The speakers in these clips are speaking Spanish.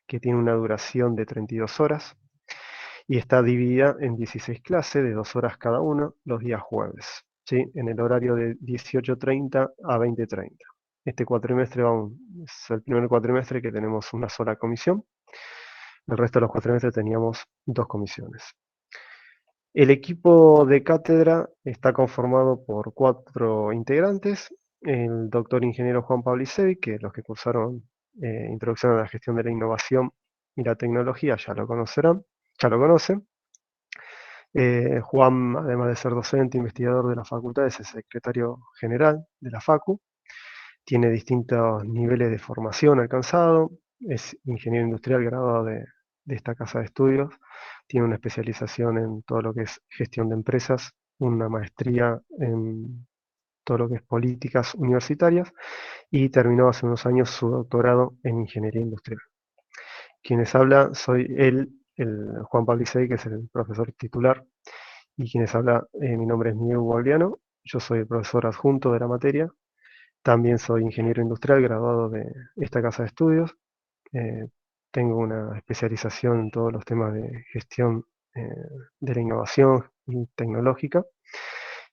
que tiene una duración de 32 horas y está dividida en 16 clases de 2 horas cada una los días jueves, ¿sí? En el horario de 18:30 a 20:30. Este cuatrimestre es el primer cuatrimestre que tenemos una sola comisión. El resto de los cuatrimestres teníamos 2 comisiones. El equipo de cátedra está conformado por 4 integrantes: el doctor ingeniero Juan Pablo Isevi, que los que cursaron Introducción a la Gestión de la Innovación y la Tecnología ya lo conocerán, ya lo conocen. Juan, además de ser docente, investigador de la facultad, es el secretario general de la Facu, tiene distintos niveles de formación alcanzado, es ingeniero industrial graduado de esta casa de estudios, tiene una especialización en todo lo que es gestión de empresas, una maestría en todo lo que es políticas universitarias y terminó hace unos años su doctorado en ingeniería industrial. Quienes habla soy él, el Juan Pablo Isey, que es el profesor titular, y quienes habla, mi nombre es Miguel Guagliano, yo soy el profesor adjunto de la materia, también soy ingeniero industrial graduado de esta casa de estudios. Tengo una especialización en todos los temas de gestión eh, de la innovación y tecnológica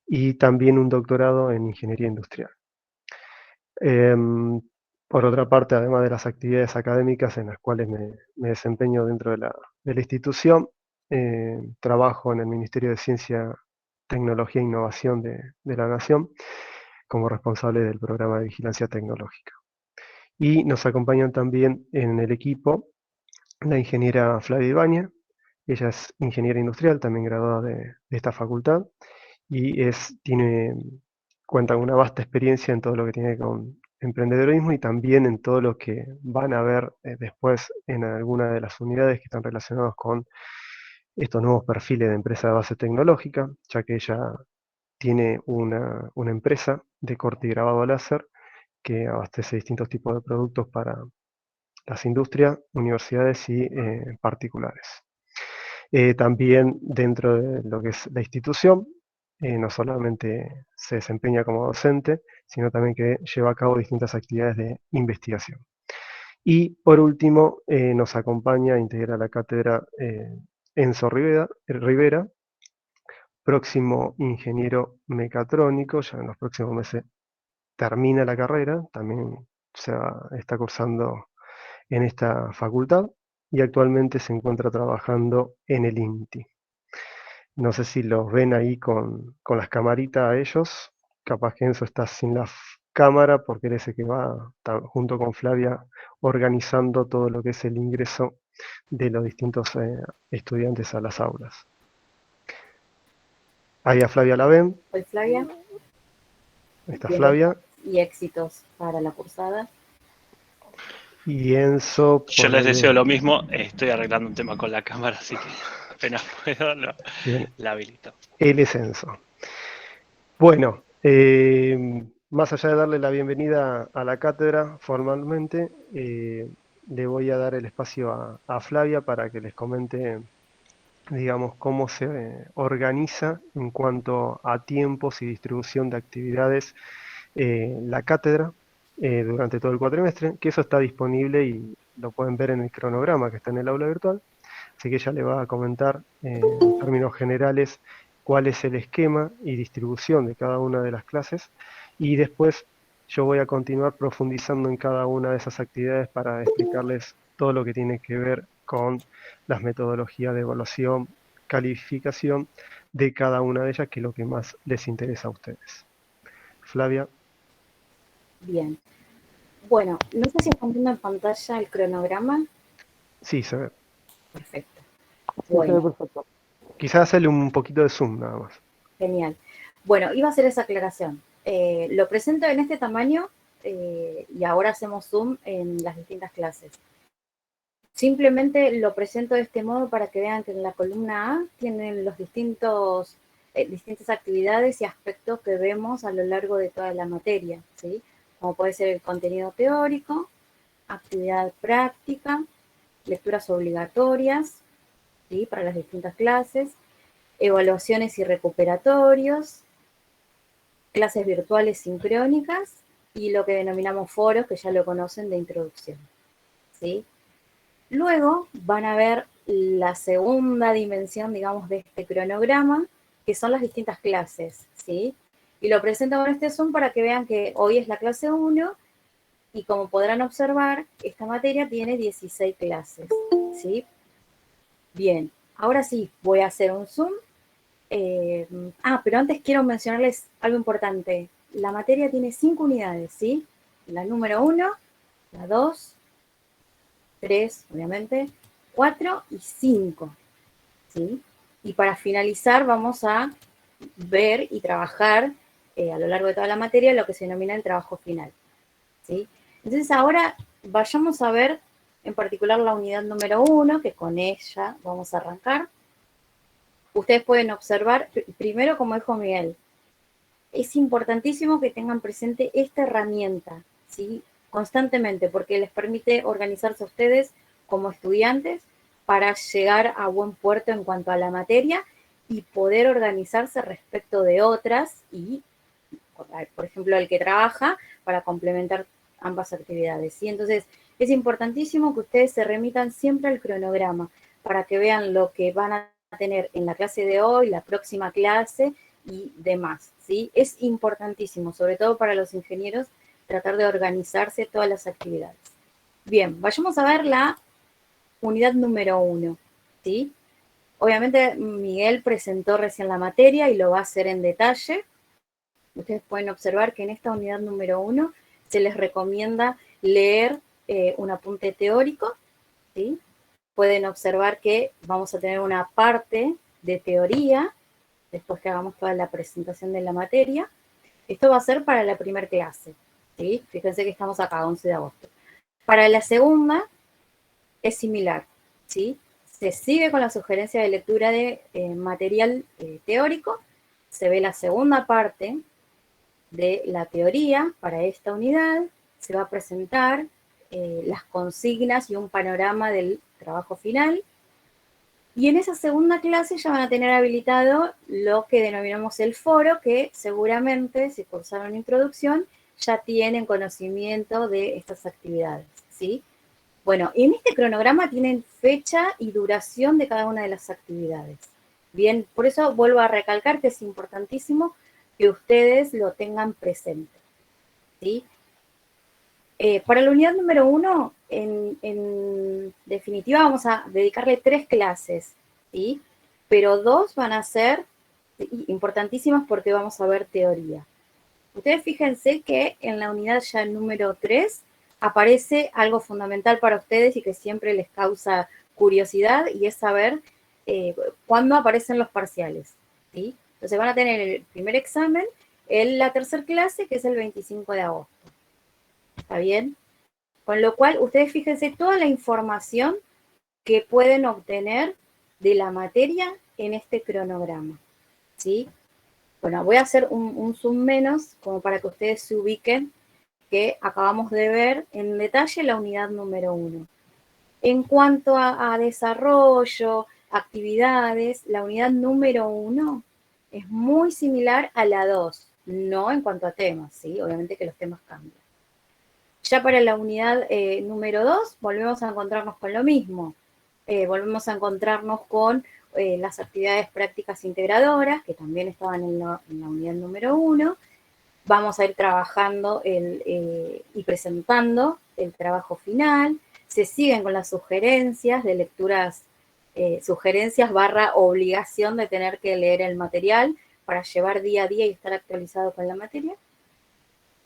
y también un doctorado en ingeniería industrial. Por otra parte, además de las actividades académicas en las cuales me desempeño dentro de la institución, trabajo en el Ministerio de Ciencia, Tecnología e Innovación de la Nación como responsable del programa de vigilancia tecnológica. Y nos acompañan también en el equipo la ingeniera Flavia Ibañez. Ella es ingeniera industrial, también graduada de esta facultad, y cuenta con una vasta experiencia en todo lo que tiene con emprendedorismo y también en todo lo que van a ver después en alguna de las unidades que están relacionados con estos nuevos perfiles de empresa de base tecnológica, ya que ella tiene una empresa de corte y grabado láser que abastece distintos tipos de productos para las industrias, universidades y particulares. También dentro de lo que es la institución, no solamente se desempeña como docente, sino también que lleva a cabo distintas actividades de investigación. Y por último, nos acompaña, integra la cátedra Enzo Rivera, próximo ingeniero mecatrónico, ya en los próximos meses termina la carrera, también está cursando en esta facultad y actualmente se encuentra trabajando en el INTI. No sé si los ven ahí con las camaritas a ellos, capaz que Enzo está sin la cámara porque él es el que va junto con Flavia organizando todo lo que es el ingreso de los distintos estudiantes a las aulas. Ahí a Flavia la ven. Soy Flavia. Ahí está Flavia. Y éxitos para la cursada. Y Enzo... Yo les deseo lo mismo, estoy arreglando un tema con la cámara, así que apenas puedo la habilito. Él es Enzo. Bueno, más allá de darle la bienvenida a la cátedra formalmente, le voy a dar el espacio a Flavia para que les comente, digamos, cómo se organiza en cuanto a tiempos y distribución de actividades la cátedra durante todo el cuatrimestre, que eso está disponible y lo pueden ver en el cronograma que está en el aula virtual. Así que ella le va a comentar en términos generales cuál es el esquema y distribución de cada una de las clases y después yo voy a continuar profundizando en cada una de esas actividades para explicarles todo lo que tiene que ver con las metodologías de evaluación, calificación de cada una de ellas, que es lo que más les interesa a ustedes. Flavia. Bien. Bueno, no sé si están viendo en pantalla el cronograma. Sí, se ve. Perfecto. Bueno. Se ve perfecto. Quizás hacerle un poquito de zoom nada más. Genial. Bueno, iba a hacer esa aclaración. Lo presento en este tamaño y ahora hacemos zoom en las distintas clases. Simplemente lo presento de este modo para que vean que en la columna A tienen los distintas actividades y aspectos que vemos a lo largo de toda la materia, ¿sí? Como puede ser el contenido teórico, actividad práctica, lecturas obligatorias, ¿sí? Para las distintas clases, evaluaciones y recuperatorios, clases virtuales sincrónicas y lo que denominamos foros, que ya lo conocen, de introducción, ¿sí? Luego van a ver la segunda dimensión, digamos, de este cronograma, que son las distintas clases, ¿sí? Y lo presento con este Zoom para que vean que hoy es la clase 1 y como podrán observar, esta materia tiene 16 clases, ¿sí? Bien, ahora sí, voy a hacer un Zoom. Pero antes quiero mencionarles algo importante. La materia tiene 5 unidades, ¿sí? La número 1, la 2, 3, obviamente, 4 y 5, ¿sí? Y para finalizar vamos a ver y trabajar a lo largo de toda la materia lo que se denomina el trabajo final, ¿sí? Entonces ahora vayamos a ver en particular la unidad número 1, que con ella vamos a arrancar. Ustedes pueden observar, primero como dijo Miguel, es importantísimo que tengan presente esta herramienta, ¿sí? Constantemente, porque les permite organizarse a ustedes como estudiantes para llegar a buen puerto en cuanto a la materia y poder organizarse respecto de otras y, por ejemplo, el que trabaja para complementar ambas actividades, ¿sí? Entonces, es importantísimo que ustedes se remitan siempre al cronograma para que vean lo que van a tener en la clase de hoy, la próxima clase y demás, ¿sí? Es importantísimo, sobre todo para los ingenieros, tratar de organizarse todas las actividades. Bien, vayamos a ver la unidad número 1, ¿sí? Obviamente Miguel presentó recién la materia y lo va a hacer en detalle. Ustedes pueden observar que en esta unidad número 1 se les recomienda leer un apunte teórico, ¿sí? Pueden observar que vamos a tener una parte de teoría después que hagamos toda la presentación de la materia. Esto va a ser para la primera clase, ¿sí? Fíjense que estamos acá, 11 de agosto. Para la segunda es similar, ¿sí? Se sigue con la sugerencia de lectura de material teórico, se ve la segunda parte de la teoría para esta unidad, se va a presentar las consignas y un panorama del trabajo final. Y en esa segunda clase ya van a tener habilitado lo que denominamos el foro, que seguramente, si cursaron introducción, ya tienen conocimiento de estas actividades, ¿sí? Bueno, en este cronograma tienen fecha y duración de cada una de las actividades. Bien, por eso vuelvo a recalcar que es importantísimo que ustedes lo tengan presente, ¿sí? Para la unidad número 1, en definitiva, vamos a dedicarle 3 clases, ¿sí? Pero 2 van a ser importantísimas porque vamos a ver teoría. Ustedes fíjense que en la unidad ya número 3 aparece algo fundamental para ustedes y que siempre les causa curiosidad y es saber cuándo aparecen los parciales, ¿sí? Entonces van a tener el primer examen en la tercera clase, que es el 25 de agosto. ¿Está bien? Con lo cual, ustedes fíjense toda la información que pueden obtener de la materia en este cronograma, ¿sí? Bueno, voy a hacer un zoom menos, como para que ustedes se ubiquen, que acabamos de ver en detalle la unidad número 1. En cuanto a desarrollo, actividades, la unidad número 1 es muy similar a la 2, no en cuanto a temas, ¿sí? Obviamente que los temas cambian. Ya para la unidad número 2 volvemos a encontrarnos con lo mismo. Volvemos a encontrarnos con las actividades prácticas integradoras, que también estaban en la unidad número 1. Vamos a ir trabajando y presentando el trabajo final. Se siguen con las sugerencias de lecturas, sugerencias / obligación de tener que leer el material para llevar día a día y estar actualizado con la materia.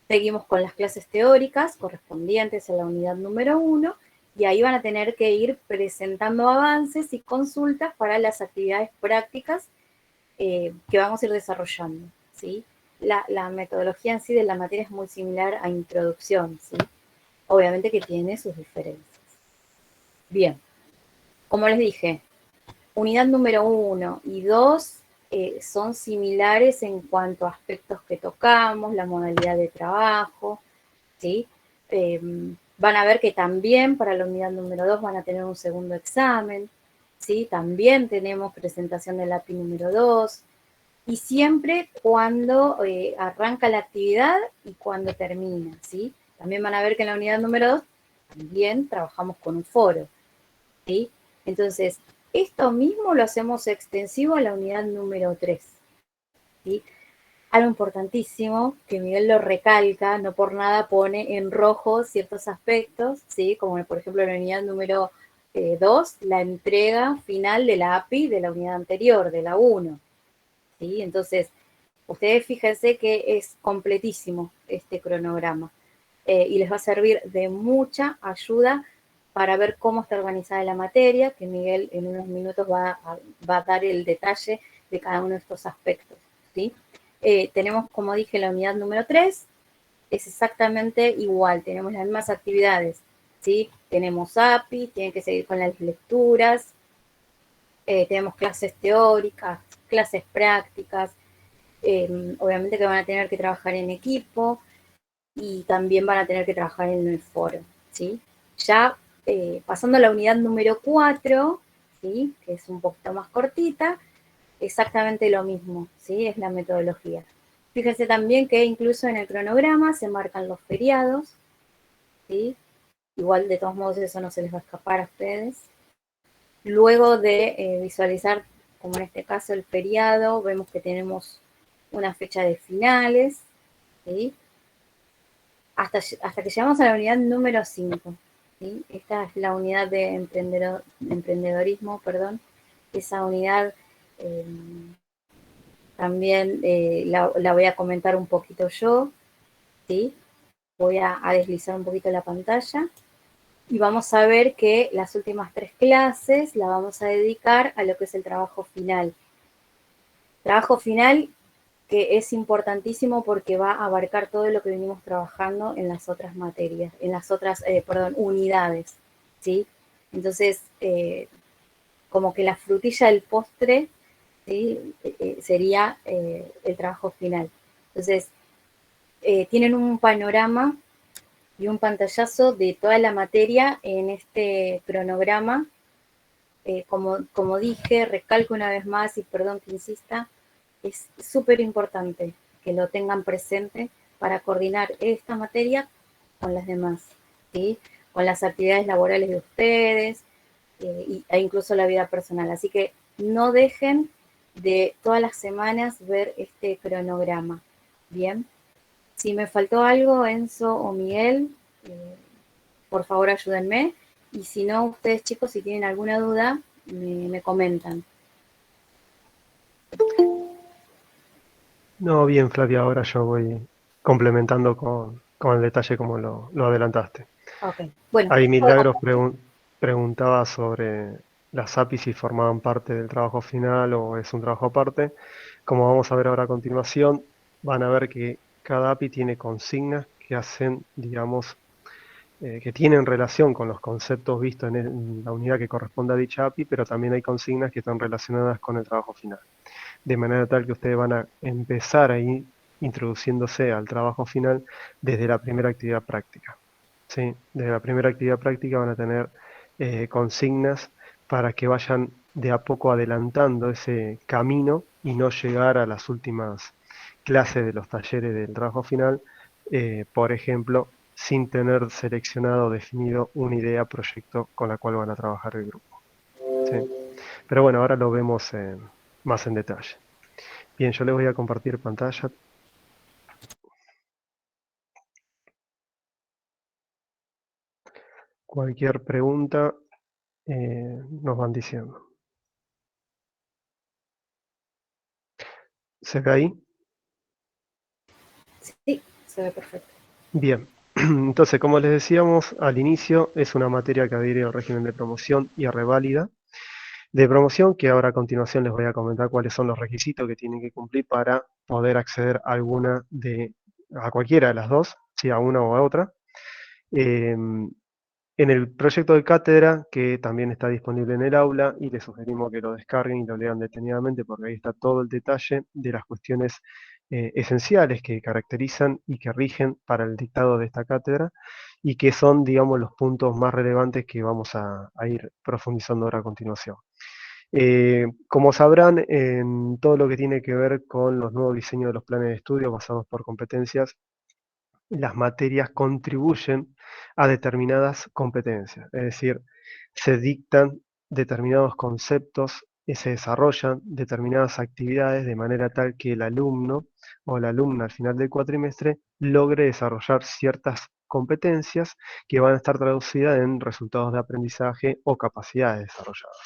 Seguimos con las clases teóricas correspondientes a la unidad número 1 y ahí van a tener que ir presentando avances y consultas para las actividades prácticas que vamos a ir desarrollando, ¿sí? La metodología en sí de la materia es muy similar a introducción, ¿sí? Obviamente que tiene sus diferencias. Bien, como les dije, unidad número 1 y 2 son similares en cuanto a aspectos que tocamos, la modalidad de trabajo, ¿sí? Van a ver que también para la unidad número 2 van a tener un segundo examen, ¿sí? También tenemos presentación del API número 2, y siempre cuando arranca la actividad y cuando termina, ¿sí? También van a ver que en la unidad número 2 también trabajamos con un foro. ¿sí? Entonces, esto mismo lo hacemos extensivo a la unidad número 3, ¿sí? Algo importantísimo, que Miguel lo recalca, no por nada pone en rojo ciertos aspectos, ¿sí? Como por ejemplo la unidad número 2, la entrega final de la API de la unidad anterior, de la 1, ¿sí? Entonces, ustedes fíjense que es completísimo este cronograma y les va a servir de mucha ayuda para ver cómo está organizada la materia, que Miguel en unos minutos va a dar el detalle de cada uno de estos aspectos, ¿sí? Tenemos, como dije, la unidad número 3, es exactamente igual, tenemos las mismas actividades, ¿sí? Tenemos API, tienen que seguir con las lecturas, tenemos clases teóricas, clases prácticas, obviamente que van a tener que trabajar en equipo y también van a tener que trabajar en el foro, ¿sí? Ya pasando a la unidad número 4, ¿sí? Que es un poquito más cortita, exactamente lo mismo, ¿sí? Es la metodología. Fíjense también que incluso en el cronograma se marcan los feriados, ¿sí? Igual de todos modos eso no se les va a escapar a ustedes. Luego de visualizar, como en este caso, el feriado, vemos que tenemos una fecha de finales, ¿sí? Hasta que llegamos a la unidad número 5, ¿sí? Esta es la unidad de emprendedorismo, perdón. Esa unidad eh, también la voy a comentar un poquito yo, ¿sí? Voy a deslizar un poquito la pantalla y vamos a ver que las últimas 3 clases la vamos a dedicar a lo que es el trabajo final. Trabajo final que es importantísimo porque va a abarcar todo lo que venimos trabajando en las otras materias, en las otras, unidades, ¿sí? Entonces, como que la frutilla del postre, ¿sí? Sería el trabajo final. Entonces, tienen un panorama y un pantallazo de toda la materia en este cronograma. Como dije, recalco una vez más y perdón que insista, es súper importante que lo tengan presente para coordinar esta materia con las demás, ¿sí? Con las actividades laborales de ustedes e incluso la vida personal. Así que no dejen de todas las semanas ver este cronograma. Bien, si me faltó algo, Enzo o Miguel, por favor ayúdenme. Y si no, ustedes chicos, si tienen alguna duda, me comentan. No, bien, Flavia, ahora yo voy complementando con el detalle como lo adelantaste. Ok, bueno, Ahí Milagros preguntaba sobre las APIs si formaban parte del trabajo final o es un trabajo aparte. Como vamos a ver ahora a continuación, van a ver que cada API tiene consignas que hacen, digamos, que tienen relación con los conceptos vistos en la unidad que corresponde a dicha API, pero también hay consignas que están relacionadas con el trabajo final. De manera tal que ustedes van a empezar ahí introduciéndose al trabajo final desde la primera actividad práctica. ¿Sí? Desde la primera actividad práctica van a tener consignas para que vayan de a poco adelantando ese camino y no llegar a las últimas clases de los talleres del trabajo final, por ejemplo, sin tener seleccionado o definido una idea, proyecto con la cual van a trabajar el grupo. ¿Sí? Pero bueno, ahora lo vemos más en detalle. Bien, yo les voy a compartir pantalla. Cualquier pregunta nos van diciendo. ¿Se ve ahí? sí, se ve perfecto. Bien, entonces como les decíamos al inicio, es una materia que adhiere al régimen de promoción y a reválida de promoción, que ahora a continuación les voy a comentar cuáles son los requisitos que tienen que cumplir para poder acceder a cualquiera de las dos, si a una o a otra. Em, en el proyecto de cátedra, que también está disponible en el aula, y les sugerimos que lo descarguen y lo lean detenidamente, porque ahí está todo el detalle de las cuestiones esenciales que caracterizan y que rigen para el dictado de esta cátedra, y que son, digamos, los puntos más relevantes que vamos a ir profundizando ahora a continuación. Como sabrán, en todo lo que tiene que ver con los nuevos diseños de los planes de estudio basados por competencias, las materias contribuyen a determinadas competencias, es decir, se dictan determinados conceptos y se desarrollan determinadas actividades de manera tal que el alumno o la alumna al final del cuatrimestre logre desarrollar ciertas competencias que van a estar traducidas en resultados de aprendizaje o capacidades desarrolladas.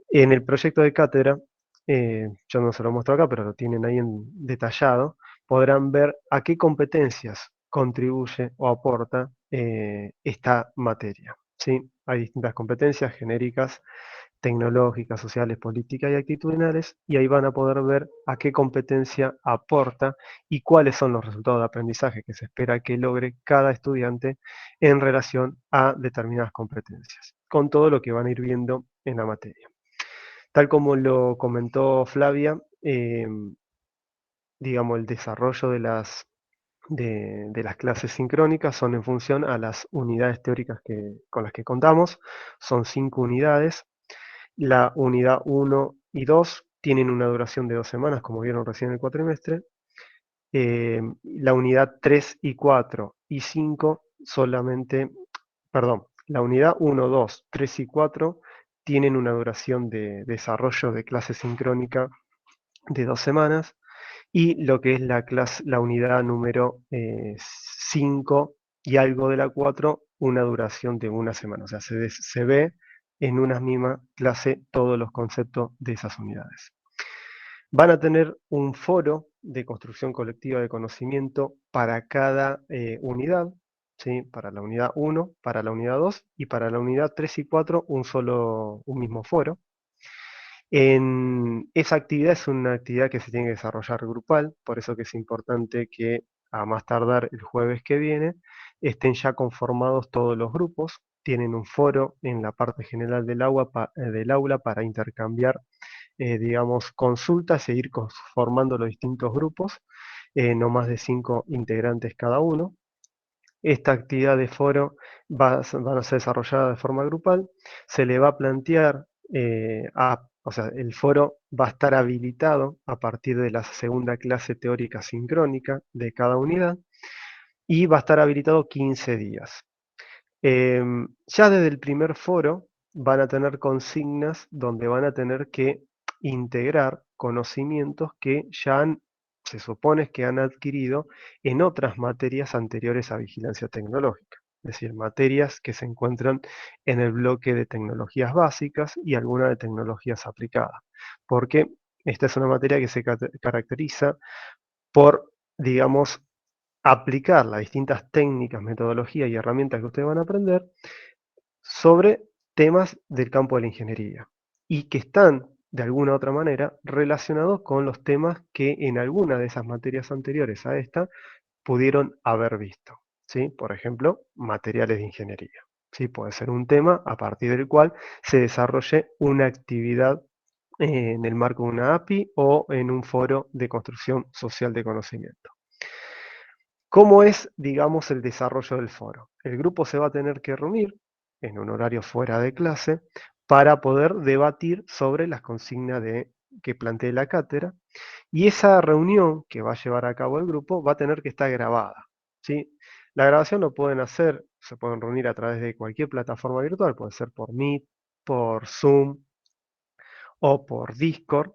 En el proyecto de cátedra, yo no se lo muestro acá, pero lo tienen ahí detallado, podrán ver a qué competencias contribuye o aporta esta materia, ¿sí? Hay distintas competencias genéricas, tecnológicas, sociales, políticas y actitudinales, y ahí van a poder ver a qué competencia aporta y cuáles son los resultados de aprendizaje que se espera que logre cada estudiante en relación a determinadas competencias, con todo lo que van a ir viendo en la materia. Tal como lo comentó Flavia, digamos, el desarrollo de las clases sincrónicas son en función a las unidades teóricas con las que contamos. Son 5 unidades. La unidad 1 y 2 tienen una duración de 2 semanas, como vieron recién en el cuatrimestre. La unidad 3 y 4 y 5 solamente, perdón, la unidad 1, 2, 3 y 4 tienen una duración de desarrollo de clase sincrónica de 2 semanas, y lo que es la unidad número 5 y algo de la 4, una duración de una semana. O sea, se ve en una misma clase todos los conceptos de esas unidades. Van a tener un foro de construcción colectiva de conocimiento para cada unidad, ¿sí? Para la unidad 1, para la unidad 2 y para la unidad 3 y 4 un mismo foro. Esa actividad es una actividad que se tiene que desarrollar grupal, por eso que es importante que a más tardar el jueves que viene estén ya conformados todos los grupos, tienen un foro en la parte general del aula para intercambiar, digamos, consultas e ir formando los distintos grupos, no más de 5 integrantes cada uno. Esta actividad de foro van a ser desarrollada de forma grupal, se le va a plantear, o sea, el foro va a estar habilitado a partir de la segunda clase teórica sincrónica de cada unidad y va a estar habilitado 15 días. Ya desde el primer foro van a tener consignas donde van a tener que integrar conocimientos que se supone que han adquirido en otras materias anteriores a vigilancia tecnológica, es decir, materias que se encuentran en el bloque de tecnologías básicas y alguna de tecnologías aplicadas, porque esta es una materia que se caracteriza por, digamos, aplicar las distintas técnicas, metodologías y herramientas que ustedes van a aprender sobre temas del campo de la ingeniería y que están de alguna u otra manera relacionados con los temas que en alguna de esas materias anteriores a esta pudieron haber visto, ¿sí? Por ejemplo, materiales de ingeniería, ¿sí? Puede ser un tema a partir del cual se desarrolle una actividad en el marco de una API o en un foro de construcción social de conocimiento. ¿Cómo es, digamos, el desarrollo del foro? El grupo se va a tener que reunir en un horario fuera de clase para poder debatir sobre las consignas que plantee la cátedra, y esa reunión que va a llevar a cabo el grupo va a tener que estar grabada, ¿sí? La grabación lo pueden hacer, se pueden reunir a través de cualquier plataforma virtual, puede ser por Meet, por Zoom o por Discord,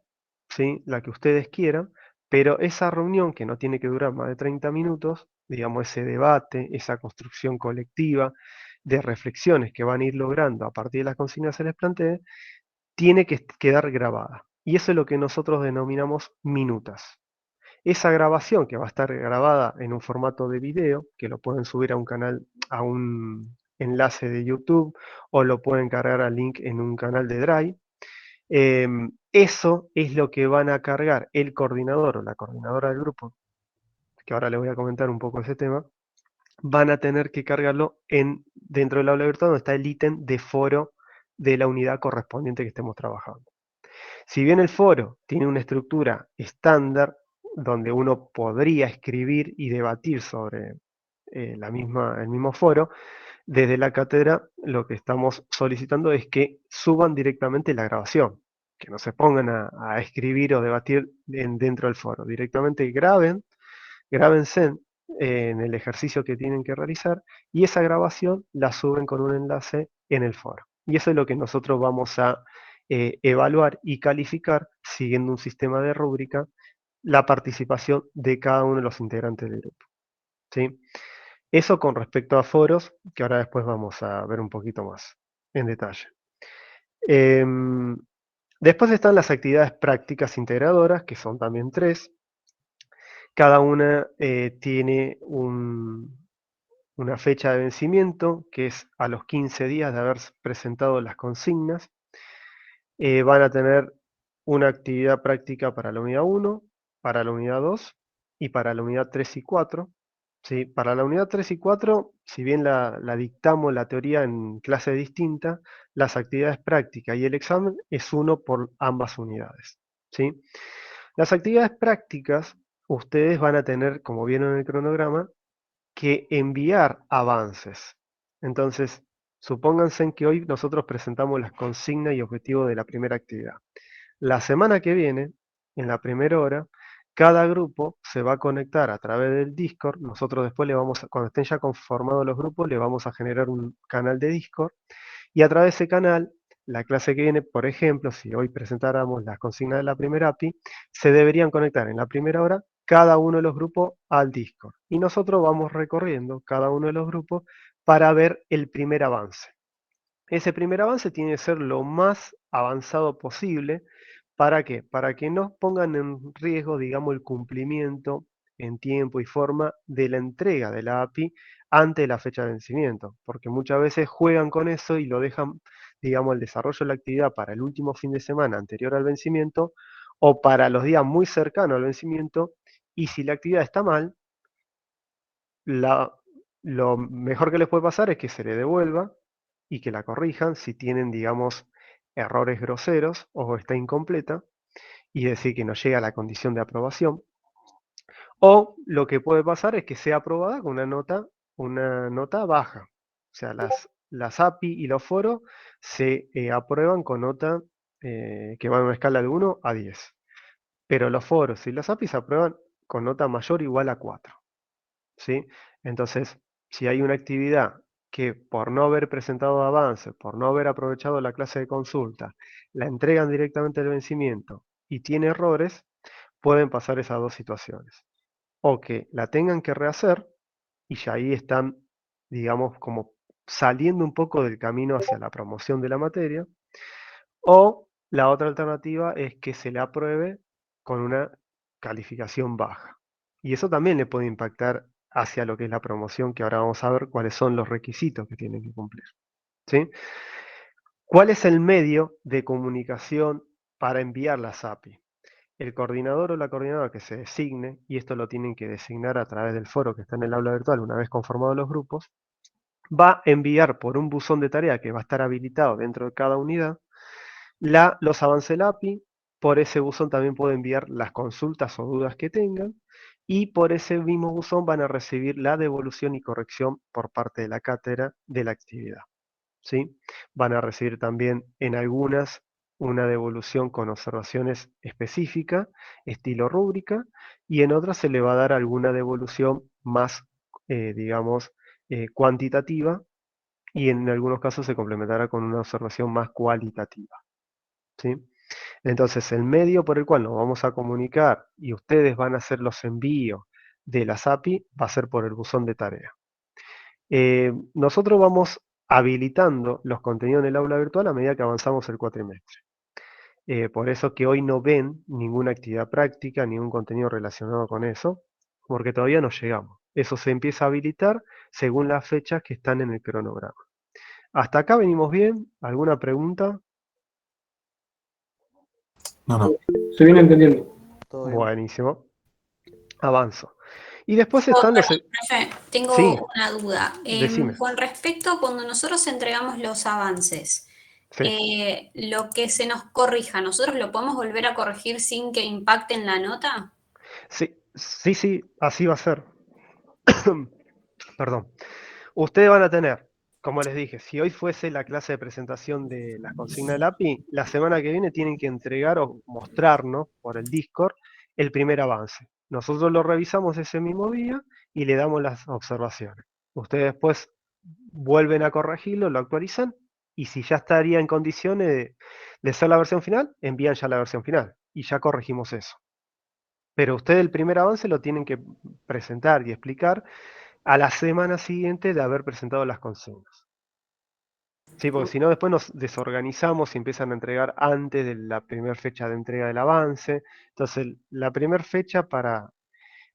¿sí? La que ustedes quieran, pero esa reunión que no tiene que durar más de 30 minutos, digamos, ese debate, esa construcción colectiva de reflexiones que van a ir logrando a partir de las consignas que se les plantee, tiene que quedar grabada. Y eso es lo que nosotros denominamos minutas. Esa grabación, que va a estar grabada en un formato de video, que lo pueden subir a un canal, a un enlace de YouTube, o lo pueden cargar al link en un canal de Drive, eso es lo que van a cargar el coordinador o la coordinadora del grupo, que ahora les voy a comentar un poco ese tema, van a tener que cargarlo dentro del aula virtual donde está el ítem de foro de la unidad correspondiente que estemos trabajando. Si bien el foro tiene una estructura estándar donde uno podría escribir y debatir sobre el mismo foro, desde la cátedra lo que estamos solicitando es que suban directamente la grabación, que no se pongan a escribir o debatir dentro del foro, directamente grábense en el ejercicio que tienen que realizar, y esa grabación la suben con un enlace en el foro. Y eso es lo que nosotros vamos a evaluar y calificar siguiendo un sistema de rúbrica la participación de cada uno de los integrantes del grupo, ¿sí? Eso con respecto a foros, que ahora después vamos a ver un poquito más en detalle. Después están las actividades prácticas integradoras, que son también 3. Cada una tiene una fecha de vencimiento, que es a los 15 días de haber presentado las consignas. Van a tener una actividad práctica para la unidad 1, para la unidad 2 y para la unidad 3 y 4. ¿Sí? Para la unidad 3 y 4, si bien la dictamos la teoría en clase distinta, las actividades prácticas y el examen es uno por ambas unidades, ¿sí? Las actividades prácticas, ustedes van a tener, como vieron en el cronograma, que enviar avances. Entonces, supónganse en que hoy nosotros presentamos las consignas y objetivos de la primera actividad. La semana que viene, en la primera hora, cada grupo se va a conectar a través del Discord. Nosotros después le vamos, cuando estén ya conformados los grupos, le vamos a generar un canal de Discord. Y a través de ese canal, la clase que viene, por ejemplo, si hoy presentáramos las consignas de la primera API, se deberían conectar en la primera hora cada uno de los grupos al Discord. Y nosotros vamos recorriendo cada uno de los grupos para ver el primer avance. Ese primer avance tiene que ser lo más avanzado posible. ¿Para qué? Para que no pongan en riesgo, digamos, el cumplimiento en tiempo y forma de la entrega de la API antes de la fecha de vencimiento, porque muchas veces juegan con eso y lo dejan, digamos, el desarrollo de la actividad para el último fin de semana anterior al vencimiento o para los días muy cercanos al vencimiento, y si la actividad está mal, lo mejor que les puede pasar es que se le devuelva y que la corrijan si tienen, digamos, errores groseros o está incompleta, y decir que no llega a la condición de aprobación. O lo que puede pasar es que sea aprobada con una nota baja. O sea, las API y los foros se aprueban con nota que va en una escala de 1 a 10. Pero los foros y las API se aprueban con nota mayor o igual a 4. ¿Sí? Entonces, si hay una actividad que por no haber presentado avance, por no haber aprovechado la clase de consulta, la entregan directamente al vencimiento y tiene errores, pueden pasar esas dos situaciones. O que la tengan que rehacer y ya ahí están, digamos, como saliendo un poco del camino hacia la promoción de la materia. O la otra alternativa es que se le apruebe con una calificación baja. Y eso también le puede impactar hacia lo que es la promoción, que ahora vamos a ver cuáles son los requisitos que tienen que cumplir, ¿sí? ¿Cuál es el medio de comunicación para enviar las API? El coordinador o la coordinadora que se designe, y esto lo tienen que designar a través del foro que está en el aula virtual una vez conformados los grupos, va a enviar por un buzón de tarea que va a estar habilitado dentro de cada unidad los avances del API. Por ese buzón también puede enviar las consultas o dudas que tengan, y por ese mismo buzón van a recibir la devolución y corrección por parte de la cátedra de la actividad, ¿sí? Van a recibir también en algunas una devolución con observaciones específicas, estilo rúbrica, y en otras se le va a dar alguna devolución más, digamos, cuantitativa, y en algunos casos se complementará con una observación más cualitativa, ¿sí? Entonces, el medio por el cual nos vamos a comunicar y ustedes van a hacer los envíos de las API va a ser por el buzón de tarea. Nosotros vamos habilitando los contenidos en el aula virtual a medida que avanzamos el cuatrimestre. Por eso que hoy no ven ninguna actividad práctica, ningún contenido relacionado con eso, porque todavía no llegamos. Eso se empieza a habilitar según las fechas que están en el cronograma. ¿Hasta acá venimos bien? ¿Alguna pregunta? No. Se viene entendiendo. Todo bien. Buenísimo. Avanzo. Y después están los... Profe, tengo Sí, una duda. decime. Con respecto a cuando nosotros entregamos los avances, Sí. lo que se nos corrija, ¿nosotros lo podemos volver a corregir sin que impacte en la nota? Sí, así va a ser. Perdón. Ustedes van a tener, como les dije, si hoy fuese la clase de presentación de las consignas del API, la semana que viene tienen que entregar o mostrarnos por el Discord el primer avance. Nosotros lo revisamos ese mismo día y le damos las observaciones. Ustedes después vuelven a corregirlo, lo actualizan, y si ya estaría en condiciones de ser la versión final, envían ya la versión final, y ya corregimos eso. Pero ustedes el primer avance lo tienen que presentar y explicar a la semana siguiente de haber presentado las consignas. Sí, porque si no después nos desorganizamos y empiezan a entregar antes de la primera fecha de entrega del avance. Entonces, la primera fecha para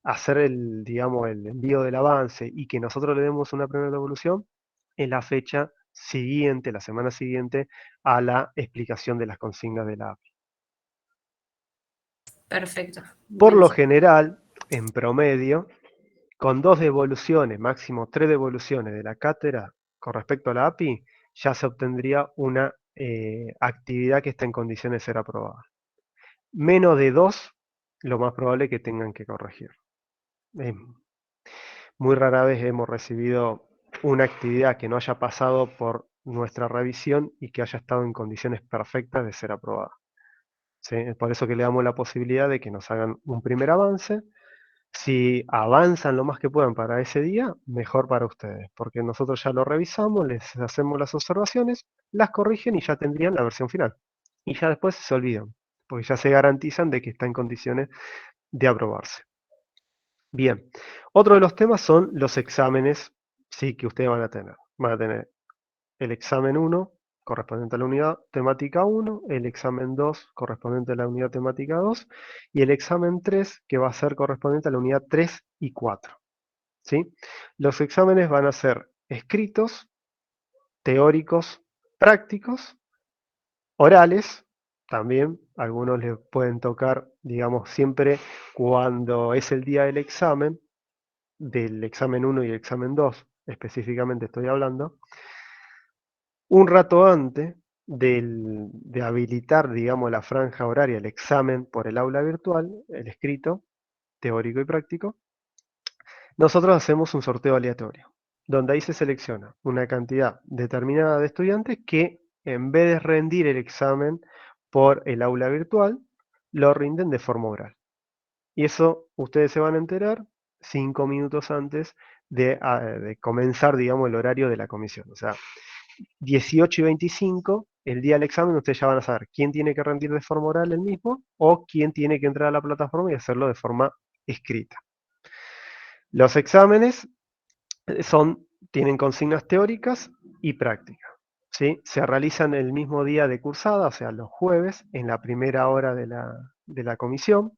hacer el, digamos, el envío del avance y que nosotros le demos una primera devolución es la fecha siguiente, la semana siguiente, a la explicación de las consignas de la API. Perfecto. Por lo Buenísimo. general, en promedio, con 2 devoluciones, máximo 3 devoluciones de la cátedra con respecto a la API, ya se obtendría una actividad que está en condiciones de ser aprobada. Menos de 2, lo más probable es que tengan que corregir. Muy rara vez hemos recibido una actividad que no haya pasado por nuestra revisión y que haya estado en condiciones perfectas de ser aprobada. ¿Sí? Es por eso que le damos la posibilidad de que nos hagan un primer avance. Si avanzan lo más que puedan para ese día, mejor para ustedes, porque nosotros ya lo revisamos, les hacemos las observaciones, las corrigen y ya tendrían la versión final. Y ya después se olvidan, porque ya se garantizan de que está en condiciones de aprobarse. Bien, otro de los temas son los exámenes, sí, que ustedes van a tener. Van a tener el examen 1, correspondiente a la unidad temática 1, el examen 2, correspondiente a la unidad temática 2, y el examen 3, que va a ser correspondiente a la unidad 3 y 4. ¿Sí? Los exámenes van a ser escritos, teóricos, prácticos, orales, también algunos les pueden tocar, digamos, siempre cuando es el día del examen 1 y el examen 2, específicamente estoy hablando, un rato antes de habilitar, digamos, la franja horaria, el examen por el aula virtual, el escrito, teórico y práctico, nosotros hacemos un sorteo aleatorio, donde ahí se selecciona una cantidad determinada de estudiantes que en vez de rendir el examen por el aula virtual, lo rinden de forma oral. Y eso ustedes se van a enterar 5 minutos antes de comenzar, digamos, el horario de la comisión. O sea, 18:25, el día del examen, ustedes ya van a saber quién tiene que rendir de forma oral el mismo o quién tiene que entrar a la plataforma y hacerlo de forma escrita. Los exámenes tienen consignas teóricas y prácticas. ¿Sí? Se realizan el mismo día de cursada, o sea, los jueves, en la primera hora de la comisión.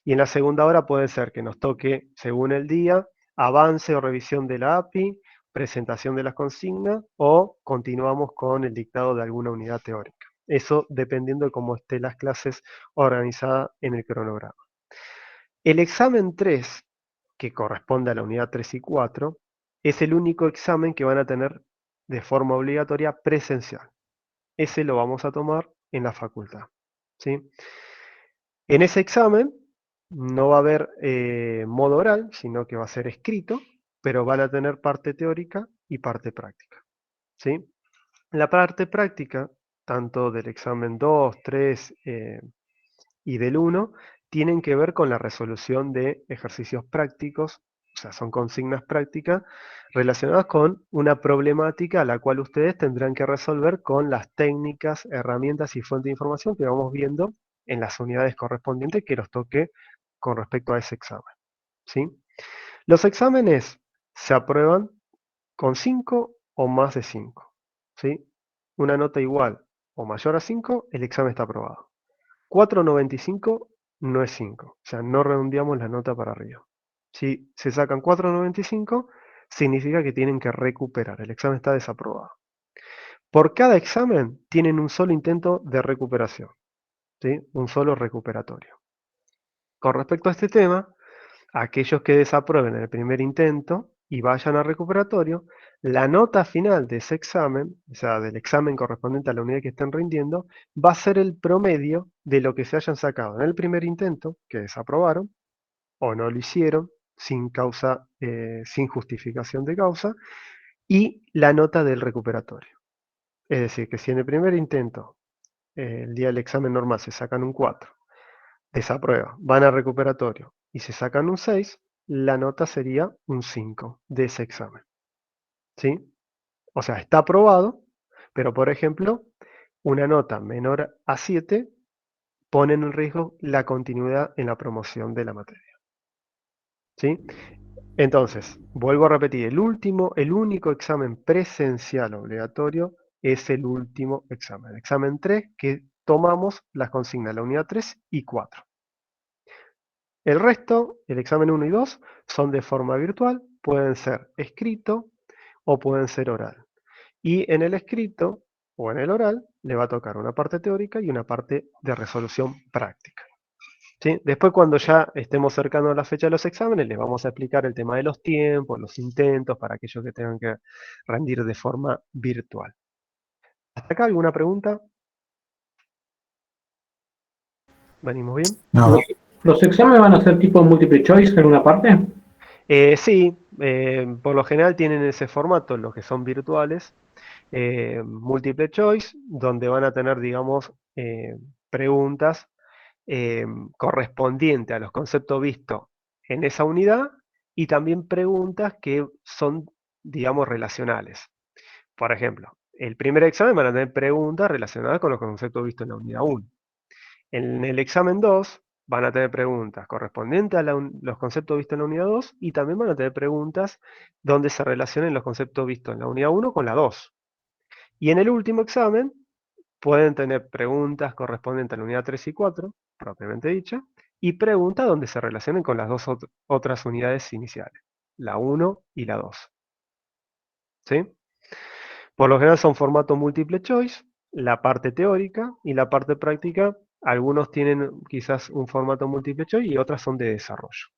Y en la segunda hora puede ser que nos toque, según el día, avance o revisión de la API, presentación de las consignas o continuamos con el dictado de alguna unidad teórica. Eso dependiendo de cómo estén las clases organizadas en el cronograma. El examen 3, que corresponde a la unidad 3 y 4, es el único examen que van a tener de forma obligatoria presencial. Ese lo vamos a tomar en la facultad. ¿Sí? En ese examen no va a haber modo oral, sino que va a ser escrito, pero van a tener parte teórica y parte práctica. ¿Sí? La parte práctica, tanto del examen 2, 3 y del 1, tienen que ver con la resolución de ejercicios prácticos, o sea, son consignas prácticas relacionadas con una problemática a la cual ustedes tendrán que resolver con las técnicas, herramientas y fuentes de información que vamos viendo en las unidades correspondientes que los toque con respecto a ese examen. ¿Sí? Los exámenes se aprueban con 5 o más de 5. ¿Sí? Una nota igual o mayor a 5, el examen está aprobado. 4,95 no es 5, o sea, no redondeamos la nota para arriba. Si se sacan 4,95, significa que tienen que recuperar, el examen está desaprobado. Por cada examen tienen un solo intento de recuperación, ¿sí? Un solo recuperatorio. Con respecto a este tema, aquellos que desaprueben el primer intento y vayan al recuperatorio, la nota final de ese examen, o sea, del examen correspondiente a la unidad que estén rindiendo, va a ser el promedio de lo que se hayan sacado en el primer intento, que desaprobaron, o no lo hicieron, sin causa, sin justificación de causa, y la nota del recuperatorio. Es decir, que si en el primer intento, el día del examen normal, se sacan un 4, desaprueba, van al recuperatorio y se sacan un 6, la nota sería un 5 de ese examen. ¿Sí? O sea, está aprobado, pero por ejemplo, una nota menor a 7 pone en riesgo la continuidad en la promoción de la materia. ¿Sí? Entonces, vuelvo a repetir, el único examen presencial obligatorio es el último examen, el examen 3, que tomamos las consignas de la unidad 3 y 4. El resto, el examen 1 y 2, son de forma virtual, pueden ser escrito o pueden ser oral. Y en el escrito o en el oral le va a tocar una parte teórica y una parte de resolución práctica. ¿Sí? Después, cuando ya estemos cercanos a la fecha de los exámenes, les vamos a explicar el tema de los tiempos, los intentos, para aquellos que tengan que rendir de forma virtual. ¿Hasta acá alguna pregunta? ¿Venimos bien? No. ¿Los exámenes van a ser tipo multiple choice en alguna parte? Sí, por lo general tienen ese formato, los que son virtuales, multiple choice, donde van a tener, digamos, preguntas correspondientes a los conceptos vistos en esa unidad y también preguntas que son, digamos, relacionales. Por ejemplo, el primer examen van a tener preguntas relacionadas con los conceptos vistos en la unidad 1. En el examen 2 van a tener preguntas correspondientes a los conceptos vistos en la unidad 2 y también van a tener preguntas donde se relacionen los conceptos vistos en la unidad 1 con la 2. Y en el último examen pueden tener preguntas correspondientes a la unidad 3 y 4, propiamente dicha, y preguntas donde se relacionen con las dos otras unidades iniciales, la 1 y la 2. ¿Sí? Por lo general son formato múltiple choice, la parte teórica y la parte práctica. Algunos tienen quizás un formato múltiple choice y otras son de desarrollo.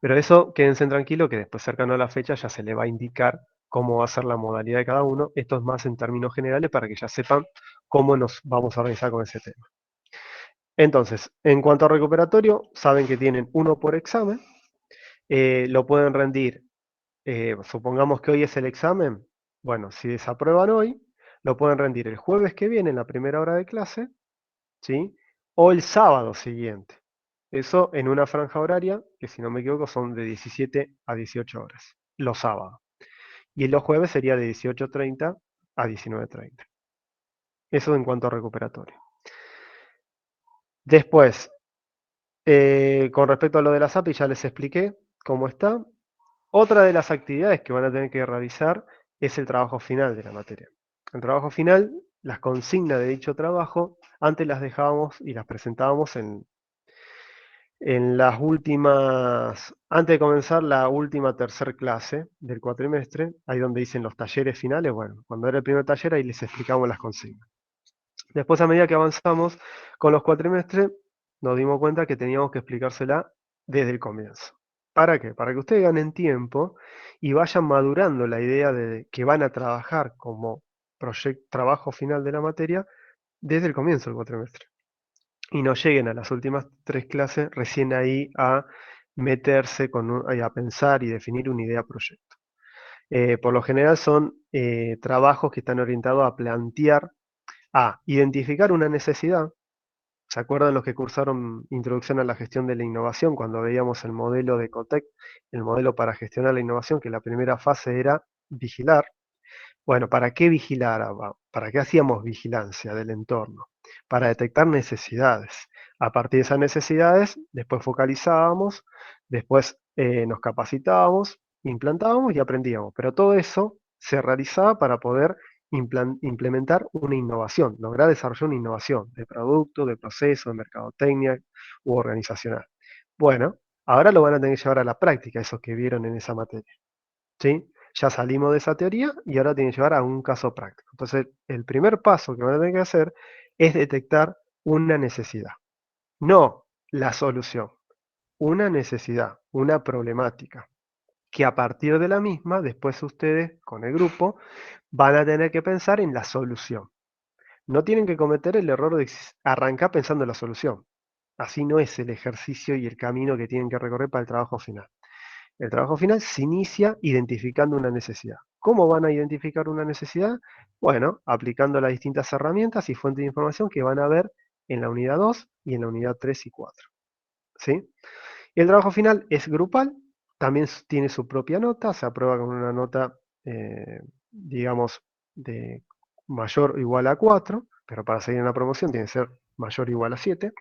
Pero eso, quédense tranquilos que después cercano a la fecha ya se le va a indicar cómo va a ser la modalidad de cada uno. Esto es más en términos generales para que ya sepan cómo nos vamos a organizar con ese tema. Entonces, en cuanto a recuperatorio, saben que tienen uno por examen. Lo pueden rendir, supongamos que hoy es el examen. Bueno, si desaprueban hoy, lo pueden rendir el jueves que viene en la primera hora de clase, ¿sí? O el sábado siguiente. Eso en una franja horaria, que si no me equivoco son de 17 a 18 horas, los sábados. Y los jueves sería de 18:30 a 19:30. Eso en cuanto a recuperatorio. Después, con respecto a lo de las API, ya les expliqué cómo está. Otra de las actividades que van a tener que realizar es el trabajo final de la materia. El trabajo final, las consignas de dicho trabajo, antes las dejábamos y las presentábamos en las últimas, antes de comenzar la última tercer clase del cuatrimestre, ahí donde dicen los talleres finales. Bueno, cuando era el primer taller ahí les explicamos las consignas. Después, a medida que avanzamos con los cuatrimestres, nos dimos cuenta que teníamos que explicársela desde el comienzo. ¿Para qué? Para que ustedes ganen tiempo y vayan madurando la idea de que van a trabajar como trabajo final de la materia desde el comienzo del cuatrimestre. Y no lleguen a las últimas 3 clases recién ahí a meterse a pensar y definir una idea proyecto. Por lo general son trabajos que están orientados a plantear, a identificar una necesidad. ¿Se acuerdan los que cursaron Introducción a la Gestión de la Innovación cuando veíamos el modelo de COTEC, el modelo para gestionar la innovación, que la primera fase era vigilar? Bueno, ¿para qué vigilar? ¿Para qué hacíamos vigilancia del entorno? Para detectar necesidades. A partir de esas necesidades, después focalizábamos, después nos capacitábamos, implantábamos y aprendíamos. Pero todo eso se realizaba para poder implementar una innovación, lograr desarrollar una innovación de producto, de proceso, de mercadotecnia u organizacional. Bueno, ahora lo van a tener que llevar a la práctica, esos que vieron en esa materia. ¿Sí? Ya salimos de esa teoría y ahora tienen que llevar a un caso práctico. Entonces, el primer paso que van a tener que hacer es detectar una necesidad, no la solución, una necesidad, una problemática, que a partir de la misma, después ustedes con el grupo van a tener que pensar en la solución. No tienen que cometer el error de arrancar pensando en la solución. Así no es el ejercicio y el camino que tienen que recorrer para el trabajo final. El trabajo final se inicia identificando una necesidad. ¿Cómo van a identificar una necesidad? Bueno, aplicando las distintas herramientas y fuentes de información que van a ver en la unidad 2 y en la unidad 3 y 4. ¿Sí? El trabajo final es grupal, también tiene su propia nota, se aprueba con una nota, digamos, de mayor o igual a 4, pero para seguir en la promoción tiene que ser mayor o igual a 7.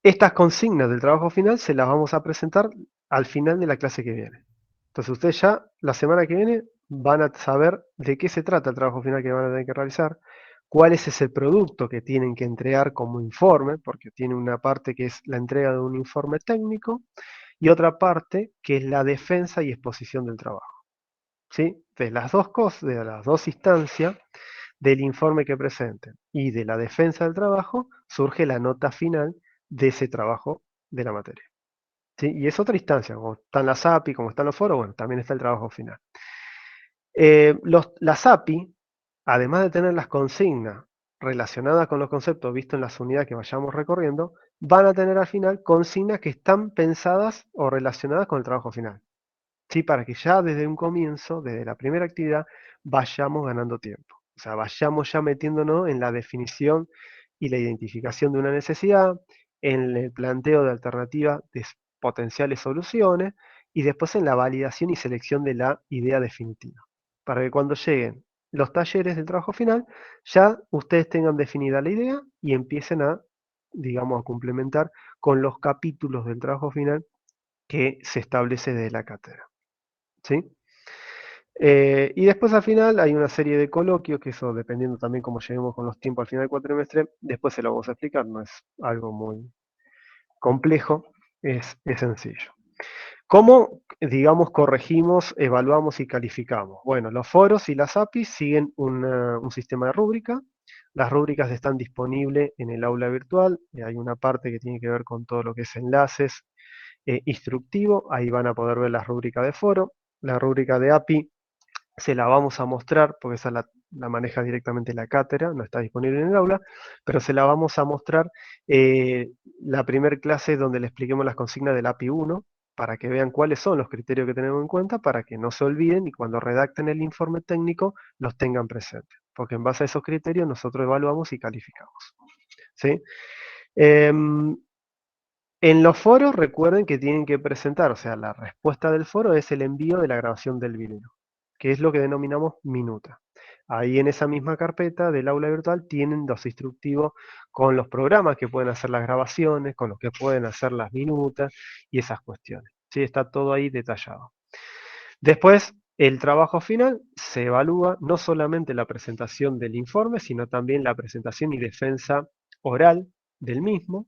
Estas consignas del trabajo final se las vamos a presentar al final de la clase que viene. Entonces ustedes ya la semana que viene van a saber de qué se trata el trabajo final que van a tener que realizar, cuál es ese producto que tienen que entregar como informe, porque tiene una parte que es la entrega de un informe técnico y otra parte que es la defensa y exposición del trabajo. ¿Sí? De las dos cosas, de las dos instancias del informe que presenten y de la defensa del trabajo, surge la nota final de ese trabajo de la materia. ¿Sí? Y es otra instancia, como están las API, como están los foros, bueno, también está el trabajo final. Las API, además de tener las consignas relacionadas con los conceptos vistos en las unidades que vayamos recorriendo, van a tener al final consignas que están pensadas o relacionadas con el trabajo final. ¿Sí? Para que ya desde un comienzo, desde la primera actividad, vayamos ganando tiempo. O sea, vayamos ya metiéndonos en la definición y la identificación de una necesidad, en el planteo de alternativas de potenciales soluciones y después en la validación y selección de la idea definitiva. Para que cuando lleguen los talleres del trabajo final, ya ustedes tengan definida la idea y empiecen a, digamos, a complementar con los capítulos del trabajo final que se establece desde la cátedra. ¿Sí? Y después al final hay una serie de coloquios, que eso dependiendo también cómo lleguemos con los tiempos al final del cuatrimestre, después se lo vamos a explicar, no es algo muy complejo, es sencillo. ¿Cómo, digamos, corregimos, evaluamos y calificamos? Bueno, los foros y las APIs siguen un sistema de rúbrica. Las rúbricas están disponibles en el aula virtual. Hay una parte que tiene que ver con todo lo que es enlaces, instructivo. Ahí van a poder ver las rúbricas de foro. La rúbrica de API se la vamos a mostrar, porque esa la maneja directamente la cátedra, no está disponible en el aula, pero se la vamos a mostrar la primera clase donde le expliquemos las consignas del API 1, para que vean cuáles son los criterios que tenemos en cuenta, para que no se olviden y cuando redacten el informe técnico los tengan presentes, porque en base a esos criterios nosotros evaluamos y calificamos. ¿Sí? En los foros recuerden que tienen que presentar, o sea, la respuesta del foro es el envío de la grabación del video, que es lo que denominamos minuta. Ahí en esa misma carpeta del aula virtual tienen los instructivos con los programas que pueden hacer las grabaciones, con los que pueden hacer las minutas y esas cuestiones. ¿Sí? Está todo ahí detallado. Después, el trabajo final se evalúa no solamente la presentación del informe, sino también la presentación y defensa oral del mismo.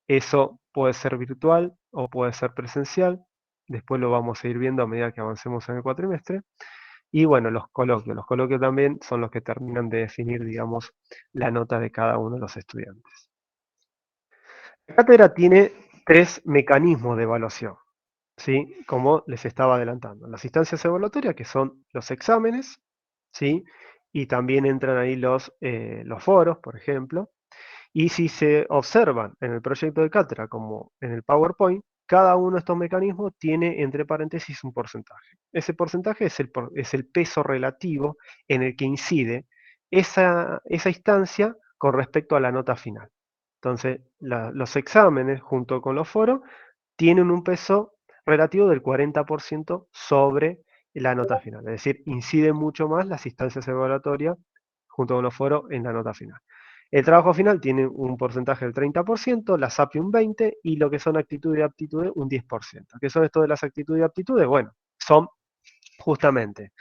Eso puede ser virtual o puede ser presencial. Después lo vamos a ir viendo a medida que avancemos en el cuatrimestre. Y bueno, los coloquios. Los coloquios también son los que terminan de definir, digamos, la nota de cada uno de los estudiantes. La cátedra tiene 3 mecanismos de evaluación, ¿sí? Como les estaba adelantando. Las instancias evaluatorias, que son los exámenes, ¿sí? Y también entran ahí los foros, por ejemplo. Y si se observan en el proyecto de cátedra como en el PowerPoint, cada uno de estos mecanismos tiene entre paréntesis un porcentaje. Ese porcentaje es el peso relativo en el que incide esa instancia con respecto a la nota final. Entonces, los exámenes junto con los foros tienen un peso relativo del 40% sobre la nota final. Es decir, inciden mucho más las instancias evaluatorias junto con los foros en la nota final. El trabajo final tiene un porcentaje del 30%, las API un 20% y lo que son actitudes y aptitudes un 10%. ¿Qué son esto de las actitudes y aptitudes? Bueno, son justamente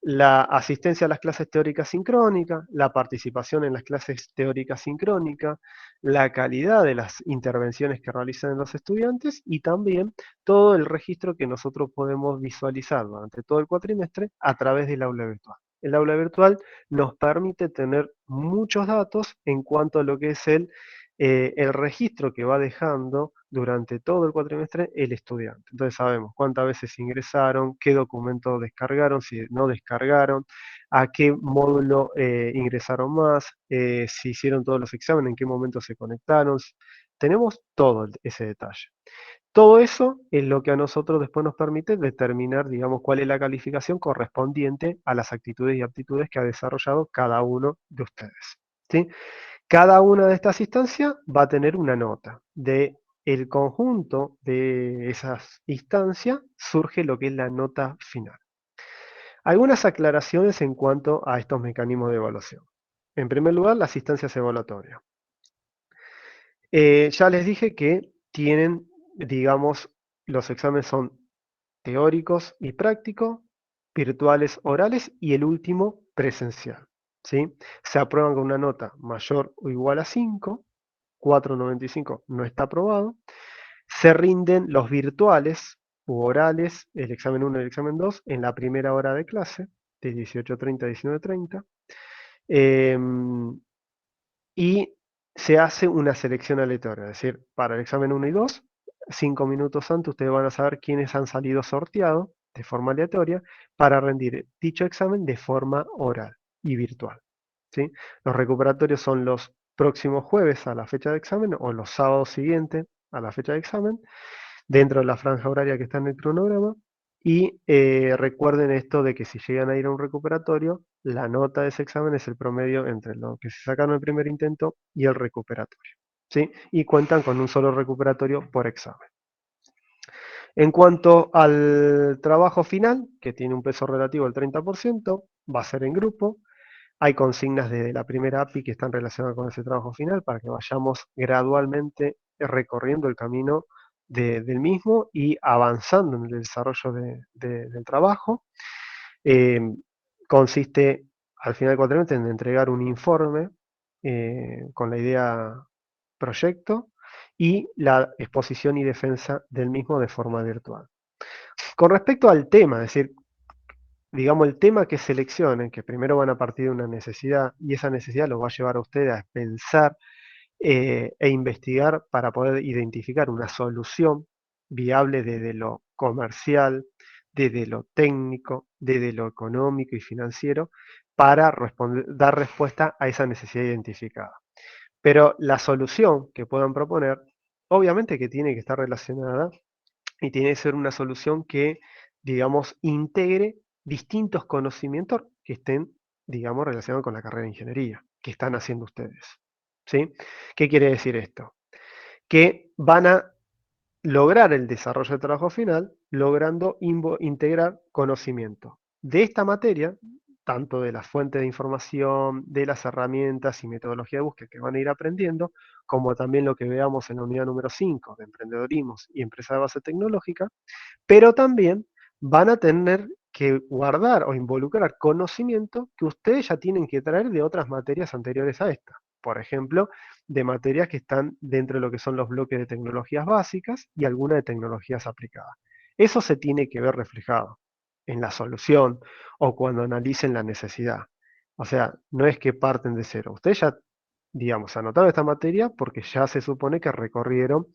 la asistencia a las clases teóricas sincrónicas, la participación en las clases teóricas sincrónicas, la calidad de las intervenciones que realizan los estudiantes y también todo el registro que nosotros podemos visualizar durante todo el cuatrimestre a través del aula virtual. El aula virtual nos permite tener muchos datos en cuanto a lo que es el registro que va dejando durante todo el cuatrimestre el estudiante. Entonces sabemos cuántas veces ingresaron, qué documentos descargaron, si no descargaron, a qué módulo ingresaron más, si hicieron todos los exámenes, en qué momento se conectaron. Tenemos todo ese detalle. Todo eso es lo que a nosotros después nos permite determinar, digamos, cuál es la calificación correspondiente a las actitudes y aptitudes que ha desarrollado cada uno de ustedes. ¿Sí? Cada una de estas instancias va a tener una nota de el conjunto de esas instancias surge lo que es la nota final. Algunas aclaraciones en cuanto a estos mecanismos de evaluación. En primer lugar, las instancias evaluatorias. Ya les dije que tienen, digamos, los exámenes son teóricos y prácticos, virtuales, orales y el último presencial. ¿Sí? Se aprueban con una nota mayor o igual a 5, 4,95 no está aprobado. Se rinden los virtuales u orales, el examen 1 y el examen 2, en la primera hora de clase, de 18:30 a 19:30. Y se hace una selección aleatoria, es decir, para el examen 1 y 2, 5 minutos antes ustedes van a saber quiénes han salido sorteados de forma aleatoria para rendir dicho examen de forma oral y virtual. ¿Sí? Los recuperatorios son los próximos jueves a la fecha de examen o los sábados siguientes a la fecha de examen, dentro de la franja horaria que está en el cronograma. Y recuerden esto de que si llegan a ir a un recuperatorio, la nota de ese examen es el promedio entre lo que se sacaron en el primer intento y el recuperatorio. ¿Sí? Y cuentan con un solo recuperatorio por examen. En cuanto al trabajo final, que tiene un peso relativo del 30%, va a ser en grupo. Hay consignas de la primera API que están relacionadas con ese trabajo final para que vayamos gradualmente recorriendo el camino del mismo y avanzando en el desarrollo del trabajo. Consiste al final del cuatrimestre en entregar un informe con la idea proyecto y la exposición y defensa del mismo de forma virtual. Con respecto al tema, es decir, digamos, el tema que seleccionen, que primero van a partir de una necesidad y esa necesidad los va a llevar a ustedes a pensar e investigar para poder identificar una solución viable desde lo comercial, desde lo técnico, desde lo económico y financiero, para dar respuesta a esa necesidad identificada. Pero la solución que puedan proponer, obviamente que tiene que estar relacionada y tiene que ser una solución que, digamos, integre distintos conocimientos que estén, digamos, relacionados con la carrera de ingeniería que están haciendo ustedes. ¿Sí? ¿Qué quiere decir esto? Que van a lograr el desarrollo del trabajo final logrando integrar conocimiento de esta materia, tanto de las fuentes de información, de las herramientas y metodología de búsqueda que van a ir aprendiendo, como también lo que veamos en la unidad número 5 de emprendedorismo y empresa de base tecnológica, pero también van a tener que guardar o involucrar conocimiento que ustedes ya tienen que traer de otras materias anteriores a esta. Por ejemplo, de materias que están dentro de lo que son los bloques de tecnologías básicas y algunas de tecnologías aplicadas. Eso se tiene que ver reflejado en la solución o cuando analicen la necesidad. O sea, no es que parten de cero. Ustedes ya, digamos, anotaron esta materia porque ya se supone que recorrieron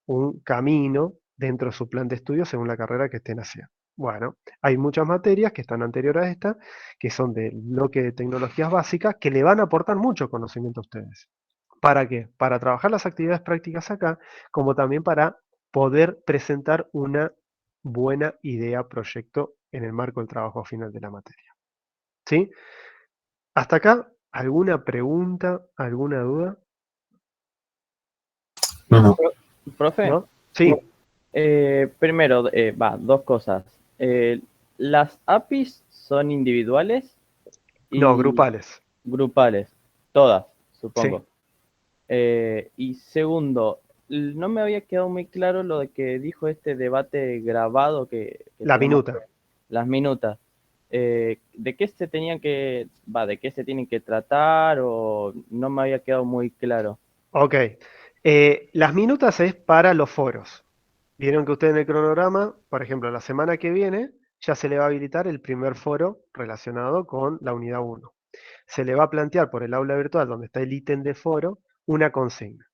un camino dentro de su plan de estudio según la carrera que estén haciendo. Bueno, hay muchas materias que están anteriores a esta, que son del bloque de tecnologías básicas, que le van a aportar mucho conocimiento a ustedes. ¿Para qué? Para trabajar las actividades prácticas acá, como también para poder presentar una buena idea, proyecto en el marco del trabajo final de la materia. ¿Sí? Hasta acá, ¿alguna pregunta, alguna duda? No. Profe, ¿No? Sí, primero, dos cosas. Eh, las APIs son individuales no, y grupales. grupales, todas, Sí, supongo. Y segundo, no me había quedado muy claro lo de que dijo este debate grabado que la tenemos, minuta. las minutas. ¿De qué se tenían de qué se tienen que tratar o no me había quedado muy claro? Ok. Las minutas es para los foros. Vieron que usted en el cronograma, por ejemplo, la semana que viene, ya se le va a habilitar el primer foro relacionado con la unidad 1. Se le va a plantear por el aula virtual, donde está el ítem de foro, una consigna.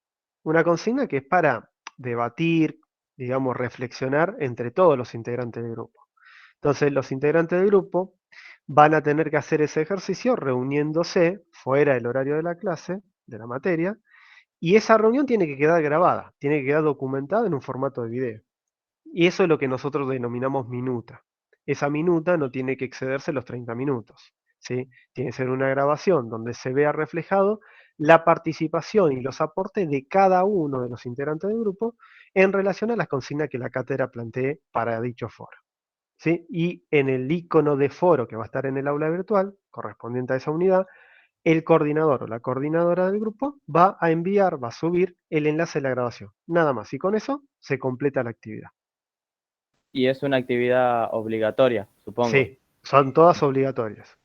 Una consigna que es para debatir, digamos, reflexionar entre todos los integrantes del grupo. Entonces, los integrantes del grupo van a tener que hacer ese ejercicio reuniéndose fuera del horario de la clase, de la materia, y esa reunión tiene que quedar grabada, tiene que quedar documentada en un formato de video. Y eso es lo que nosotros denominamos minuta. Esa minuta no tiene que excederse los 30 minutos, ¿sí? Tiene que ser una grabación donde se vea reflejado la participación y los aportes de cada uno de los integrantes del grupo en relación a las consignas que la cátedra plantee para dicho foro. ¿Sí? Y en el icono de foro que va a estar en el aula virtual, correspondiente a esa unidad, el coordinador o la coordinadora del grupo va a enviar, va a subir el enlace de la grabación. Nada más. Y con eso se completa la actividad. Y es una actividad obligatoria, supongo. Sí, son todas obligatorias.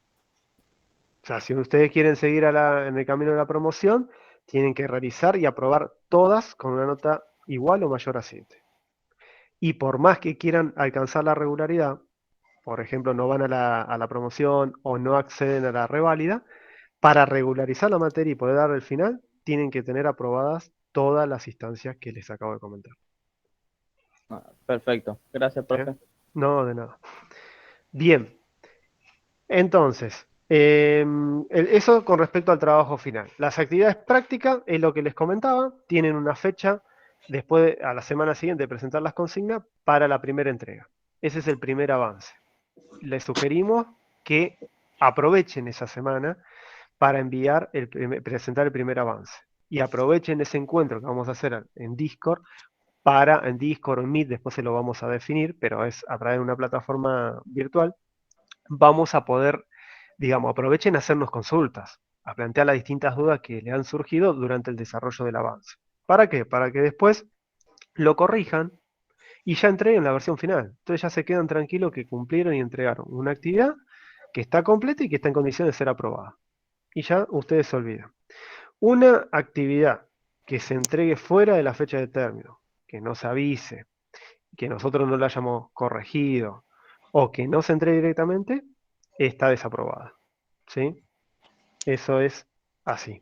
O sea, si ustedes quieren seguir en el camino de la promoción, tienen que realizar y aprobar todas con una nota igual o mayor a 7. Y por más que quieran alcanzar la regularidad, por ejemplo, no van a la promoción o no acceden a la reválida, para regularizar la materia y poder dar el final, tienen que tener aprobadas todas las instancias que les acabo de comentar. Perfecto. Gracias, profe. ¿Eh? No, de nada. Bien. Entonces, eso con respecto al trabajo final. Las actividades prácticas, es lo que les comentaba, tienen una fecha después, a la semana siguiente de presentar las consignas, para la primera entrega. Ese es el primer avance. Les sugerimos que aprovechen esa semana para presentar el primer avance. Y aprovechen ese encuentro que vamos a hacer en Discord, en Discord o en Meet, después se lo vamos a definir, pero es a través de una plataforma virtual, vamos a poder, digamos, aprovechen a hacernos consultas, a plantear las distintas dudas que le han surgido durante el desarrollo del avance. ¿Para qué? Para que después lo corrijan y ya entreguen la versión final. Entonces ya se quedan tranquilos que cumplieron y entregaron una actividad que está completa y que está en condiciones de ser aprobada. Y ya ustedes se olvidan. Una actividad que se entregue fuera de la fecha de término, que no se avise, que nosotros no la hayamos corregido o que no se entregue directamente, está desaprobada. ¿Sí? Eso es así.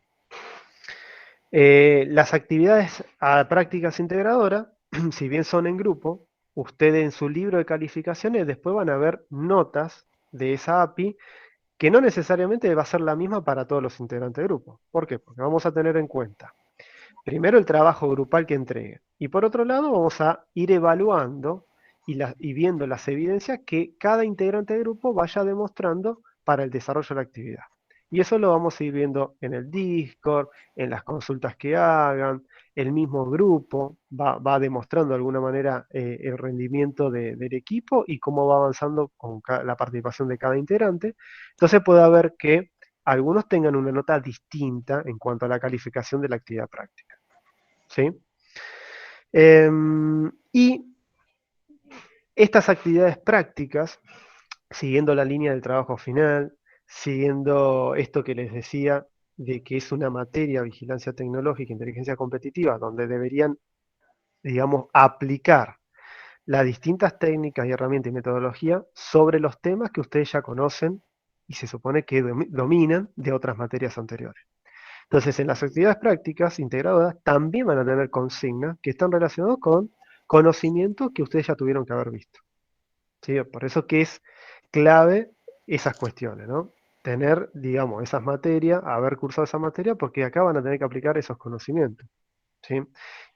Las actividades a prácticas integradoras, si bien son en grupo, ustedes en su libro de calificaciones después van a ver notas de esa API que no necesariamente va a ser la misma para todos los integrantes del grupo. ¿Por qué? Porque vamos a tener en cuenta, primero, el trabajo grupal que entregue. Y por otro lado, vamos a ir evaluando y viendo las evidencias que cada integrante del grupo vaya demostrando para el desarrollo de la actividad. Y eso lo vamos a ir viendo en el Discord, en las consultas que hagan, el mismo grupo va demostrando de alguna manera el rendimiento del equipo y cómo va avanzando con la participación de cada integrante. Entonces puede haber que algunos tengan una nota distinta en cuanto a la calificación de la actividad práctica. ¿Sí? Y estas actividades prácticas, siguiendo la línea del trabajo final, siguiendo esto que les decía de que es una materia, vigilancia tecnológica, inteligencia competitiva, donde deberían, digamos, aplicar las distintas técnicas y herramientas y metodología sobre los temas que ustedes ya conocen y se supone que dominan de otras materias anteriores. Entonces, en las actividades prácticas integradas también van a tener consignas que están relacionadas con conocimientos que ustedes ya tuvieron que haber visto. ¿Sí? Por eso que es clave esas cuestiones, ¿no? Tener, digamos, esas materias, haber cursado esa materia, porque acá van a tener que aplicar esos conocimientos. ¿Sí?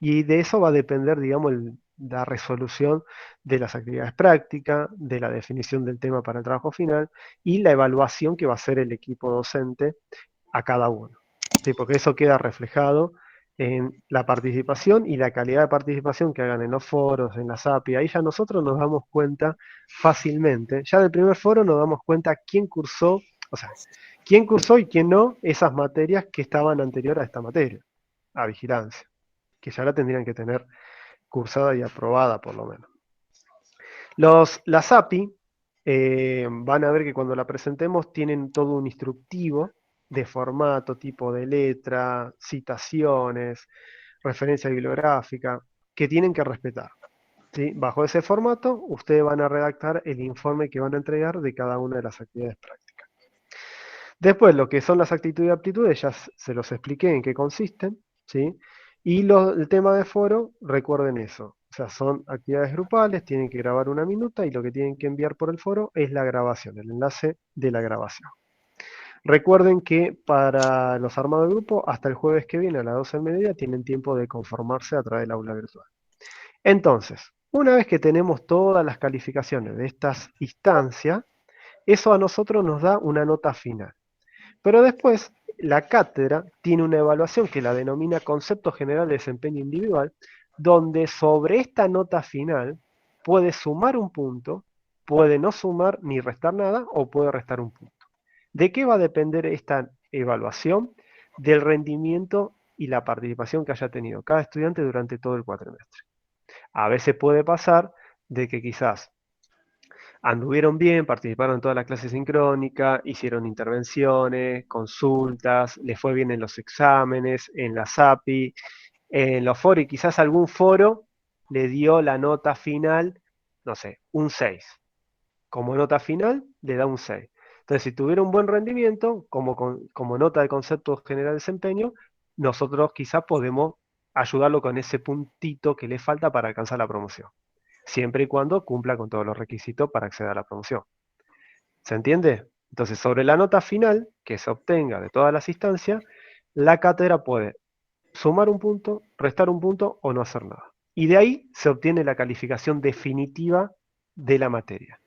Y de eso va a depender, digamos, la resolución de las actividades prácticas, de la definición del tema para el trabajo final y la evaluación que va a hacer el equipo docente a cada uno. ¿Sí? Porque eso queda reflejado en la participación y la calidad de participación que hagan en los foros, en las API. Ahí ya nosotros nos damos cuenta fácilmente. Ya del primer foro nos damos cuenta quién cursó, o sea, quién cursó y quién no esas materias que estaban anterior a esta materia, a vigilancia, que ya la tendrían que tener cursada y aprobada por lo menos. Las API van a ver que cuando la presentemos tienen todo un instructivo de formato, tipo de letra, citaciones, referencia bibliográfica, que tienen que respetar. ¿Sí? Bajo ese formato, ustedes van a redactar el informe que van a entregar de cada una de las actividades prácticas. Después, lo que son las actitudes y aptitudes, ya se los expliqué en qué consisten, ¿sí? Y el tema de foro, recuerden eso. O sea, son actividades grupales, tienen que grabar una minuta y lo que tienen que enviar por el foro es la grabación, el enlace de la grabación. Recuerden que para los armados de grupo, hasta el jueves que viene a las 12 del mediodía, tienen tiempo de conformarse a través del aula virtual. Entonces, una vez que tenemos todas las calificaciones de estas instancias, eso a nosotros nos da una nota final. Pero después, la cátedra tiene una evaluación que la denomina Concepto General de Desempeño Individual, donde sobre esta nota final puede sumar un punto, puede no sumar ni restar nada o puede restar un punto. ¿De qué va a depender esta evaluación? Del rendimiento y la participación que haya tenido cada estudiante durante todo el cuatrimestre. A veces puede pasar de que quizás anduvieron bien, participaron en todas las clases sincrónicas, hicieron intervenciones, consultas, les fue bien en los exámenes, en las API, en los foros, y quizás algún foro le dio la nota final, no sé, un 6. Como nota final, le da un 6. Entonces, si tuviera un buen rendimiento, como nota de concepto general de desempeño, nosotros quizás podemos ayudarlo con ese puntito que le falta para alcanzar la promoción, siempre y cuando cumpla con todos los requisitos para acceder a la promoción. ¿Se entiende? Entonces, sobre la nota final que se obtenga de todas las instancias, la cátedra puede sumar un punto, restar un punto o no hacer nada. Y de ahí se obtiene la calificación definitiva de la materia.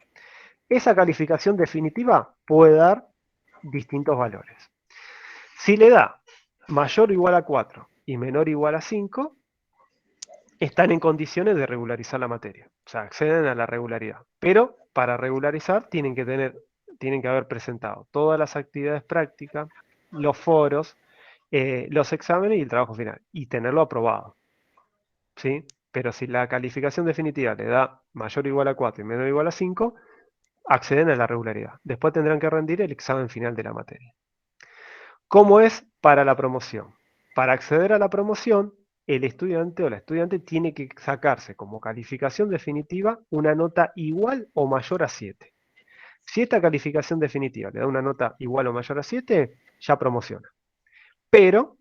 Esa calificación definitiva puede dar distintos valores. Si le da mayor o igual a 4 y menor o igual a 5, están en condiciones de regularizar la materia. O sea, acceden a la regularidad. Pero para regularizar tienen que haber presentado todas las actividades prácticas, los foros, los exámenes y el trabajo final. Y tenerlo aprobado. ¿Sí? Pero si la calificación definitiva le da mayor o igual a 4 y menor o igual a 5, acceden a la regularidad. Después tendrán que rendir el examen final de la materia. ¿Cómo es para la promoción? Para acceder a la promoción, el estudiante o la estudiante tiene que sacarse como calificación definitiva una nota igual o mayor a 7. Si esta calificación definitiva le da una nota igual o mayor a 7, ya promociona. Pero,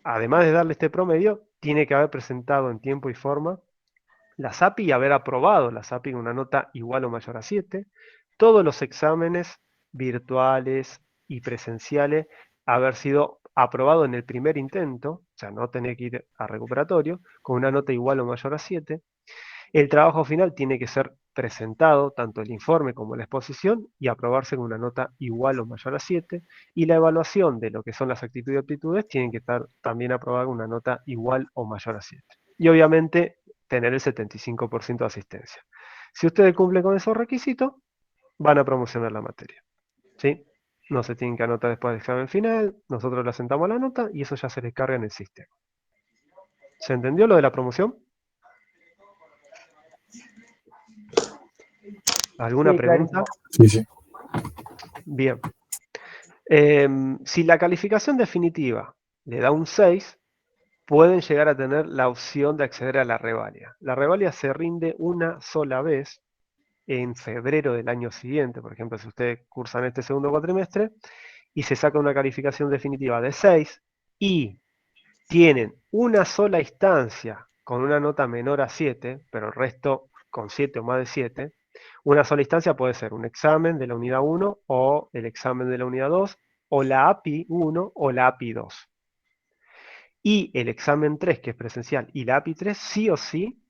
además de darle este promedio, tiene que haber presentado en tiempo y forma las API y haber aprobado las API con una nota igual o mayor a 7, todos los exámenes virtuales y presenciales haber sido aprobado en el primer intento, o sea, no tener que ir a recuperatorio, con una nota igual o mayor a 7. El trabajo final tiene que ser presentado, tanto el informe como la exposición, y aprobarse con una nota igual o mayor a 7, y la evaluación de lo que son las actitudes y aptitudes tienen que estar también aprobadas con una nota igual o mayor a 7. Y obviamente tener el 75% de asistencia. Si ustedes cumplen con esos requisitos, van a promocionar la materia. ¿Sí? No se tienen que anotar después del examen final, nosotros le asentamos la nota y eso ya se les carga en el sistema. ¿Se entendió lo de la promoción? ¿Alguna Sí, pregunta? Sí, sí. Bien. Si la calificación definitiva le da un 6, pueden llegar a tener la opción de acceder a la revalida. La revalida se rinde una sola vez en febrero del año siguiente. Por ejemplo, si ustedes cursan este segundo cuatrimestre y se saca una calificación definitiva de 6 y tienen una sola instancia con una nota menor a 7, pero el resto con 7 o más de 7, una sola instancia puede ser un examen de la unidad 1 o el examen de la unidad 2 o la API 1 o la API 2. Y el examen 3, que es presencial, y la API 3 sí o sí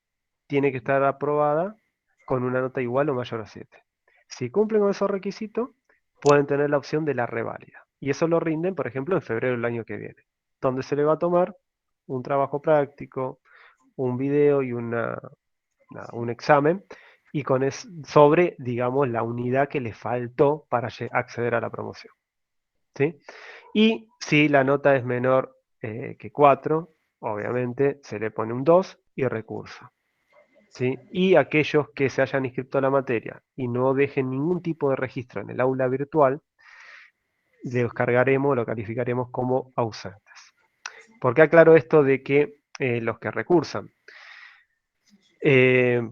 tiene que estar aprobada con una nota igual o mayor a 7. Si cumplen con esos requisitos, pueden tener la opción de la reválida. Y eso lo rinden, por ejemplo, en febrero del año que viene, donde se le va a tomar un trabajo práctico, un video y un examen, y sobre, digamos, la unidad que le faltó para acceder a la promoción. ¿Sí? Y si la nota es menor que 4, obviamente se le pone un 2 y recurso. ¿Sí? Y aquellos que se hayan inscrito a la materia y no dejen ningún tipo de registro en el aula virtual, lo calificaremos como ausentes. ¿Por qué aclaro esto de que los que recursan?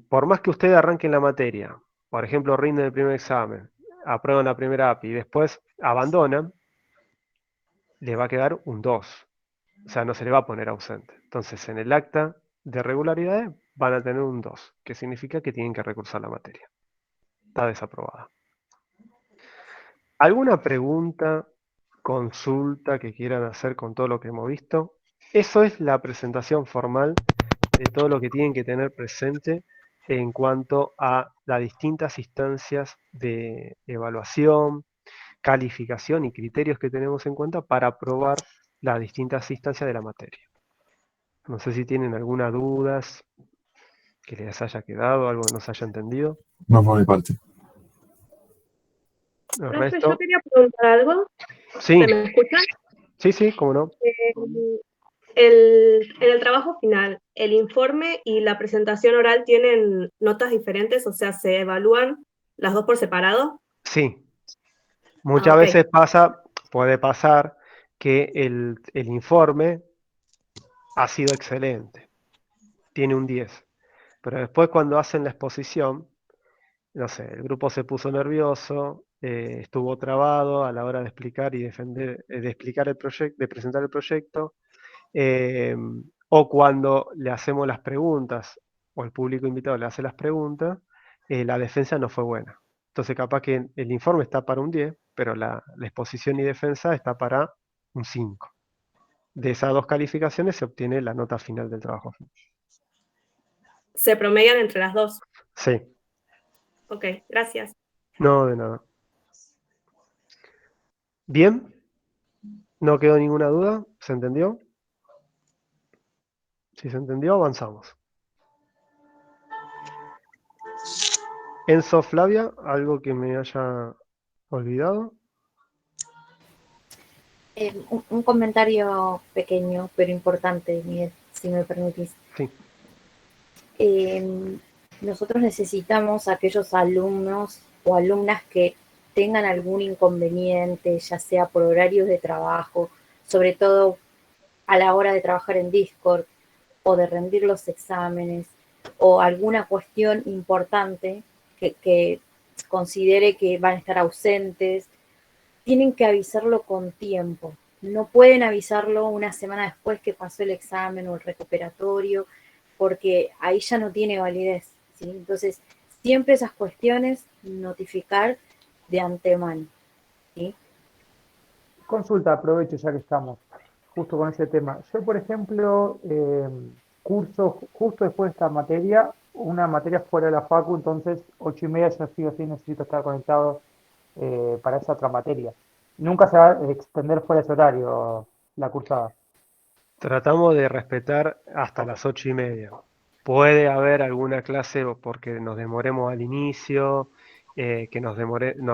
Por más que ustedes arranquen la materia, por ejemplo, rinden el primer examen, aprueban la primera API y después abandonan, le va a quedar un 2. O sea, no se le va a poner ausente. Entonces, en el acta de regularidades van a tener un 2, que significa que tienen que recursar la materia. Está desaprobada. ¿Alguna pregunta, consulta que quieran hacer con todo lo que hemos visto? Eso es la presentación formal de todo lo que tienen que tener presente en cuanto a las distintas instancias de evaluación, calificación y criterios que tenemos en cuenta para aprobar las distintas instancias de la materia. No sé si tienen alguna duda que les haya quedado, algo que no se haya entendido. No por mi parte. El Profe, resto, yo quería preguntar algo. sí, ¿Se me escucha? sí, cómo no. En el trabajo final, ¿el informe y la presentación oral tienen notas diferentes? O sea, ¿se evalúan las dos por separado? Sí, muchas ok. veces puede pasar que el informe ha sido excelente, tiene un 10, pero después cuando hacen la exposición, no sé, el grupo se puso nervioso, estuvo trabado a la hora de explicar y de explicar el proyecto, de presentar el proyecto, eh, o cuando le hacemos las preguntas, o el público invitado le hace las preguntas, la defensa no fue buena. Entonces capaz que el informe está para un 10, pero la exposición y defensa está para un 5. De esas dos calificaciones se obtiene la nota final del trabajo. ¿Se promedian entre las dos? Sí, Ok, gracias. no, de nada. Bien, no quedó ninguna duda, ¿se entendió? Si se entendió, avanzamos. Enzo, Flavia, ¿algo que me haya olvidado? Un comentario pequeño, pero importante, Miguel, si me permitís. Sí. Nosotros necesitamos a aquellos alumnos o alumnas que tengan algún inconveniente, ya sea por horarios de trabajo, sobre todo a la hora de trabajar en Discord o de rendir los exámenes o alguna cuestión importante que considere que van a estar ausentes, tienen que avisarlo con tiempo. No pueden avisarlo una semana después que pasó el examen o el recuperatorio, porque ahí ya no tiene validez, ¿sí? Entonces, siempre esas cuestiones notificar de antemano, ¿sí? Consulta, aprovecho ya que estamos justo con ese tema. Yo, por ejemplo, curso justo después de esta materia, una materia fuera de la facu, entonces 8:30 yo sí o sí necesito estar conectado para esa otra materia. Nunca se va a extender fuera de ese horario la cursada. Tratamos de respetar hasta las 8:30. Puede haber alguna clase porque nos demoremos al inicio, que nos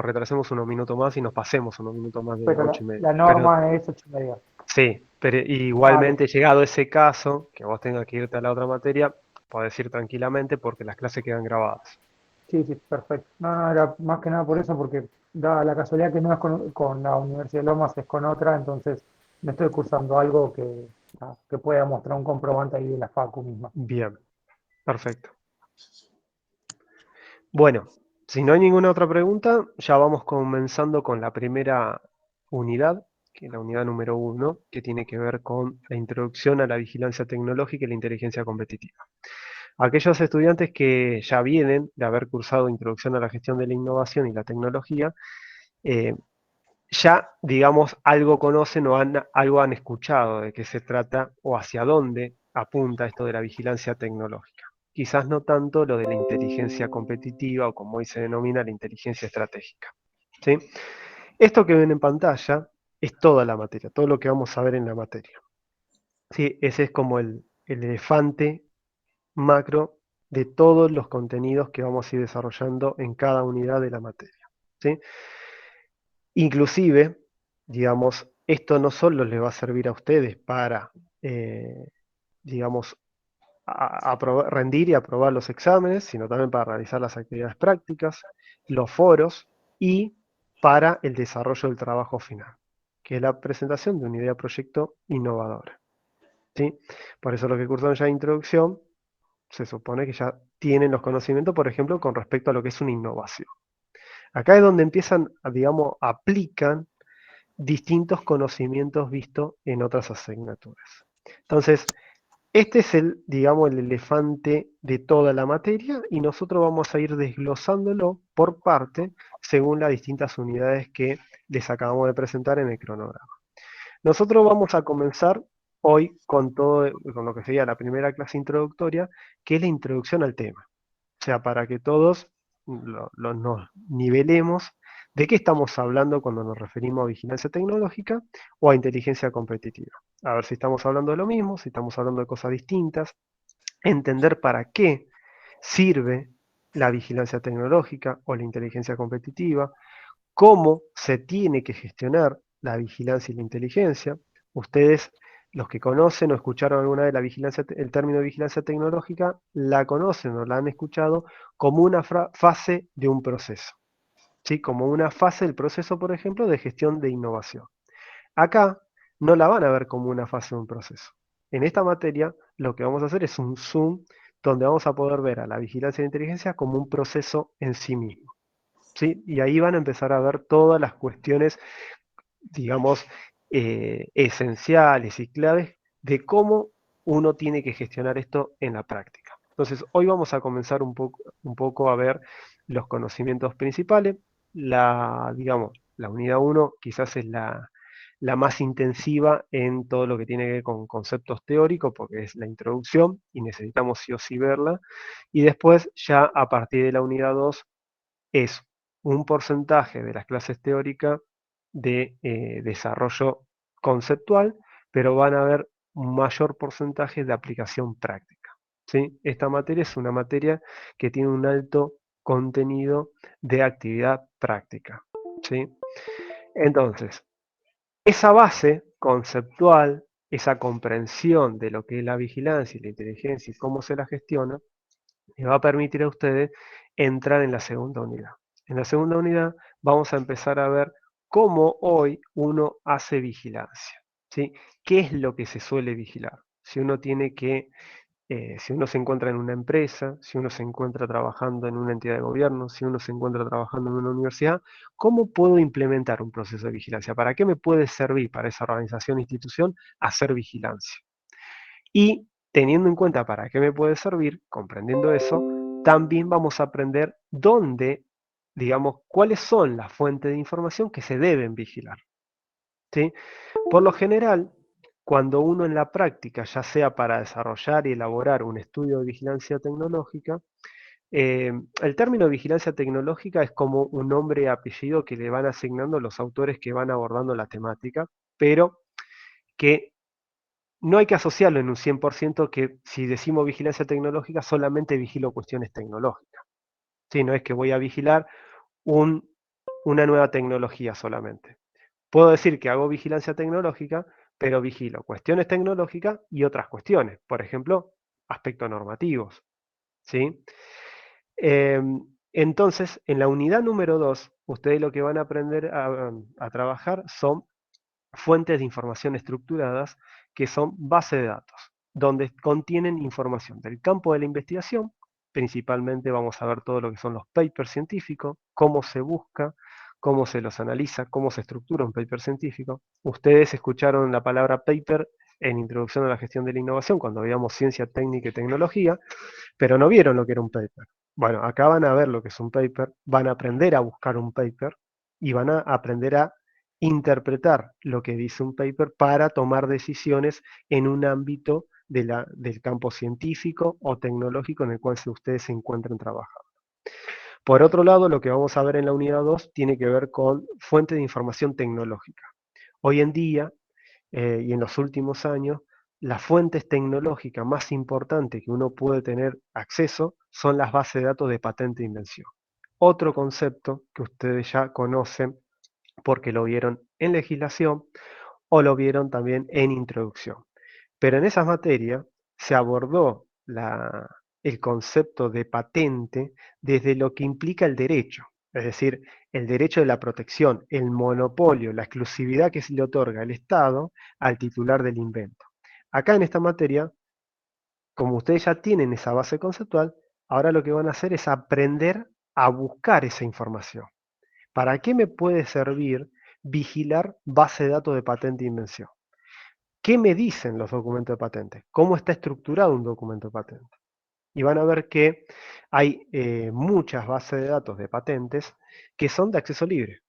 retrasemos unos minutos más y nos pasemos unos minutos más de Pero 8:30. la norma es 8:30. Sí, pero igualmente llegado ese caso, que vos tengas que irte a la otra materia, podés ir tranquilamente porque las clases quedan grabadas. Sí, perfecto. No, era más que nada por eso, porque da la casualidad que no es con la Universidad de Lomas, es con otra, entonces me estoy cursando algo que pueda mostrar un comprobante ahí de la facu misma. Bien, perfecto. Bueno, si no hay ninguna otra pregunta, ya vamos comenzando con la primera unidad, que es la unidad número 1, que tiene que ver con la introducción a la vigilancia tecnológica y la inteligencia competitiva. Aquellos estudiantes que ya vienen de haber cursado Introducción a la Gestión de la Innovación y la Tecnología, ya, digamos, algo conocen o algo han escuchado de qué se trata o hacia dónde apunta esto de la vigilancia tecnológica. Quizás no tanto lo de la inteligencia competitiva o como hoy se denomina la inteligencia estratégica. ¿Sí? Esto que ven en pantalla es toda la materia, todo lo que vamos a ver en la materia. ¿Sí? Ese es como el elefante macro de todos los contenidos que vamos a ir desarrollando en cada unidad de la materia. ¿Sí? Inclusive, digamos, esto no solo les va a servir a ustedes para, digamos, rendir y aprobar los exámenes, sino también para realizar las actividades prácticas, los foros y para el desarrollo del trabajo final, que es la presentación de una idea proyecto innovadora. ¿Sí? Por eso los que cursan ya introducción, se supone que ya tienen los conocimientos, por ejemplo, con respecto a lo que es una innovación. Acá es donde empiezan, digamos, aplican distintos conocimientos vistos en otras asignaturas. Entonces, este es digamos, el elefante de toda la materia y nosotros vamos a ir desglosándolo por parte según las distintas unidades que les acabamos de presentar en el cronograma. Nosotros vamos a comenzar hoy con lo que sería la primera clase introductoria, que es la introducción al tema. O sea, para que todos nos nivelemos ¿De qué estamos hablando cuando nos referimos a vigilancia tecnológica o a inteligencia competitiva? A ver si estamos hablando de lo mismo, si estamos hablando de cosas distintas, entender para qué sirve la vigilancia tecnológica o la inteligencia competitiva, cómo se tiene que gestionar la vigilancia y la inteligencia. Ustedes, los que conocen o escucharon alguna vez el término de vigilancia tecnológica, la conocen o la han escuchado como una fase de un proceso, ¿sí? Como una fase del proceso, por ejemplo, de gestión de innovación. Acá no la van a ver como una fase de un proceso. En esta materia, lo que vamos a hacer es un zoom donde vamos a poder ver a la vigilancia de inteligencia como un proceso en sí mismo, ¿sí? Y ahí van a empezar a ver todas las cuestiones, digamos, esenciales y claves de cómo uno tiene que gestionar esto en la práctica. Entonces, hoy vamos a comenzar un poco a ver los conocimientos principales. Digamos, la unidad 1 quizás es la más intensiva en todo lo que tiene que ver con conceptos teóricos, porque es la introducción y necesitamos sí o sí verla. Y después, ya a partir de la unidad 2, es un porcentaje de las clases teóricas de desarrollo conceptual, pero van a haber un mayor porcentaje de aplicación práctica, ¿sí? Esta materia es una materia que tiene un alto contenido de actividad práctica, ¿sí? Entonces, esa base conceptual, esa comprensión de lo que es la vigilancia y la inteligencia y cómo se la gestiona, les va a permitir a ustedes entrar en la segunda unidad. En la segunda unidad vamos a empezar a ver cómo hoy uno hace vigilancia, ¿sí? ¿Qué es lo que se suele vigilar? Si uno tiene que, si uno se encuentra en una empresa, si uno se encuentra trabajando en una entidad de gobierno, si uno se encuentra trabajando en una universidad, ¿cómo puedo implementar un proceso de vigilancia? ¿Para qué me puede servir para esa organización o institución hacer vigilancia? Y teniendo en cuenta para qué me puede servir, comprendiendo eso, también vamos a aprender dónde, digamos, cuáles son las fuentes de información que se deben vigilar, ¿sí? Por lo general, cuando uno en la práctica, ya sea para desarrollar y elaborar un estudio de vigilancia tecnológica, el término vigilancia tecnológica es como un nombre y apellido que le van asignando los autores que van abordando la temática, pero que no hay que asociarlo en un 100% que si decimos vigilancia tecnológica solamente vigilo cuestiones tecnológicas. Sí, no es que voy a vigilar una nueva tecnología solamente. Puedo decir que hago vigilancia tecnológica, pero vigilo cuestiones tecnológicas y otras cuestiones, por ejemplo, aspectos normativos, ¿sí? Entonces, en la unidad número 2, ustedes lo que van a aprender a trabajar son fuentes de información estructuradas, que son bases de datos, donde contienen información del campo de la investigación. Principalmente vamos a ver todo lo que son los papers científicos, cómo se busca, cómo se los analiza, cómo se estructura un paper científico. Ustedes escucharon la palabra paper en Introducción a la Gestión de la Innovación, cuando veíamos ciencia, técnica y tecnología, pero no vieron lo que era un paper. Bueno, acá van a ver lo que es un paper, van a aprender a buscar un paper y van a aprender a interpretar lo que dice un paper para tomar decisiones en un ámbito del campo científico o tecnológico en el cual ustedes se encuentran trabajando. Por otro lado, lo que vamos a ver en la unidad 2 tiene que ver con fuentes de información tecnológica. Hoy en día, y en los últimos años, las fuentes tecnológicas más importantes que uno puede tener acceso son las bases de datos de patente e invención. Otro concepto que ustedes ya conocen porque lo vieron en legislación o lo vieron también en introducción. Pero en esas materias se abordó el concepto de patente desde lo que implica el derecho, es decir, el derecho de la protección, el monopolio, la exclusividad que se le otorga el Estado al titular del invento. Acá en esta materia, como ustedes ya tienen esa base conceptual, ahora lo que van a hacer es aprender a buscar esa información. ¿Para qué me puede servir vigilar base de datos de patente e invención? ¿Qué me dicen los documentos de patente? ¿Cómo está estructurado un documento de patente? Y van a ver que hay muchas bases de datos de patentes que son de acceso libre.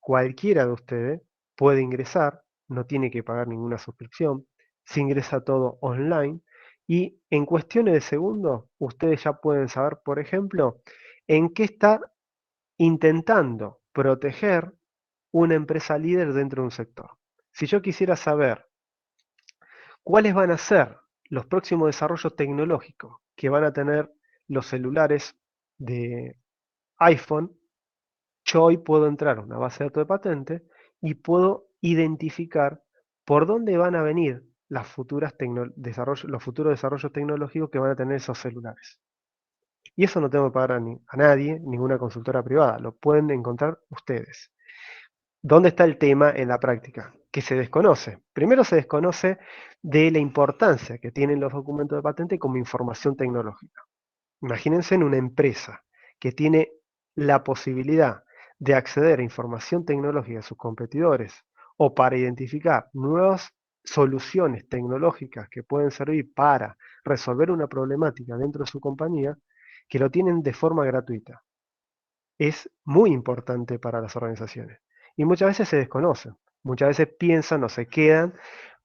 Cualquiera de ustedes puede ingresar, no tiene que pagar ninguna suscripción, se ingresa todo online y en cuestiones de segundos ustedes ya pueden saber, por ejemplo, en qué está intentando proteger una empresa líder dentro de un sector. Si yo quisiera saber cuáles van a ser los próximos desarrollos tecnológicos que van a tener los celulares de iPhone, yo hoy puedo entrar a una base de datos de patentes y puedo identificar por dónde van a venir los futuros desarrollos tecnológicos que van a tener esos celulares. Y eso no tengo que pagar a nadie, ninguna consultora privada, lo pueden encontrar ustedes. ¿Dónde está el tema en la práctica? Que se desconoce. Primero se desconoce de la importancia que tienen los documentos de patente como información tecnológica. Imagínense en una empresa que tiene la posibilidad de acceder a información tecnológica de sus competidores o para identificar nuevas soluciones tecnológicas que pueden servir para resolver una problemática dentro de su compañía, que lo tienen de forma gratuita. Es muy importante para las organizaciones. Y muchas veces se desconocen, muchas veces piensan o se quedan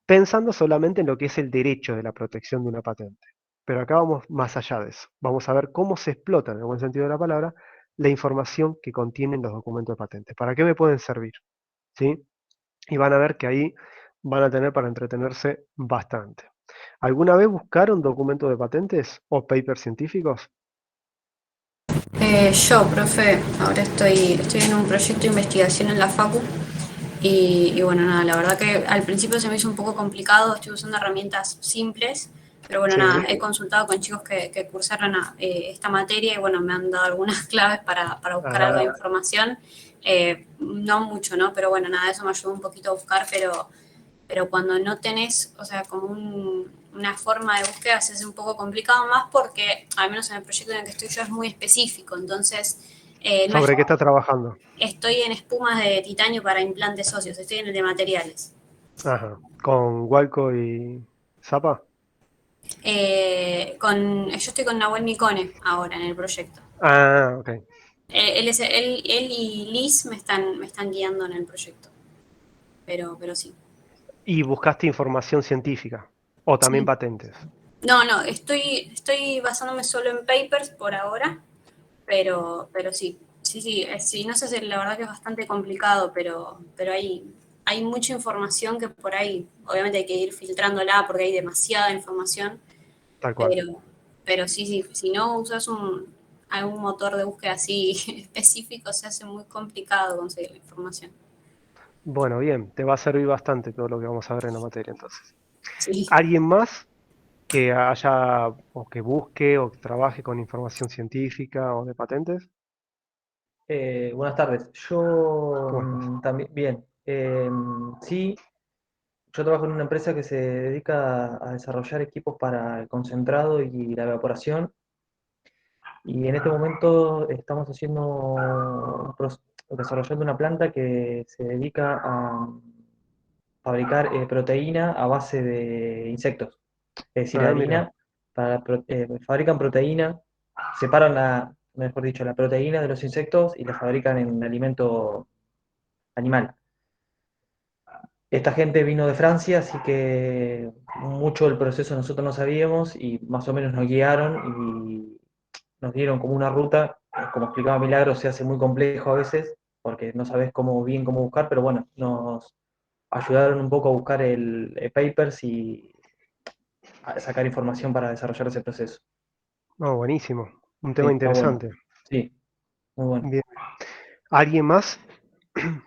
pensando solamente en lo que es el derecho de la protección de una patente. Pero acá vamos más allá de eso. Vamos a ver cómo se explota, en el buen sentido de la palabra, la información que contienen los documentos de patente. ¿Para qué me pueden servir? ¿Sí? Y van a ver que ahí van a tener para entretenerse bastante. ¿Alguna vez buscaron documentos de patentes o papers científicos? Yo, profe, ahora estoy en un proyecto de investigación en la Facu y bueno, nada, la verdad que al principio se me hizo un poco complicado, estoy usando herramientas simples, pero bueno, Sí. nada, he consultado con chicos que cursaron esta materia y bueno, me han dado algunas claves para buscar algo de información. No mucho, ¿no? Pero bueno, nada, eso me ayudó un poquito a buscar, pero cuando no tenés, o sea, como una forma de búsqueda se hace un poco complicado más porque, al menos en el proyecto en el que estoy yo, es muy específico. Entonces, no es, ¿Sobre qué está trabajando? estoy en espumas de titanio para implantes óseos, estoy en el de materiales. Ajá. ¿Con Walco y Zapa? Yo estoy con Nahuel Micone ahora en el proyecto. Ah, ok. Él y Liz me están guiando en el proyecto, pero sí. ¿Y buscaste información científica? ¿O también Sí. patentes? No, estoy basándome solo en papers por ahora. Pero sí, no sé, la verdad que es bastante complicado, pero hay mucha información que por ahí, obviamente hay que ir filtrándola porque hay demasiada información, Tal cual. pero sí, si no usas algún motor de búsqueda así específico, se hace muy complicado conseguir la información. Bueno, bien, te va a servir bastante todo lo que vamos a ver en la materia entonces. Sí. ¿Alguien más que haya o que busque o que trabaje con información científica o de patentes? Buenas tardes. Yo ¿Cómo estás? también, bien. Sí, yo trabajo en una empresa que se dedica a desarrollar equipos para el concentrado y la evaporación. Y en este momento estamos desarrollando una planta que se dedica a fabricar proteína a base de insectos. Es decir, Ah, mira, harina, fabrican proteína, separan mejor dicho, la proteína de los insectos y la fabrican en alimento animal. Esta gente vino de Francia, así que mucho del proceso nosotros no sabíamos y más o menos nos guiaron y nos dieron como una ruta. Como explicaba Milagro, se hace muy complejo a veces porque no sabes cómo buscar, pero bueno, nos ayudaron un poco a buscar el papers y a sacar información para desarrollar ese proceso. no, buenísimo. Un Sí, tema está bueno. interesante. Sí, muy bueno. Bien. ¿Alguien más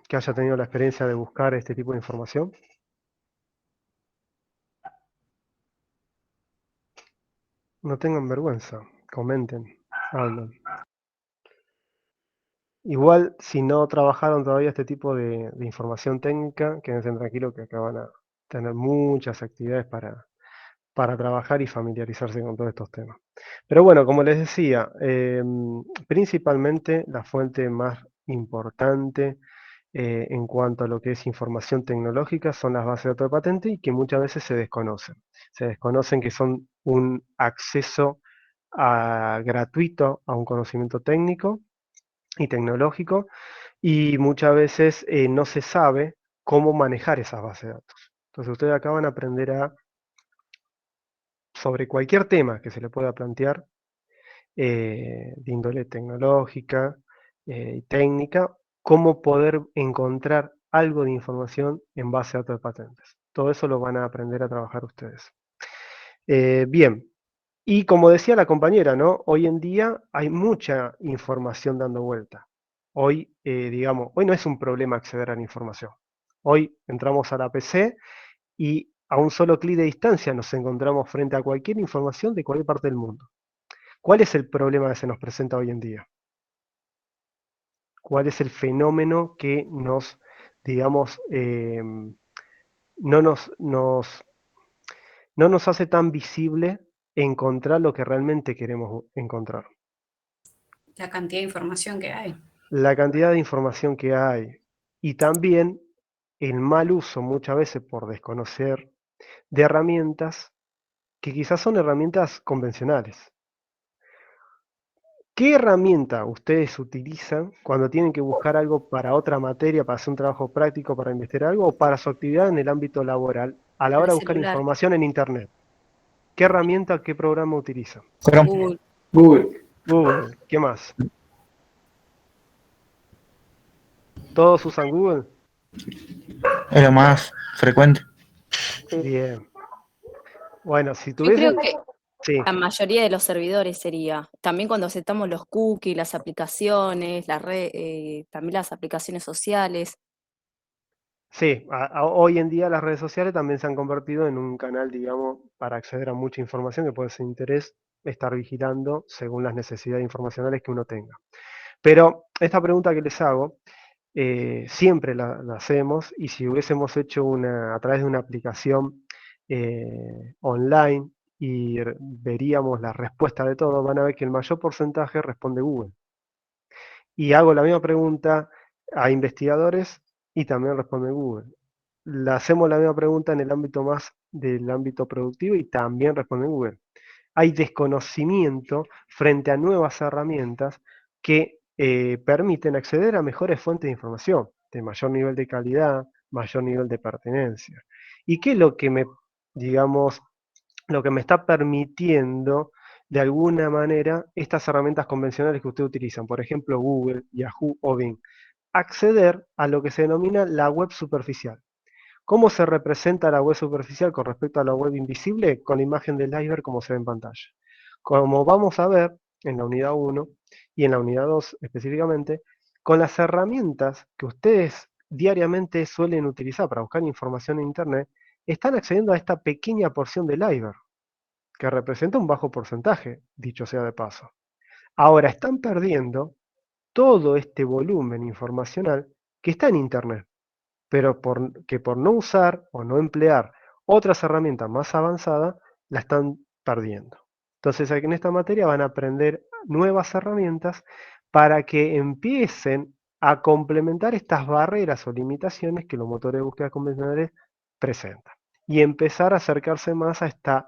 que haya tenido la experiencia de buscar este tipo de información? No tengan vergüenza, comenten, hablen. Igual, si no trabajaron todavía este tipo de información técnica, quédense tranquilos que acá van a tener muchas actividades para trabajar y familiarizarse con todos estos temas. Pero bueno, como les decía, principalmente la fuente más importante en cuanto a lo que es información tecnológica son las bases de datos de patente y que muchas veces se desconocen. Se desconocen que son un acceso gratuito a un conocimiento técnico y tecnológico y muchas veces no se sabe cómo manejar esas bases de datos. Entonces ustedes acá van a aprender sobre cualquier tema que se le pueda plantear de índole tecnológica y técnica, cómo poder encontrar algo de información en base a datos de patentes. Todo eso lo van a aprender a trabajar ustedes. Bien, y como decía la compañera, ¿no? Hoy en día hay mucha información dando vuelta. Hoy, digamos, hoy no es un problema acceder a la información. Hoy entramos a la PC y a un solo clic de distancia nos encontramos frente a cualquier información de cualquier parte del mundo. ¿Cuál es el problema que se nos presenta hoy en día? ¿Cuál es el fenómeno que nos, digamos, no nos hace tan visible encontrar lo que realmente queremos encontrar? La cantidad de información que hay. La cantidad de información que hay y también el mal uso muchas veces por desconocer de herramientas que quizás son herramientas convencionales. ¿Qué herramienta ustedes utilizan cuando tienen que buscar algo para otra materia, para hacer un trabajo práctico, para investigar algo o para su actividad en el ámbito laboral a la hora de buscar celular. información en Internet? ¿Qué herramienta, qué programa utilizan? Chrome. Google. Google. ¿Qué más? ¿Todos usan Google? Es lo más frecuente. Bien. Bueno, si Yo creo tuviesen... que Sí. la mayoría de los servidores sería. También cuando aceptamos los cookies, las aplicaciones, también las aplicaciones sociales. Sí, hoy en día las redes sociales también se han convertido en un canal, digamos, para acceder a mucha información que puede ser de interés estar vigilando según las necesidades informacionales que uno tenga. Pero esta pregunta que les hago, siempre la hacemos y si hubiésemos hecho a través de una aplicación online y veríamos la respuesta de todo, van a ver que el mayor porcentaje responde Google. Y hago la misma pregunta a investigadores y también responde Google. Le hacemos la misma pregunta en el ámbito más del ámbito productivo y también responde Google. Hay desconocimiento frente a nuevas herramientas que permiten acceder a mejores fuentes de información, de mayor nivel de calidad, mayor nivel de pertenencia. ¿Y qué es lo que digamos, lo que me está permitiendo de alguna manera estas herramientas convencionales que ustedes utilizan, por ejemplo Google, Yahoo o Bing, acceder a lo que se denomina la web superficial? ¿Cómo se representa la web superficial con respecto a la web invisible? Con la imagen del iceberg como se ve en pantalla. Como vamos a ver en la unidad 1 y en la unidad 2 específicamente, con las herramientas que ustedes diariamente suelen utilizar para buscar información en Internet, están accediendo a esta pequeña porción del iceberg, que representa un bajo porcentaje, dicho sea de paso. Ahora están perdiendo todo este volumen informacional que está en Internet, pero que por no usar o no emplear otras herramientas más avanzadas, la están perdiendo. Entonces, aquí en esta materia van a aprender nuevas herramientas para que empiecen a complementar estas barreras o limitaciones que los motores de búsqueda convencionales presentan y empezar a acercarse más a esta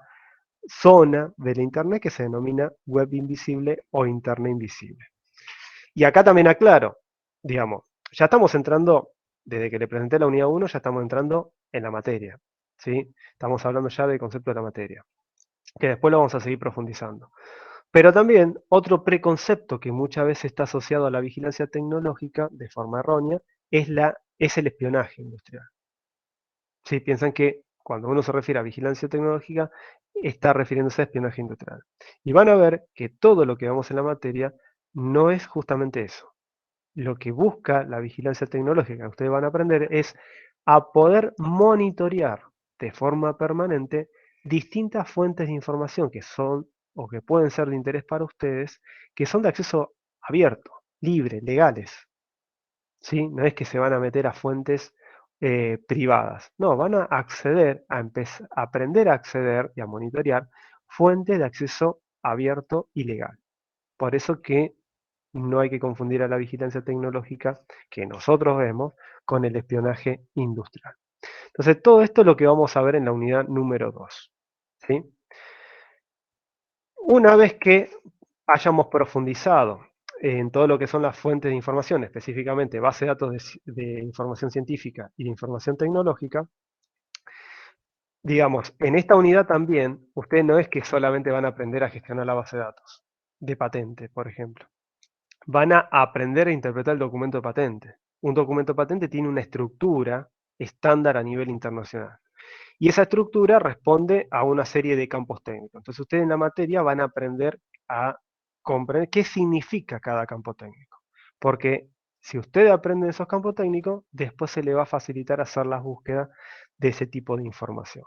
zona de la Internet que se denomina web invisible o Internet invisible. Y acá también aclaro, digamos, ya estamos entrando, desde que le presenté la unidad 1, ya estamos entrando en la materia, ¿sí? Estamos hablando ya del concepto de la materia, que después lo vamos a seguir profundizando. Pero también otro preconcepto que muchas veces está asociado a la vigilancia tecnológica, de forma errónea, es el espionaje industrial. ¿Sí? Piensan que cuando uno se refiere a vigilancia tecnológica, está refiriéndose a espionaje industrial. Y van a ver que todo lo que vemos en la materia no es justamente eso. Lo que busca la vigilancia tecnológica que ustedes van a aprender es a poder monitorear de forma permanente distintas fuentes de información que son o que pueden ser de interés para ustedes, que son de acceso abierto, libre, legales. ¿Sí? No es que se van a meter a fuentes privadas, no, van a acceder, a aprender a acceder y a monitorear fuentes de acceso abierto y legal. Por eso que no hay que confundir a la vigilancia tecnológica que nosotros vemos con el espionaje industrial. Entonces, todo esto es lo que vamos a ver en la unidad número 2. ¿Sí? Una vez que hayamos profundizado en todo lo que son las fuentes de información, específicamente base de datos de información científica y de información tecnológica, digamos, en esta unidad también, ustedes no es que solamente van a aprender a gestionar la base de datos de patente, por ejemplo. Van a aprender a interpretar el documento de patente. un documento patente tiene una estructura estándar a nivel internacional. Y esa estructura responde a una serie de campos técnicos. Entonces ustedes en la materia van a aprender a comprender qué significa cada campo técnico. Porque si ustedes aprenden esos campos técnicos, después se les va a facilitar hacer las búsquedas de ese tipo de información.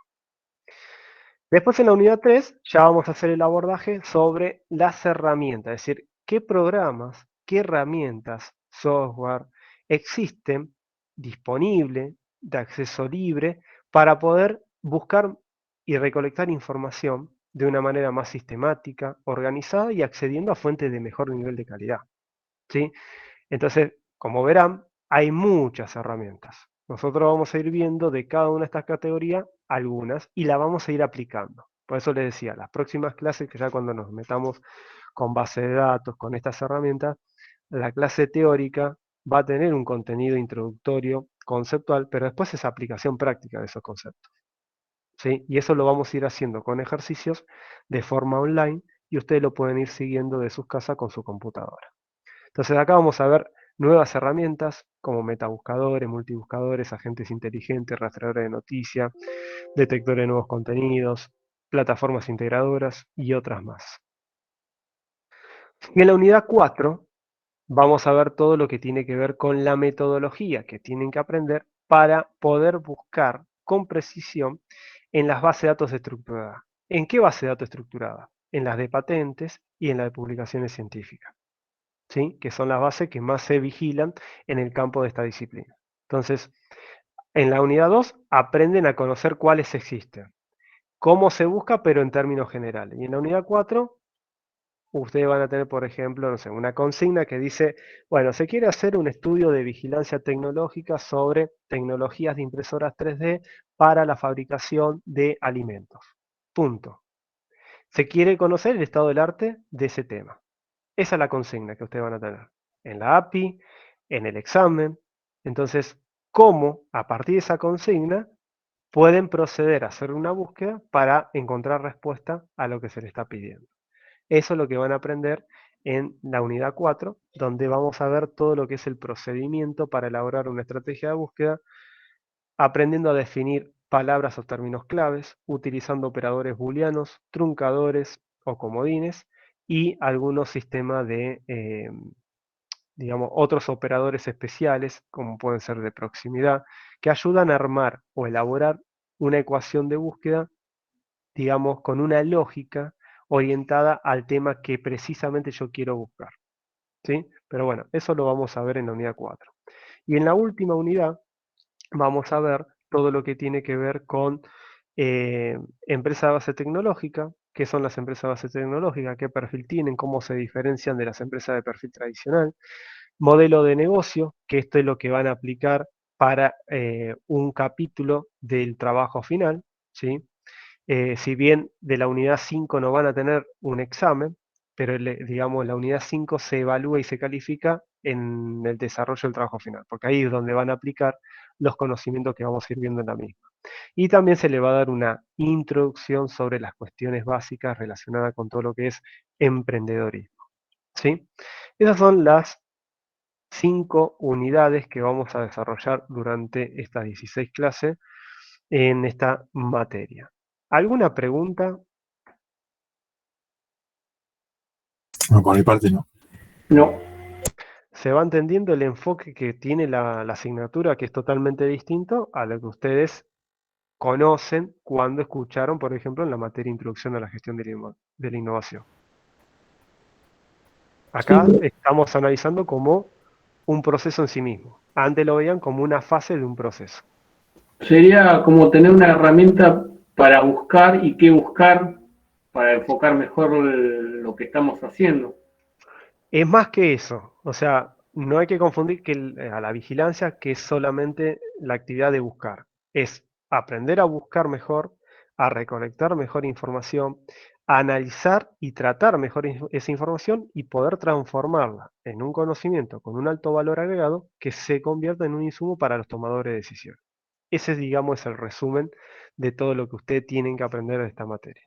Después en la unidad 3 ya vamos a hacer el abordaje sobre las herramientas, es decir, qué programas, qué herramientas, software existen disponibles, de acceso libre, para poder buscar y recolectar información de una manera más sistemática, organizada y accediendo a fuentes de mejor nivel de calidad, ¿sí? Entonces, como verán, hay muchas herramientas. Nosotros vamos a ir viendo de cada una de estas categorías algunas y la vamos a ir aplicando. Por eso les decía, las próximas clases, que ya cuando nos metamos con base de datos, con estas herramientas, la clase teórica va a tener un contenido introductorio, conceptual, pero después es aplicación práctica de esos conceptos, ¿sí? Y eso lo vamos a ir haciendo con ejercicios de forma online y ustedes lo pueden ir siguiendo de sus casas con su computadora. Entonces acá vamos a ver nuevas herramientas como metabuscadores, multibuscadores, agentes inteligentes, rastreadores de noticias, detectores de nuevos contenidos, plataformas integradoras y otras más. Y en la unidad 4 vamos a ver todo lo que tiene que ver con la metodología que tienen que aprender para poder buscar con precisión en las bases de datos estructuradas. ¿En qué base de datos estructurada? En las de patentes y en la de publicaciones científicas, ¿sí? Que son las bases que más se vigilan en el campo de esta disciplina. Entonces, en la unidad 2 aprenden a conocer cuáles existen, cómo se busca, pero en términos generales. Y en la unidad 4 ustedes van a tener, por ejemplo, no sé, una consigna que dice, bueno, se quiere hacer un estudio de vigilancia tecnológica sobre tecnologías de impresoras 3D para la fabricación de alimentos. Punto. Se quiere conocer el estado del arte de ese tema. Esa es la consigna que ustedes van a tener en la API, en el examen. Entonces, ¿cómo a partir de esa consigna pueden proceder a hacer una búsqueda para encontrar respuesta a lo que se les está pidiendo? Eso es lo que van a aprender en la unidad 4, donde vamos a ver todo lo que es el procedimiento para elaborar una estrategia de búsqueda, aprendiendo a definir palabras o términos claves, utilizando operadores booleanos, truncadores o comodines y algunos sistemas de, digamos, otros operadores especiales, como pueden ser de proximidad, que ayudan a armar o elaborar una ecuación de búsqueda, digamos, con una lógica orientada al tema que precisamente yo quiero buscar, ¿sí? Pero bueno, eso lo vamos a ver en la unidad 4. Y en la última unidad vamos a ver todo lo que tiene que ver con empresas de base tecnológica, qué son las empresas de base tecnológica, qué perfil tienen, cómo se diferencian de las empresas de perfil tradicional, modelo de negocio, que esto es lo que van a aplicar para un capítulo del trabajo final, ¿sí? Si bien de la unidad 5 no van a tener un examen, pero digamos la unidad 5 se evalúa y se califica en el desarrollo del trabajo final, porque ahí es donde van a aplicar los conocimientos que vamos a ir viendo en la misma. Y también se le va a dar una introducción sobre las cuestiones básicas relacionadas con todo lo que es emprendedorismo, ¿sí? Esas son las 5 unidades que vamos a desarrollar durante estas 16 clases en esta materia. ¿Alguna pregunta? No, por mi parte no. No. Se va entendiendo el enfoque que tiene la asignatura, que es totalmente distinto a lo que ustedes conocen cuando escucharon, por ejemplo, en la materia Introducción a la Gestión de la Innovación. Acá Sí. estamos analizando como un proceso en sí mismo. Antes lo veían como una fase de un proceso. Sería como tener una herramienta para buscar y qué buscar para enfocar mejor lo que estamos haciendo. Es más que eso, o sea, no hay que confundir a la vigilancia, que es solamente la actividad de buscar. Es aprender a buscar mejor, a recolectar mejor información, a analizar y tratar mejor esa información y poder transformarla en un conocimiento con un alto valor agregado que se convierta en un insumo para los tomadores de decisiones. Ese, digamos, es el resumen de todo lo que ustedes tienen que aprender de esta materia.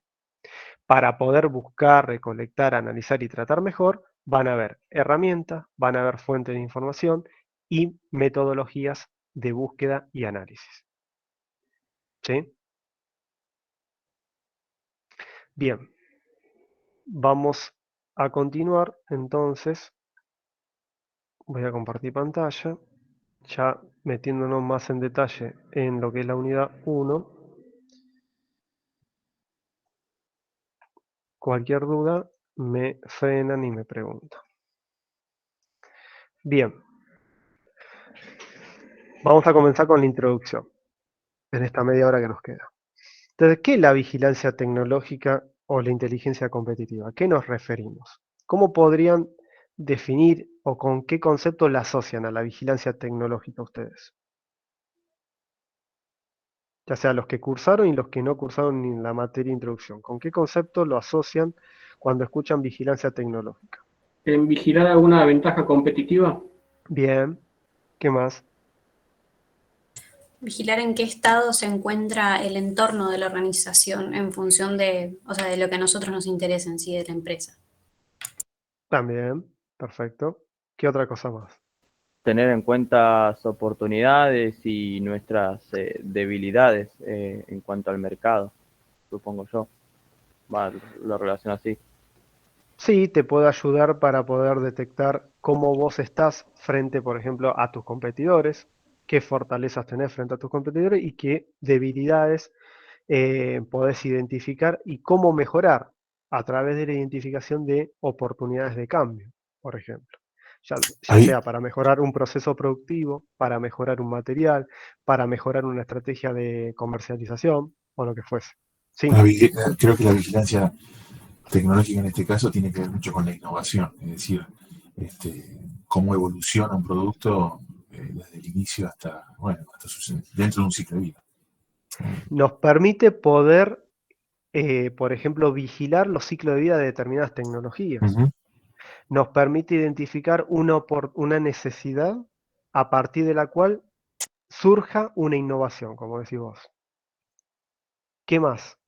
Para poder buscar, recolectar, analizar y tratar mejor, van a haber herramientas, van a haber fuentes de información y metodologías de búsqueda y análisis. ¿Sí? Bien, vamos a continuar entonces. Voy a compartir pantalla, ya metiéndonos más en detalle en lo que es la unidad 1. Cualquier duda me frenan y me preguntan. Bien, vamos a comenzar con la introducción en esta media hora que nos queda. Entonces, ¿qué es la vigilancia tecnológica o la inteligencia competitiva? ¿A qué nos referimos? ¿Cómo podrían definir o con qué concepto la asocian a la vigilancia tecnológica ustedes? Ya sea los que cursaron y los que no cursaron ni la materia de introducción. ¿Con qué concepto lo asocian cuando escuchan vigilancia tecnológica? ¿En vigilar alguna ventaja competitiva? Bien, ¿qué más? Vigilar en qué estado se encuentra el entorno de la organización en función de, o sea, de lo que a nosotros nos interesa en sí de la empresa. También, perfecto. ¿Qué otra cosa más? Tener en cuenta las oportunidades y nuestras debilidades en cuanto al mercado, supongo yo. Va, lo relaciono así. Sí, te puede ayudar para poder detectar cómo vos estás frente, por ejemplo, a tus competidores, qué fortalezas tenés frente a tus competidores y qué debilidades podés identificar y cómo mejorar a través de la identificación de oportunidades de cambio, por ejemplo. Ya Ahí, sea para mejorar un proceso productivo, para mejorar un material, para mejorar una estrategia de comercialización o lo que fuese. Sí, creo que la vigilancia tecnológica en este caso tiene que ver mucho con la innovación, es decir, cómo evoluciona un producto desde el inicio hasta, bueno, dentro de un ciclo de vida. nos permite poder, por ejemplo, vigilar los ciclos de vida de determinadas tecnologías. Ujú. Nos permite identificar una necesidad a partir de la cual surja una innovación, como decís vos. ¿Qué más?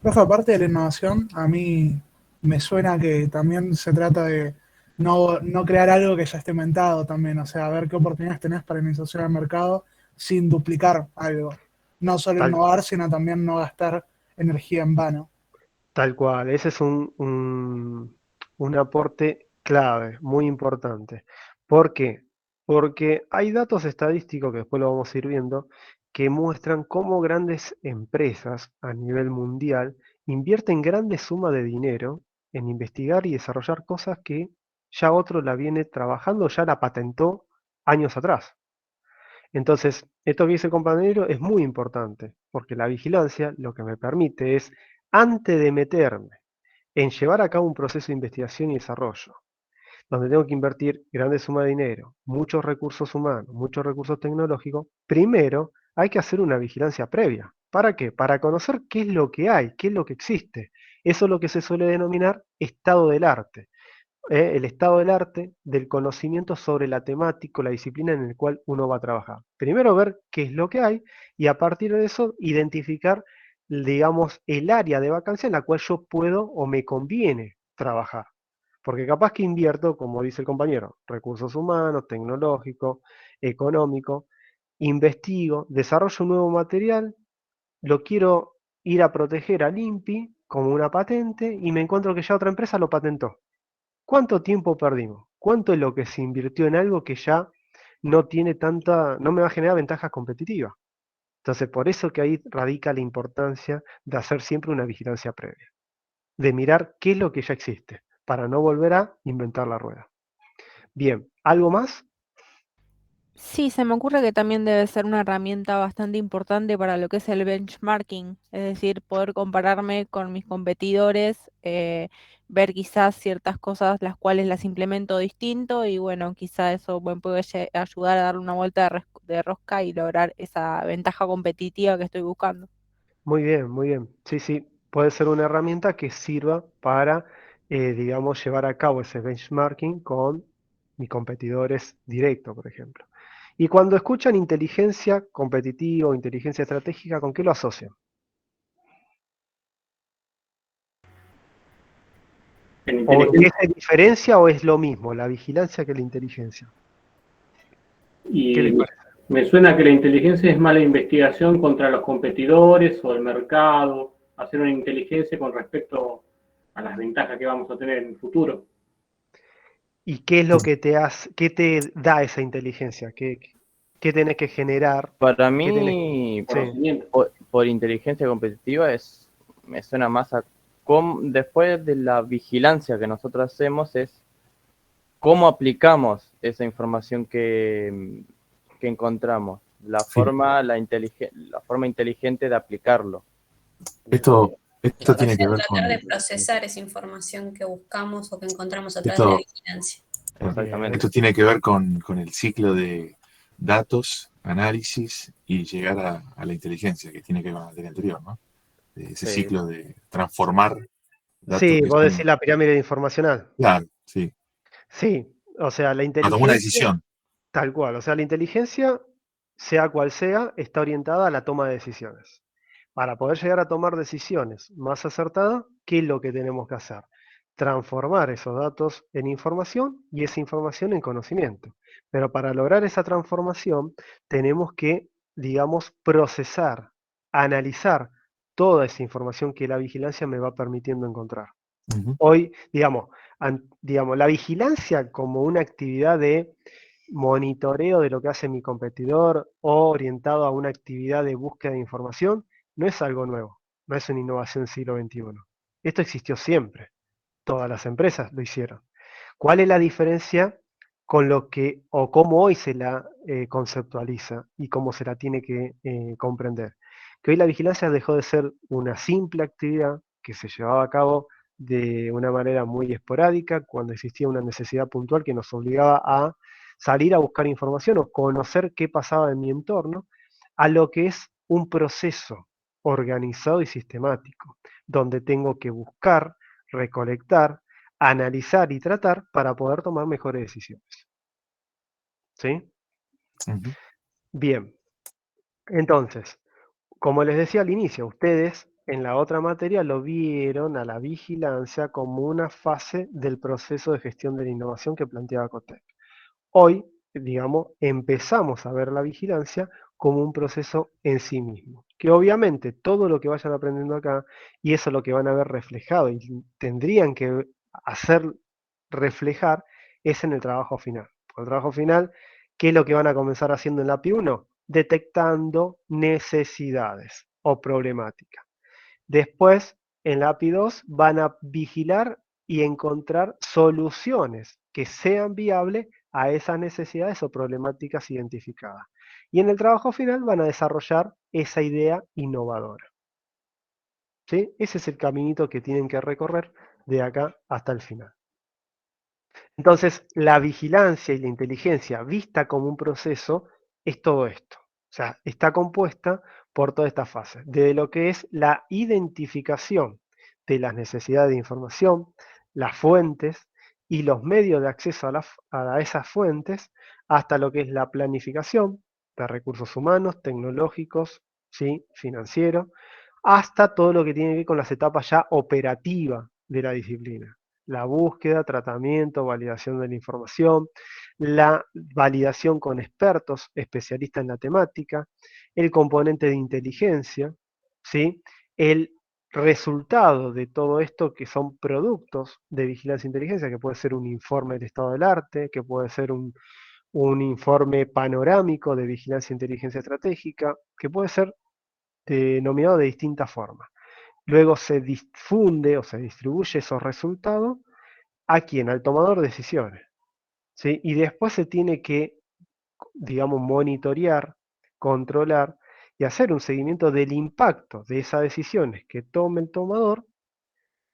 Profe, aparte de la innovación, a mí me suena que también se trata de no crear algo que ya esté inventado también, o sea, ver qué oportunidades tenés para iniciación al mercado sin duplicar algo. No solo Tal, innovar, sino también no gastar energía en vano. tal cual, ese es un aporte clave, muy importante. ¿Por qué? Porque hay datos estadísticos, que después lo vamos a ir viendo, que muestran cómo grandes empresas a nivel mundial invierten grandes sumas de dinero en investigar y desarrollar cosas que ya otro la viene trabajando, ya la patentó años atrás. Entonces, esto que dice el compañero es muy importante, porque la vigilancia lo que me permite es, antes de meterme en llevar a cabo un proceso de investigación y desarrollo, donde tengo que invertir grandes sumas de dinero, muchos recursos humanos, muchos recursos tecnológicos, primero hay que hacer una vigilancia previa. ¿Para qué? Para conocer qué es lo que hay, qué es lo que existe. Eso es lo que se suele denominar estado del arte. El estado del arte del conocimiento sobre la temática o la disciplina en el cual uno va a trabajar. Primero ver qué es lo que hay y a partir de eso identificar, digamos, el área de vacancia en la cual yo puedo o me conviene trabajar. Porque capaz que invierto, como dice el compañero, recursos humanos, tecnológicos, económicos, investigo, desarrollo un nuevo material, lo quiero ir a proteger al INPI como una patente y me encuentro que ya otra empresa lo patentó. ¿Cuánto tiempo perdimos? ¿Cuánto es lo que se invirtió en algo que ya no tiene tanta, no me va a generar ventajas competitivas? Entonces, por eso que ahí radica la importancia de hacer siempre una vigilancia previa, de mirar qué es lo que ya existe, para no volver a inventar la rueda. Bien, ¿algo más? Sí, se me ocurre que también debe ser una herramienta bastante importante para lo que es el benchmarking, es decir, poder compararme con mis competidores, ver quizás ciertas cosas las cuales las implemento distinto y bueno, quizás eso me puede ayudar a darle una vuelta de rosca y lograr esa ventaja competitiva que estoy buscando. Muy bien, muy bien. Sí, sí, puede ser una herramienta que sirva para, digamos, llevar a cabo ese benchmarking con mis competidores directos, por ejemplo. Y cuando escuchan inteligencia competitiva o inteligencia estratégica, ¿con qué lo asocian? En ¿O en qué inteligencia, se diferencia o es lo mismo la vigilancia que la inteligencia? ¿Qué les Y parece? me suena que la inteligencia es más la investigación contra los competidores o el mercado, hacer una inteligencia con respecto a las ventajas que vamos a tener en el futuro. ¿Y qué es lo que qué te da esa inteligencia? ¿Qué tenés que generar? Para ¿Qué tenés? mí, Sí, por inteligencia competitiva, me suena más a después de la vigilancia que nosotros hacemos, es cómo aplicamos esa información que encontramos, la Sí. forma inteligente de aplicarlo. Esto O tiene sea, que ver tratar con de procesar esa información que buscamos o que encontramos a través de la esto, vigilancia. Exactamente. esto tiene que ver con el ciclo de datos, análisis y llegar a la inteligencia, que tiene que ver con la materia anterior, ¿no? Ese Sí. ciclo de transformar datos Sí, que vos decís son. la pirámide informacional. Claro, sí. Sí, o sea, la Para tomar una inteligencia, decisión. tal cual, o sea, la inteligencia, sea cual sea, está orientada a la toma de decisiones. Para poder llegar a tomar decisiones más acertadas, ¿qué es lo que tenemos que hacer? Transformar esos datos en información y esa información en conocimiento. Pero para lograr esa transformación, tenemos que, digamos, procesar, analizar toda esa información que la vigilancia me va permitiendo encontrar. Ujú. Hoy, digamos, la vigilancia como una actividad de monitoreo de lo que hace mi competidor o orientado a una actividad de búsqueda de información, no es algo nuevo, no es una innovación del siglo XXI. Esto existió siempre, todas las empresas lo hicieron. ¿Cuál es la diferencia con lo que o cómo hoy se la conceptualiza y cómo se la tiene que comprender? Que hoy la vigilancia dejó de ser una simple actividad que se llevaba a cabo de una manera muy esporádica cuando existía una necesidad puntual que nos obligaba a salir a buscar información o conocer qué pasaba en mi entorno, a lo que es un proceso organizado y sistemático, donde tengo que buscar, recolectar, analizar y tratar para poder tomar mejores decisiones. ¿Sí? Ujú. Bien, entonces, como les decía al inicio, ustedes en la otra materia lo vieron a la vigilancia como una fase del proceso de gestión de la innovación que planteaba Cotec. Hoy, digamos, empezamos a ver la vigilancia como un proceso en sí mismo, que obviamente todo lo que vayan aprendiendo acá, y eso es lo que van a ver reflejado y tendrían que hacer reflejar, es en el trabajo final. El trabajo final, ¿qué es lo que van a comenzar haciendo en la API 1? Detectando necesidades o problemáticas. Después, en la API 2, van a vigilar y encontrar soluciones que sean viables a esas necesidades o problemáticas identificadas. Y en el trabajo final van a desarrollar esa idea innovadora. ¿Sí? Ese es el caminito que tienen que recorrer de acá hasta el final. Entonces, la vigilancia y la inteligencia vista como un proceso es todo esto. O sea, está compuesta por todas estas fases, desde lo que es la identificación de las necesidades de información, las fuentes y los medios de acceso a esas fuentes, hasta lo que es la planificación de recursos humanos, tecnológicos, ¿sí? Financieros, hasta todo lo que tiene que ver con las etapas ya operativas de la disciplina. La búsqueda, tratamiento, validación de la información, la validación con expertos, especialistas en la temática, el componente de inteligencia, ¿sí? El resultado de todo esto que son productos de vigilancia e inteligencia, que puede ser un informe del estado del arte, que puede ser un informe panorámico de vigilancia e inteligencia estratégica, que puede ser denominado de distintas formas. Luego se difunde o se distribuye esos resultados a quién, al tomador de decisiones. ¿Sí? Y después se tiene que, digamos, monitorear, controlar y hacer un seguimiento del impacto de esas decisiones que tome el tomador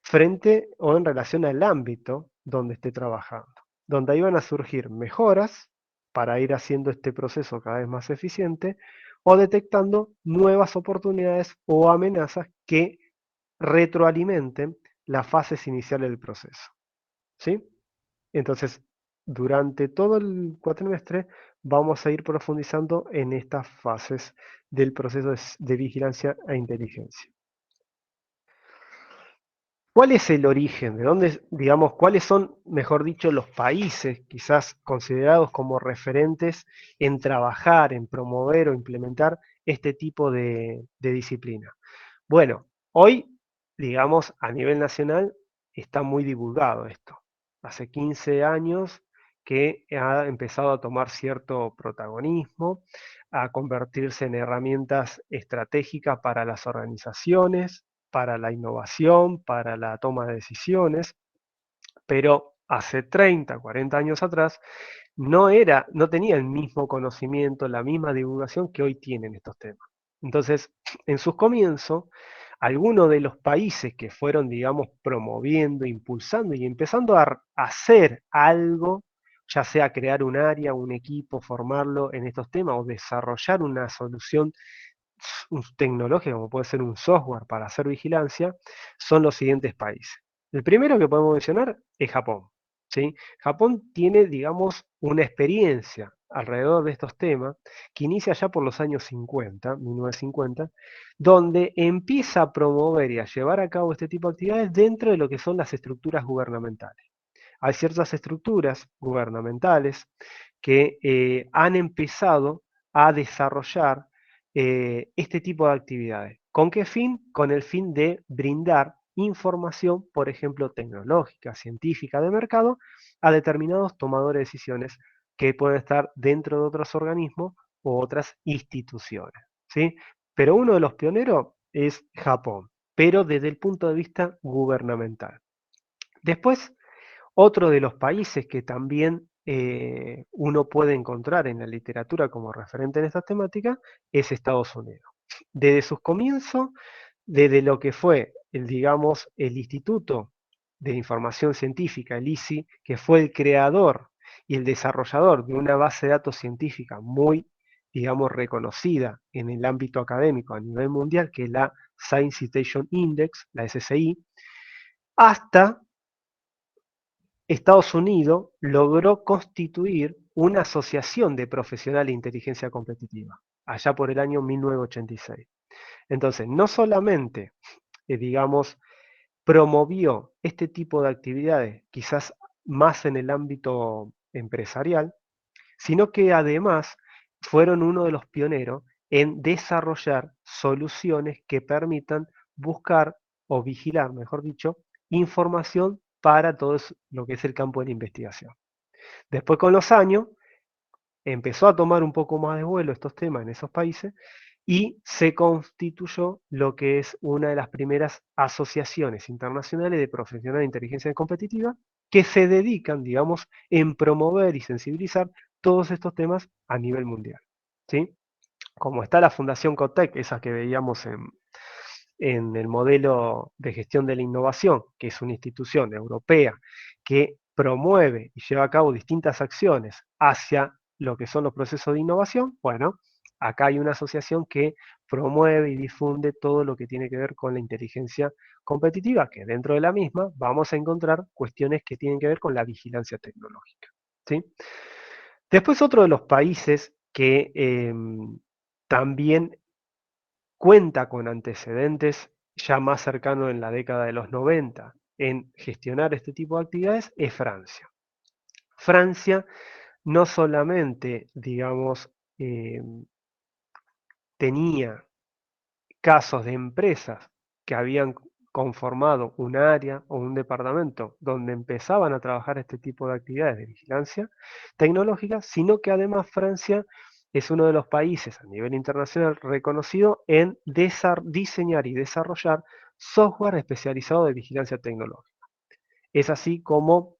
frente o en relación al ámbito donde esté trabajando. Donde ahí van a surgir mejoras para ir haciendo este proceso cada vez más eficiente o detectando nuevas oportunidades o amenazas que retroalimenten las fases iniciales del proceso. ¿Sí? Entonces, durante todo el cuatrimestre vamos a ir profundizando en estas fases del proceso de vigilancia e inteligencia. ¿Cuál es el origen? ¿De dónde, digamos, cuáles son, mejor dicho, los países quizás considerados como referentes en trabajar, en promover o implementar este tipo de disciplina? Bueno, hoy, digamos, a nivel nacional está muy divulgado esto. Hace 15 años que ha empezado a tomar cierto protagonismo, a convertirse en herramientas estratégicas para las organizaciones, para la innovación, para la toma de decisiones, pero hace 30, 40 años atrás no tenía el mismo conocimiento, la misma divulgación que hoy tienen estos temas. Entonces, en sus comienzos, algunos de los países que fueron, digamos, promoviendo, impulsando y empezando a hacer algo, ya sea crear un área, un equipo, formarlo en estos temas o desarrollar una solución tecnológica, como puede ser un software para hacer vigilancia, son los siguientes países. El primero que podemos mencionar es Japón. ¿Sí? Japón tiene, digamos, una experiencia alrededor de estos temas que inicia ya por los años 50, 1950, donde empieza a promover y a llevar a cabo este tipo de actividades dentro de lo que son las estructuras gubernamentales. Hay ciertas estructuras gubernamentales que han empezado a desarrollar este tipo de actividades. ¿Con qué fin? Con el fin de brindar información, por ejemplo, tecnológica, científica, de mercado, a determinados tomadores de decisiones que pueden estar dentro de otros organismos u otras instituciones. ¿Sí? Pero uno de los pioneros es Japón, pero desde el punto de vista gubernamental. Después, otro de los países que también uno puede encontrar en la literatura como referente en estas temáticas es Estados Unidos. Desde sus comienzos, desde lo que fue, digamos, el Instituto de Información Científica, el ISI, que fue el creador y el desarrollador de una base de datos científica muy, digamos, reconocida en el ámbito académico a nivel mundial, que es la Science Citation Index, la SCI, hasta Estados Unidos logró constituir una asociación de profesionales de inteligencia competitiva, allá por el año 1986. Entonces, no solamente, digamos, promovió este tipo de actividades, quizás más en el ámbito empresarial, sino que además fueron uno de los pioneros en desarrollar soluciones que permitan buscar o vigilar, mejor dicho, información para todo lo que es el campo de la investigación. Después, con los años, empezó a tomar un poco más de vuelo estos temas en esos países y se constituyó lo que es una de las primeras asociaciones internacionales de profesionales de inteligencia competitiva que se dedican, digamos, en promover y sensibilizar todos estos temas a nivel mundial. ¿Sí? Como está la Fundación Cotec, esa que veíamos en el modelo de gestión de la innovación, que es una institución europea que promueve y lleva a cabo distintas acciones hacia lo que son los procesos de innovación, bueno, acá hay una asociación que promueve y difunde todo lo que tiene que ver con la inteligencia competitiva, que dentro de la misma vamos a encontrar cuestiones que tienen que ver con la vigilancia tecnológica. ¿Sí? Después, otro de los países que también cuenta con antecedentes ya más cercanos en la década de los 90 en gestionar este tipo de actividades es Francia. Francia no solamente, digamos, tenía casos de empresas que habían conformado un área o un departamento donde empezaban a trabajar este tipo de actividades de vigilancia tecnológica, sino que además Francia es uno de los países a nivel internacional reconocido en diseñar y desarrollar software especializado de vigilancia tecnológica. Es así como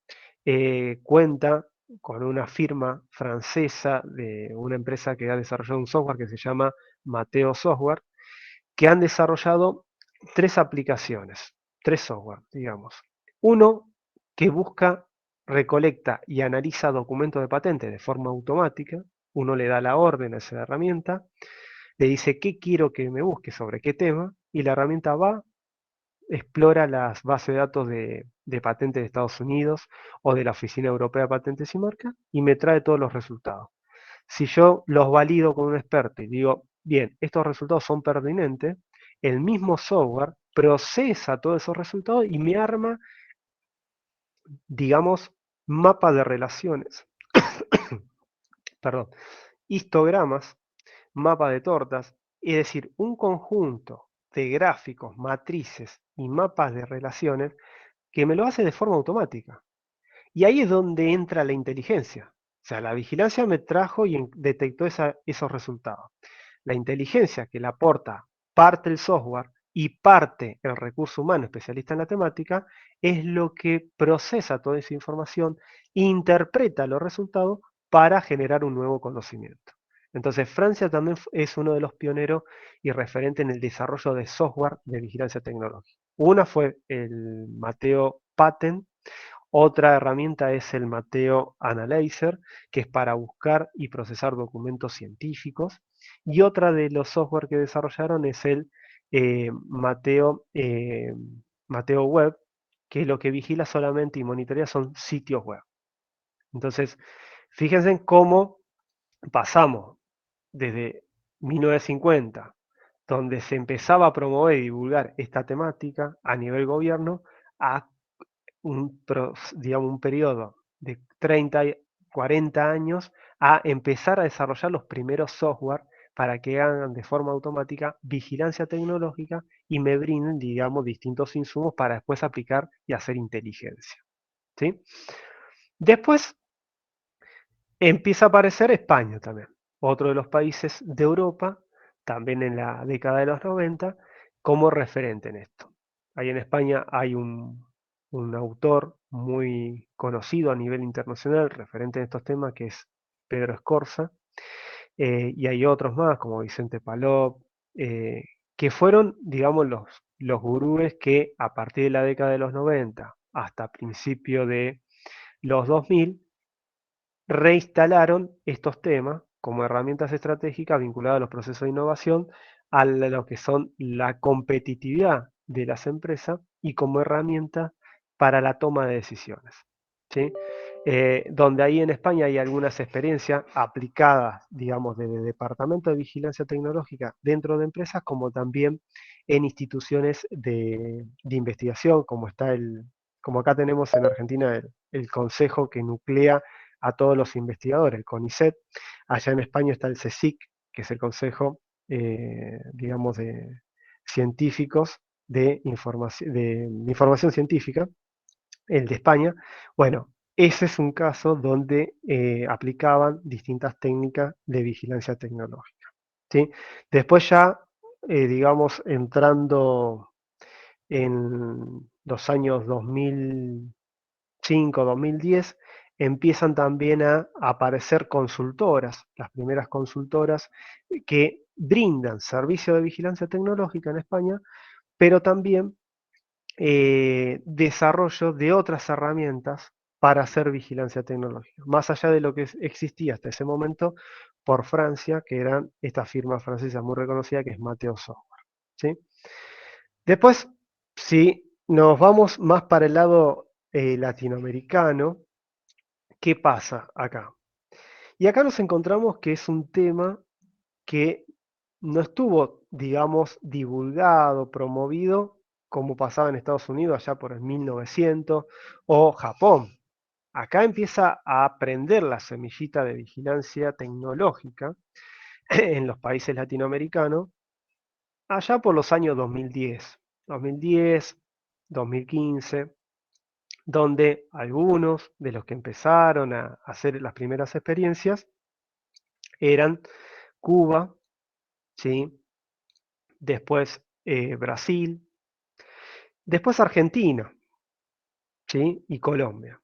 cuenta con una firma francesa de una empresa que ha desarrollado un software que se llama Mateo Software, que han desarrollado 3 aplicaciones, 3 software, digamos. Uno que busca, recolecta y analiza documentos de patente de forma automática. Uno le da la orden a esa herramienta, le dice qué quiero que me busque sobre qué tema, y la herramienta va, explora las bases de datos de patentes de Estados Unidos o de la Oficina Europea de Patentes y Marcas y me trae todos los resultados. Si yo los valido con un experto y digo, bien, estos resultados son pertinentes, el mismo software procesa todos esos resultados y me arma, digamos, mapa de relaciones, perdón, histogramas, mapa de tortas, es decir, un conjunto de gráficos, matrices y mapas de relaciones que me lo hace de forma automática. Y ahí es donde entra la inteligencia. O sea, la vigilancia me trajo y detectó esos resultados. La inteligencia que le aporta parte el software y parte el recurso humano especialista en la temática es lo que procesa toda esa información, interpreta los resultados para generar un nuevo conocimiento. Entonces, Francia también es uno de los pioneros y referentes en el desarrollo de software de vigilancia tecnológica. Una fue el Matteo Patent. Otra herramienta es el Matteo Analyzer, que es para buscar y procesar documentos científicos. Y otra de los software que desarrollaron es el Matteo Web, que lo que vigila solamente y monitorea son sitios web. Entonces, fíjense en cómo pasamos desde 1950, donde se empezaba a promover y divulgar esta temática a nivel gobierno, a digamos, un periodo de 30, 40 años a empezar a desarrollar los primeros software para que hagan de forma automática vigilancia tecnológica y me brinden, digamos, distintos insumos para después aplicar y hacer inteligencia. ¿Sí? Después empieza a aparecer España también, otro de los países de Europa, también en la década de los 90, como referente en esto. Ahí en España hay un autor muy conocido a nivel internacional, referente en estos temas, que es Pedro Escorza, y hay otros más, como Vicente Palop, que fueron, digamos, los gurúes que a partir de la década de los 90 hasta principio de los 2000, reinstalaron estos temas como herramientas estratégicas vinculadas a los procesos de innovación, a lo que son la competitividad de las empresas y como herramienta para la toma de decisiones. ¿Sí? Donde ahí en España hay algunas experiencias aplicadas, digamos, de departamento de vigilancia tecnológica dentro de empresas, como también en instituciones de investigación, como acá tenemos en Argentina el consejo que nuclea a todos los investigadores, el CONICET. Allá en España está el CSIC, que es el Consejo, digamos, de científicos de información científica, el de España. Bueno, ese es un caso donde aplicaban distintas técnicas de vigilancia tecnológica. ¿Sí? Después ya, digamos, entrando en los años 2005, 2010, empiezan también a aparecer consultoras, las primeras consultoras que brindan servicio de vigilancia tecnológica en España, pero también desarrollo de otras herramientas para hacer vigilancia tecnológica, más allá de lo que existía hasta ese momento por Francia, que eran esta firma francesa muy reconocida que es Matteo Software. ¿Sí? Después, si nos vamos más para el lado latinoamericano, ¿qué pasa acá? Y acá nos encontramos que es un tema que no estuvo, digamos, divulgado, promovido, como pasaba en Estados Unidos allá por el 1900, o Japón. Acá empieza a aprender la semillita de vigilancia tecnológica en los países latinoamericanos, allá por los años 2010, 2015, donde algunos de los que empezaron a hacer las primeras experiencias eran Cuba, ¿sí? Después Brasil, después Argentina, ¿sí? Y Colombia.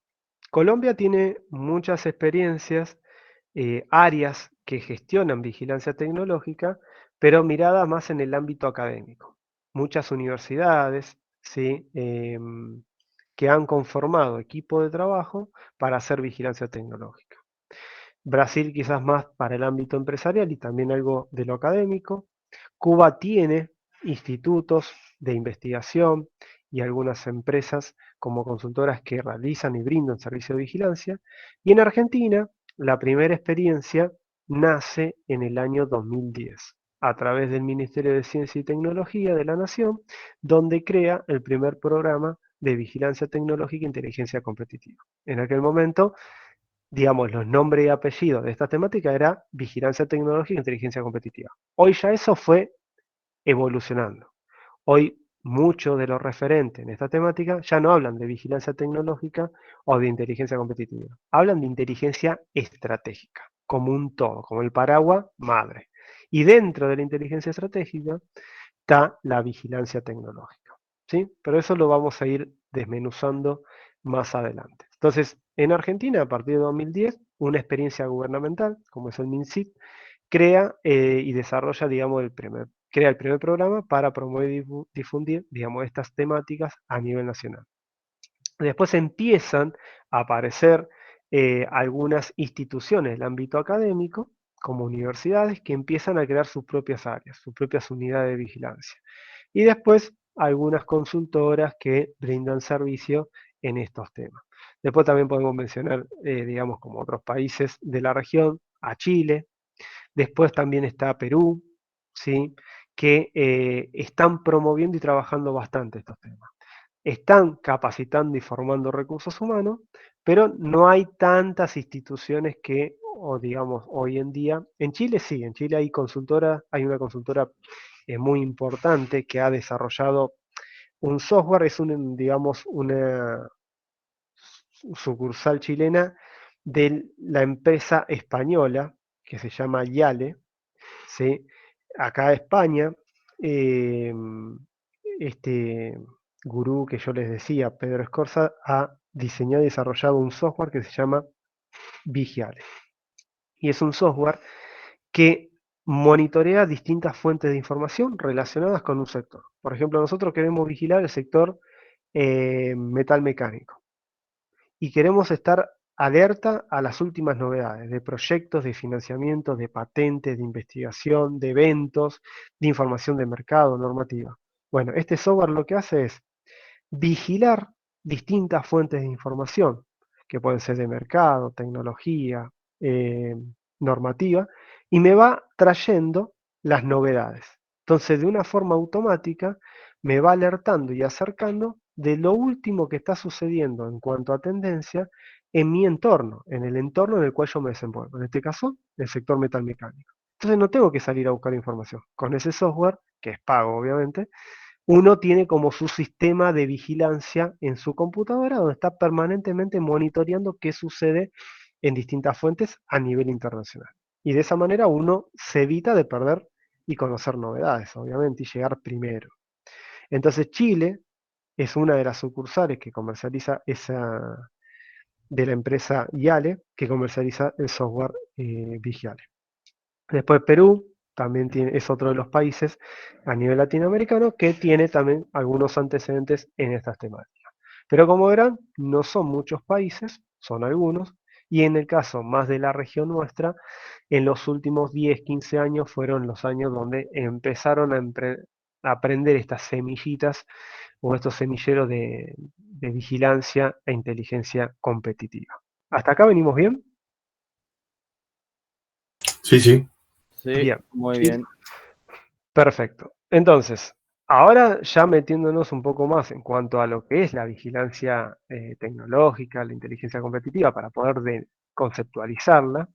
Colombia tiene muchas experiencias, áreas que gestionan vigilancia tecnológica, pero mirada más en el ámbito académico. Muchas universidades, ¿sí? Que han conformado equipo de trabajo para hacer vigilancia tecnológica. Brasil quizás más para el ámbito empresarial y también algo de lo académico. Cuba tiene institutos de investigación y algunas empresas como consultoras que realizan y brindan servicio de vigilancia. Y en Argentina, la primera experiencia nace en el año 2010. a través del Ministerio de Ciencia y Tecnología de la Nación, donde crea el primer programa de vigilancia tecnológica e inteligencia competitiva. En aquel momento, digamos, los nombres y apellidos de esta temática era vigilancia tecnológica e inteligencia competitiva. Hoy ya eso fue evolucionando. Hoy muchos de los referentes en esta temática ya no hablan de vigilancia tecnológica o de inteligencia competitiva. Hablan de inteligencia estratégica, como un todo, como el paraguas madre. Y dentro de la inteligencia estratégica está la vigilancia tecnológica, ¿sí? Pero eso lo vamos a ir desmenuzando más adelante. Entonces, en Argentina, a partir de 2010, una experiencia gubernamental, como es el MinSIT, crea y desarrolla, digamos, crea el primer programa para promover y difundir, digamos, estas temáticas a nivel nacional. Después empiezan a aparecer algunas instituciones del ámbito académico, como universidades, que empiezan a crear sus propias áreas, sus propias unidades de vigilancia. Y después algunas consultoras que brindan servicio en estos temas. Después también podemos mencionar, digamos, como otros países de la región, a Chile. Después también está Perú, ¿sí? Que están promoviendo y trabajando bastante estos temas. Están capacitando y formando recursos humanos, pero no hay tantas instituciones que, o digamos, hoy en día, en Chile sí, en Chile hay una consultora muy importante que ha desarrollado un software, es digamos, una sucursal chilena de la empresa española que se llama Yale, ¿sí? Acá España, este gurú que yo les decía, Pedro Escorza, ha diseñado y desarrollado un software que se llama Vigiale. Y es un software que monitorea distintas fuentes de información relacionadas con un sector. Por ejemplo, nosotros queremos vigilar el sector metal mecánico y queremos estar alerta a las últimas novedades de proyectos, de financiamiento, de patentes, de investigación, de eventos, de información de mercado, normativa. Bueno, este software lo que hace es vigilar distintas fuentes de información, que pueden ser de mercado, tecnología, normativa, y me va trayendo las novedades. Entonces, de una forma automática, me va alertando y acercando de lo último que está sucediendo en cuanto a tendencia en mi entorno, en el entorno en el cual yo me desenvuelvo. En este caso, el sector metalmecánico. Entonces no tengo que salir a buscar información. Con ese software, que es pago obviamente, uno tiene como su sistema de vigilancia en su computadora donde está permanentemente monitoreando qué sucede en distintas fuentes a nivel internacional. Y de esa manera uno se evita de perder y conocer novedades, obviamente, y llegar primero. Entonces Chile es una de las sucursales que comercializa de la empresa Yale, que comercializa el software Vigiale. Después Perú también es otro de los países a nivel latinoamericano que tiene también algunos antecedentes en estas temáticas. Pero como verán, no son muchos países, son algunos, y en el caso más de la región nuestra, en los últimos 10, 15 años fueron los años donde empezaron a aprender estas semillitas o estos semilleros de vigilancia e inteligencia competitiva. ¿Hasta acá venimos bien? Sí, sí. Sí, Bien. muy ¿Sí? bien. Perfecto. Entonces, ahora ya metiéndonos un poco más en cuanto a lo que es la vigilancia tecnológica, la inteligencia competitiva, para poder conceptualizarla,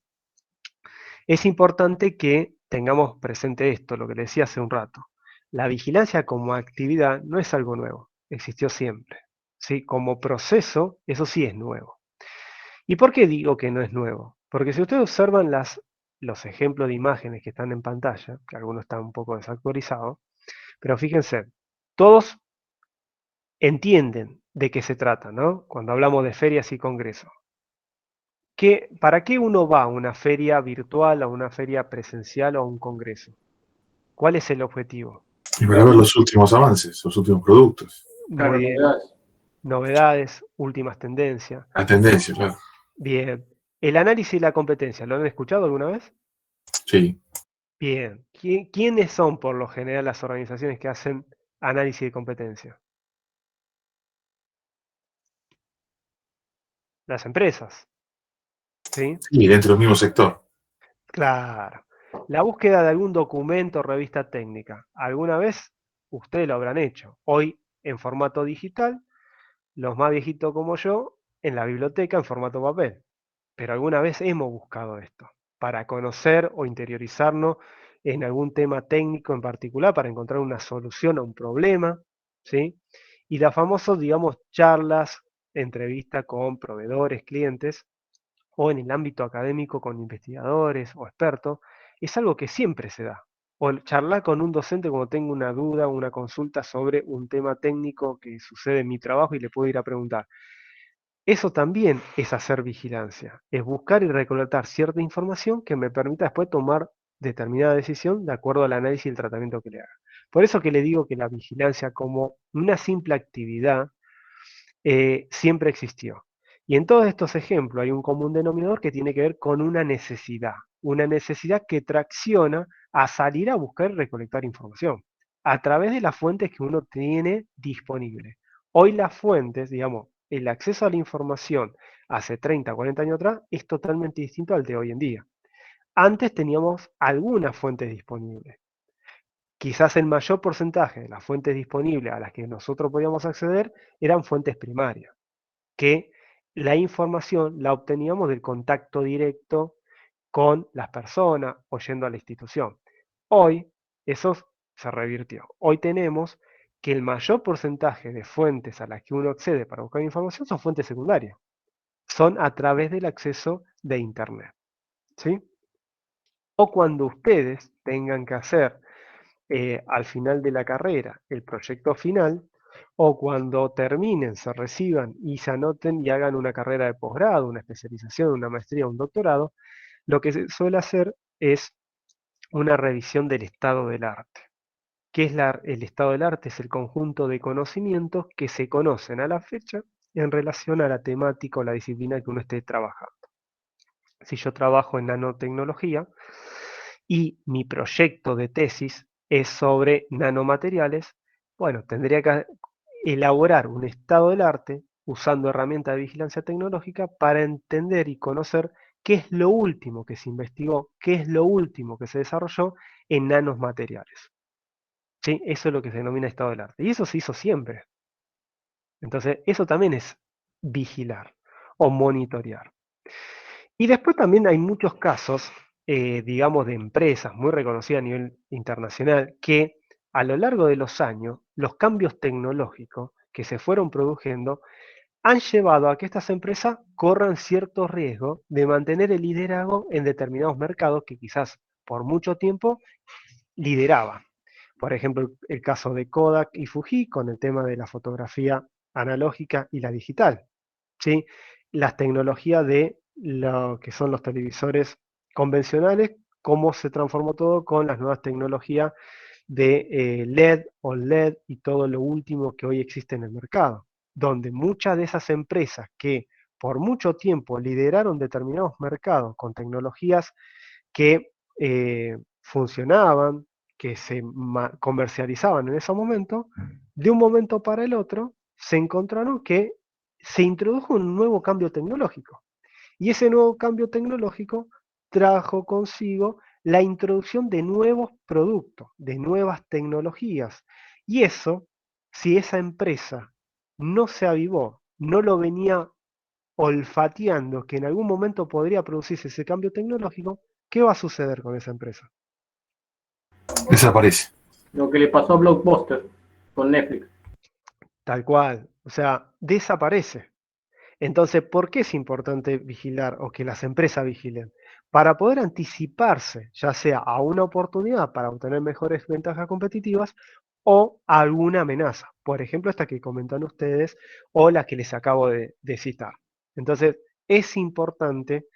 es importante que tengamos presente esto, lo que le decía hace un rato. La vigilancia como actividad no es algo nuevo, existió siempre. ¿Sí? Como proceso, eso sí es nuevo. ¿Y por qué digo que no es nuevo? Porque si ustedes observan los ejemplos de imágenes que están en pantalla, que algunos están un poco desactualizados, pero fíjense, todos entienden de qué se trata, ¿no? Cuando hablamos de ferias y congresos. ¿Para qué uno va a una feria virtual, a una feria presencial o a un congreso? ¿Cuál es el objetivo? Y para ver los últimos avances, los últimos productos. Muy bien. Novedades, últimas tendencias. La tendencia, claro. Bien. El análisis y la competencia, ¿lo han escuchado alguna vez? Sí. Bien. ¿Quiénes son por lo general las organizaciones que hacen análisis de competencia? Las empresas. ¿Sí? Y dentro del mismo sector. Claro. La búsqueda de algún documento o revista técnica. Alguna vez ustedes lo habrán hecho. Hoy en formato digital, los más viejitos como yo, en la biblioteca en formato papel. Pero alguna vez hemos buscado esto para conocer o interiorizarnos en algún tema técnico en particular, para encontrar una solución a un problema, ¿sí? Y las famosas, digamos, charlas, entrevistas con proveedores, clientes, o en el ámbito académico con investigadores o expertos, es algo que siempre se da. O charlar con un docente cuando tengo una duda o una consulta sobre un tema técnico que sucede en mi trabajo y le puedo ir a preguntar. Eso también es hacer vigilancia, es buscar y recolectar cierta información que me permita después tomar determinada decisión de acuerdo al análisis y el tratamiento que le haga. Por eso que le digo que la vigilancia como una simple actividad siempre existió. Y en todos estos ejemplos hay un común denominador que tiene que ver con una necesidad que tracciona a salir a buscar y recolectar información a través de las fuentes que uno tiene disponible. Hoy las fuentes, digamos, el acceso a la información hace 30, 40 años atrás es totalmente distinto al de hoy en día. Antes teníamos algunas fuentes disponibles. Quizás el mayor porcentaje de las fuentes disponibles a las que nosotros podíamos acceder eran fuentes primarias, que la información la obteníamos del contacto directo con las personas o yendo a la institución. Hoy eso se revirtió. Hoy tenemos que el mayor porcentaje de fuentes a las que uno accede para buscar información son fuentes secundarias. Son a través del acceso de Internet, ¿sí? O cuando ustedes tengan que hacer al final de la carrera el proyecto final, o cuando terminen, se reciban y se anoten y hagan una carrera de posgrado, una especialización, una maestría, un doctorado, lo que se suele hacer es una revisión del estado del arte. ¿Qué es el estado del arte? Es el conjunto de conocimientos que se conocen a la fecha en relación a la temática o la disciplina que uno esté trabajando. Si yo trabajo en nanotecnología y mi proyecto de tesis es sobre nanomateriales, bueno, tendría que elaborar un estado del arte usando herramientas de vigilancia tecnológica para entender y conocer qué es lo último que se investigó, qué es lo último que se desarrolló en nanomateriales. ¿Sí? Eso es lo que se denomina estado del arte. Y eso se hizo siempre. Entonces, eso también es vigilar o monitorear. Y después también hay muchos casos, digamos, de empresas muy reconocidas a nivel internacional que a lo largo de los años, los cambios tecnológicos que se fueron produciendo han llevado a que estas empresas corran cierto riesgo de mantener el liderazgo en determinados mercados que quizás por mucho tiempo lideraban. Por ejemplo, el caso de Kodak y Fuji con el tema de la fotografía analógica y la digital, ¿sí? Las tecnologías de lo que son los televisores convencionales, cómo se transformó todo con las nuevas tecnologías de LED o LED y todo lo último que hoy existe en el mercado, donde muchas de esas empresas que por mucho tiempo lideraron determinados mercados con tecnologías que funcionaban, que se comercializaban en ese momento, de un momento para el otro se encontraron que se introdujo un nuevo cambio tecnológico. Y ese nuevo cambio tecnológico trajo consigo la introducción de nuevos productos, de nuevas tecnologías. Y eso, si esa empresa no se avivó, no lo venía olfateando que en algún momento podría producirse ese cambio tecnológico, ¿qué va a suceder con esa empresa? Desaparece. Lo que le pasó a Blockbuster con Netflix. Tal cual, o sea, desaparece. Entonces, ¿por qué es importante vigilar o que las empresas vigilen? Para poder anticiparse, ya sea a una oportunidad para obtener mejores ventajas competitivas o a alguna amenaza. Por ejemplo, esta que comentan ustedes o la que les acabo de citar. Entonces, es importante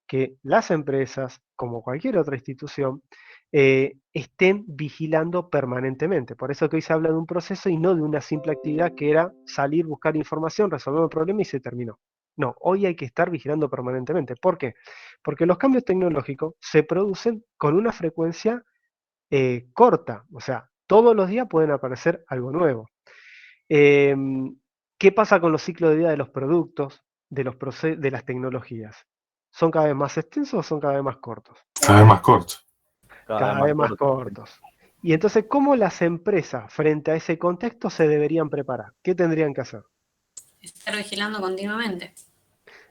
que las empresas, como cualquier otra institución, estén vigilando permanentemente. Por eso que hoy se habla de un proceso y no de una simple actividad que era salir, buscar información, resolver un problema y se terminó. No, hoy hay que estar vigilando permanentemente. ¿Por qué? Porque los cambios tecnológicos se producen con una frecuencia corta, o sea, todos los días pueden aparecer algo nuevo. ¿Qué pasa con los ciclos de vida de los productos, de las tecnologías? ¿Son cada vez más extensos o son cada vez más cortos? Cada vez más corto. cada vez más cortos. Y entonces, ¿cómo las empresas frente a ese contexto se deberían preparar? ¿Qué tendrían que hacer? Estar vigilando continuamente.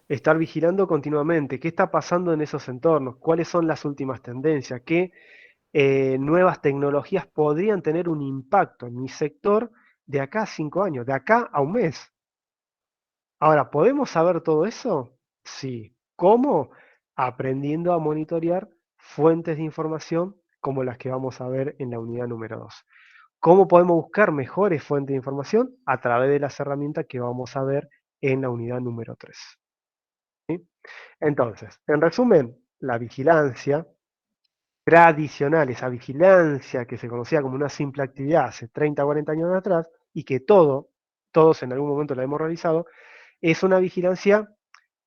Estar vigilando continuamente. ¿Qué está pasando en esos entornos? ¿Cuáles son las últimas tendencias? ¿Qué nuevas tecnologías podrían tener un impacto en mi sector de acá a 5 años, de acá a un mes? Ahora, ¿podemos saber todo eso? Sí. ¿Cómo? Aprendiendo a monitorear fuentes de información como las que vamos a ver en la unidad número 2. ¿Cómo podemos buscar mejores fuentes de información? A través de las herramientas que vamos a ver en la unidad número 3. ¿Sí? Entonces, en resumen, la vigilancia tradicional, esa vigilancia que se conocía como una simple actividad hace 30 o 40 años atrás y que todos en algún momento la hemos realizado, es una vigilancia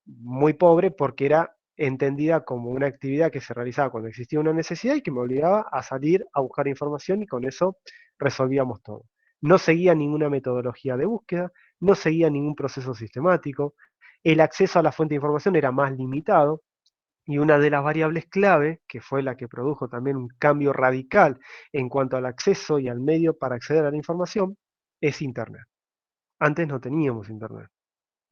muy pobre porque era entendida como una actividad que se realizaba cuando existía una necesidad y que me obligaba a salir a buscar información y con eso resolvíamos todo. No seguía ninguna metodología de búsqueda, no seguía ningún proceso sistemático, el acceso a la fuente de información era más limitado y una de las variables clave, que fue la que produjo también un cambio radical en cuanto al acceso y al medio para acceder a la información, es Internet. Antes no teníamos Internet.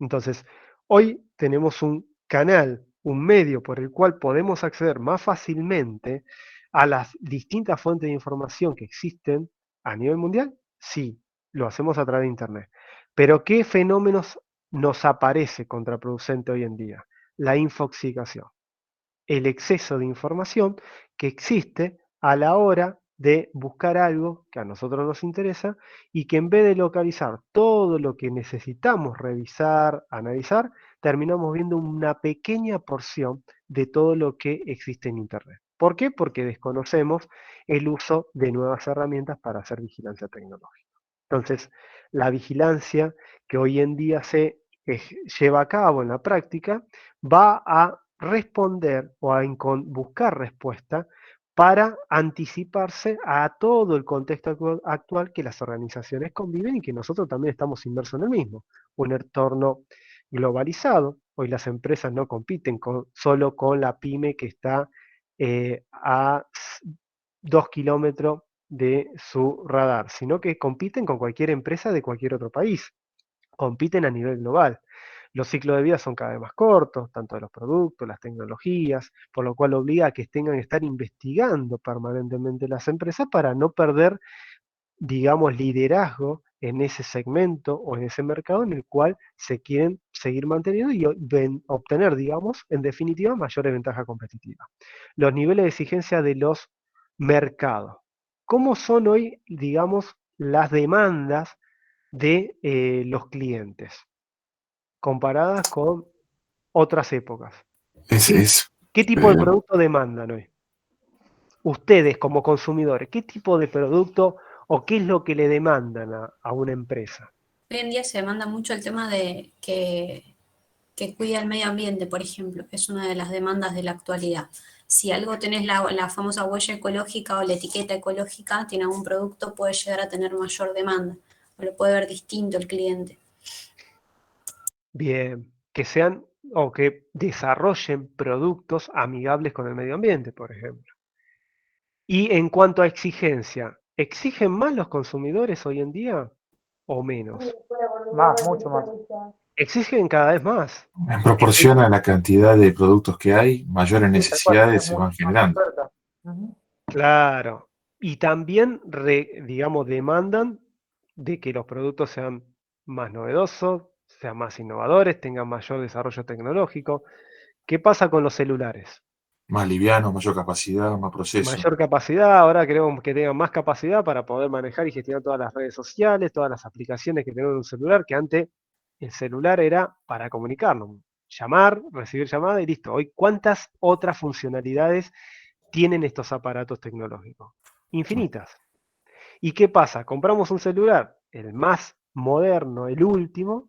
Entonces, hoy tenemos un canal, un medio por el cual podemos acceder más fácilmente a las distintas fuentes de información que existen a nivel mundial. Sí, lo hacemos a través de Internet. Pero ¿qué fenómenos nos aparece contraproducente hoy en día? La infoxicación, el exceso de información que existe a la hora de buscar algo que a nosotros nos interesa y que en vez de localizar todo lo que necesitamos revisar, analizar, terminamos viendo una pequeña porción de todo lo que existe en Internet. ¿Por qué? Porque desconocemos el uso de nuevas herramientas para hacer vigilancia tecnológica. Entonces, la vigilancia que hoy en día se lleva a cabo en la práctica va a responder o a buscar respuesta para anticiparse a todo el contexto actual que las organizaciones conviven y que nosotros también estamos inmersos en el mismo. Un entorno globalizado. Hoy las empresas no compiten solo con la pyme que está a 2 kilómetros de su radar, sino que compiten con cualquier empresa de cualquier otro país. Compiten a nivel global. Los ciclos de vida son cada vez más cortos, tanto de los productos, las tecnologías, por lo cual obliga a que tengan que estar investigando permanentemente las empresas para no perder, digamos, liderazgo en ese segmento o en ese mercado en el cual se quieren seguir manteniendo y obtener, digamos, en definitiva, mayores ventajas competitivas. Los niveles de exigencia de los mercados. ¿Cómo son hoy, digamos, las demandas de los clientes comparadas con otras épocas? ¿Qué tipo de producto demandan hoy? Ustedes como consumidores, ¿qué tipo de producto o qué es lo que le demandan a una empresa? Hoy en día se demanda mucho el tema de que cuida el medio ambiente, por ejemplo, que es una de las demandas de la actualidad. Si algo tenés la famosa huella ecológica o la etiqueta ecológica, tiene algún producto, puede llegar a tener mayor demanda o lo puede ver distinto el cliente. Bien, que sean o que desarrollen productos amigables con el medio ambiente, por ejemplo. Y en cuanto a exigencia, ¿exigen más los consumidores hoy en día o menos? Más, mucho más. Exigen cada vez más. En proporción a la cantidad de productos que hay, mayores necesidades se van generando. Claro. Y también, digamos, demandan de que los productos sean más novedosos, sean más innovadores, tengan mayor desarrollo tecnológico. ¿Qué pasa con los celulares? Más liviano, mayor capacidad, más proceso. Mayor capacidad, ahora queremos que tengan más capacidad para poder manejar y gestionar todas las redes sociales, todas las aplicaciones que tenemos en un celular, que antes el celular era para comunicarnos, llamar, recibir llamada y listo. Hoy, ¿cuántas otras funcionalidades tienen estos aparatos tecnológicos? Infinitas. ¿Y qué pasa? Compramos un celular, el más moderno, el último,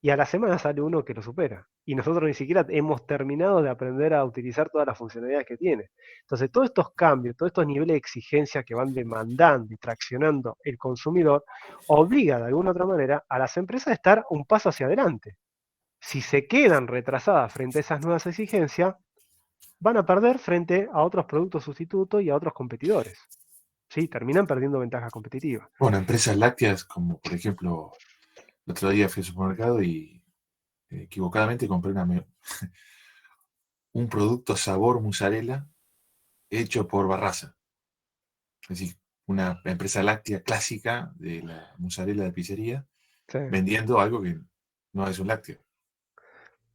y a la semana sale uno que lo supera. Y nosotros ni siquiera hemos terminado de aprender a utilizar todas las funcionalidades que tiene. Entonces, todos estos cambios, todos estos niveles de exigencia que van demandando y traccionando el consumidor, obliga de alguna otra manera a las empresas a estar un paso hacia adelante. Si se quedan retrasadas frente a esas nuevas exigencias, van a perder frente a otros productos sustitutos y a otros competidores. Sí, terminan perdiendo ventaja competitiva. Bueno, empresas lácteas, como por ejemplo, el otro día fui al supermercado y equivocadamente compré un producto sabor mozzarella hecho por Barraza. Es decir, una empresa láctea clásica de la mozzarella de pizzería, Sí. vendiendo algo que no es un lácteo.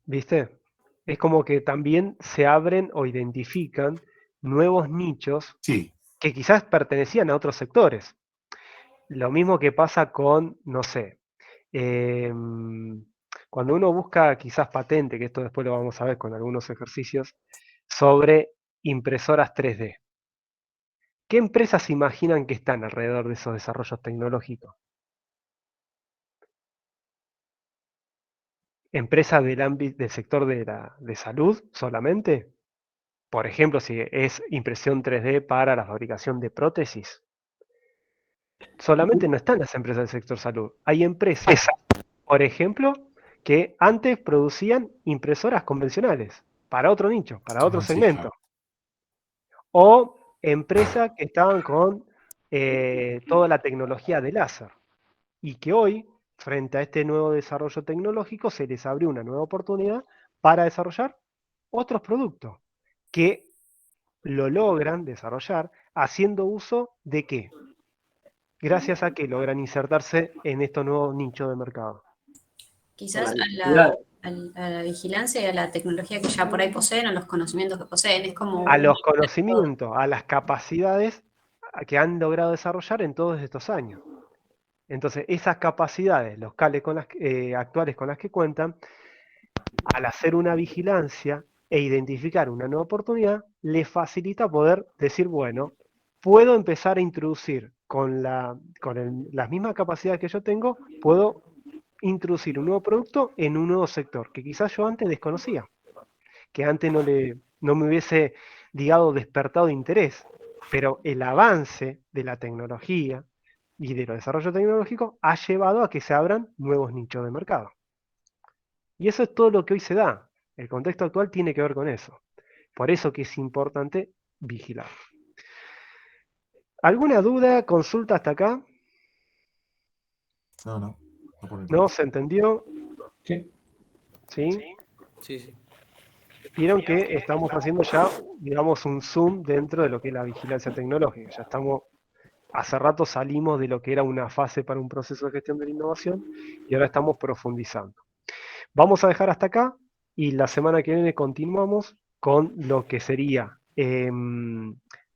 ¿Viste? Es como que también se abren o identifican nuevos nichos Sí, que quizás pertenecían a otros sectores. Lo mismo que pasa con, no sé, cuando uno busca quizás patente, que esto después lo vamos a ver con algunos ejercicios, sobre impresoras 3D. ¿Qué empresas se imaginan que están alrededor de esos desarrollos tecnológicos? ¿Empresas del ámbito del sector de salud solamente? Por ejemplo, si es impresión 3D para la fabricación de prótesis. Solamente no están las empresas del sector salud. Hay empresas, por ejemplo, que antes producían impresoras convencionales para otro nicho, para otro sí, segmento. claro. O empresas que estaban con toda la tecnología de láser. Y que hoy, frente a este nuevo desarrollo tecnológico, se les abrió una nueva oportunidad para desarrollar otros productos que lo logran desarrollar haciendo uso de ¿qué? Gracias a que logran insertarse en estos nuevos nichos de mercado. Quizás Claro. a la vigilancia y a la tecnología que ya por ahí poseen, a los conocimientos que poseen, es como... A los conocimientos, a las capacidades que han logrado desarrollar en todos estos años. Entonces, esas capacidades locales actuales con las que cuentan, al hacer una vigilancia e identificar una nueva oportunidad, les facilita poder decir, bueno, puedo empezar a introducir con las mismas capacidades que yo tengo, puedo introducir un nuevo producto en un nuevo sector que quizás yo antes desconocía, que antes no me hubiese, digamos, despertado interés. Pero el avance de la tecnología y de los desarrollos tecnológicos ha llevado a que se abran nuevos nichos de mercado. Y eso es todo lo que hoy se da. El contexto actual tiene que ver con eso. Por eso que es importante vigilar. ¿Alguna duda, consulta hasta acá? No por mi ¿No? parte. ¿Se entendió? Sí. ¿Sí? Sí. Vieron que estamos haciendo ya, digamos, un zoom dentro de lo que es la vigilancia tecnológica. Ya estamos, hace rato salimos de lo que era una fase para un proceso de gestión de la innovación y ahora estamos profundizando. Vamos a dejar hasta acá y la semana que viene continuamos con lo que sería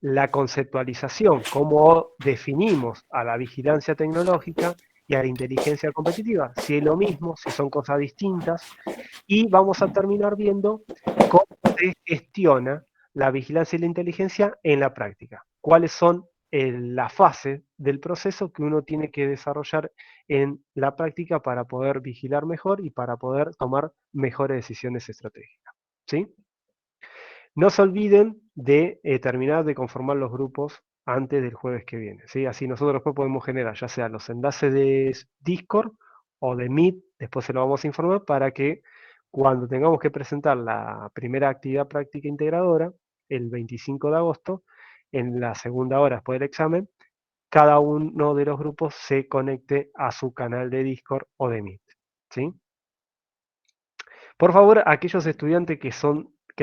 la conceptualización, cómo definimos a la vigilancia tecnológica y a la inteligencia competitiva, si es lo mismo, si son cosas distintas, y vamos a terminar viendo cómo se gestiona la vigilancia y la inteligencia en la práctica, cuáles son la fase del proceso que uno tiene que desarrollar en la práctica para poder vigilar mejor y para poder tomar mejores decisiones estratégicas. ¿Sí? No se olviden de terminar de conformar los grupos antes del jueves que viene. ¿Sí? Así nosotros después podemos generar ya sea los enlaces de Discord o de Meet, después se lo vamos a informar para que cuando tengamos que presentar la primera actividad práctica integradora, el 25 de agosto, en la segunda hora después del examen, cada uno de los grupos se conecte a su canal de Discord o de Meet. ¿Sí? Por favor, aquellos estudiantes que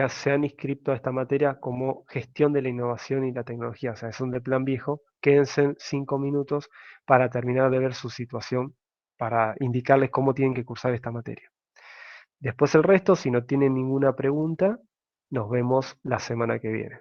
se han inscrito a esta materia como gestión de la innovación y la tecnología, o sea, son de plan viejo, quédense 5 minutos para terminar de ver su situación, para indicarles cómo tienen que cursar esta materia. Después el resto, si no tienen ninguna pregunta, nos vemos la semana que viene.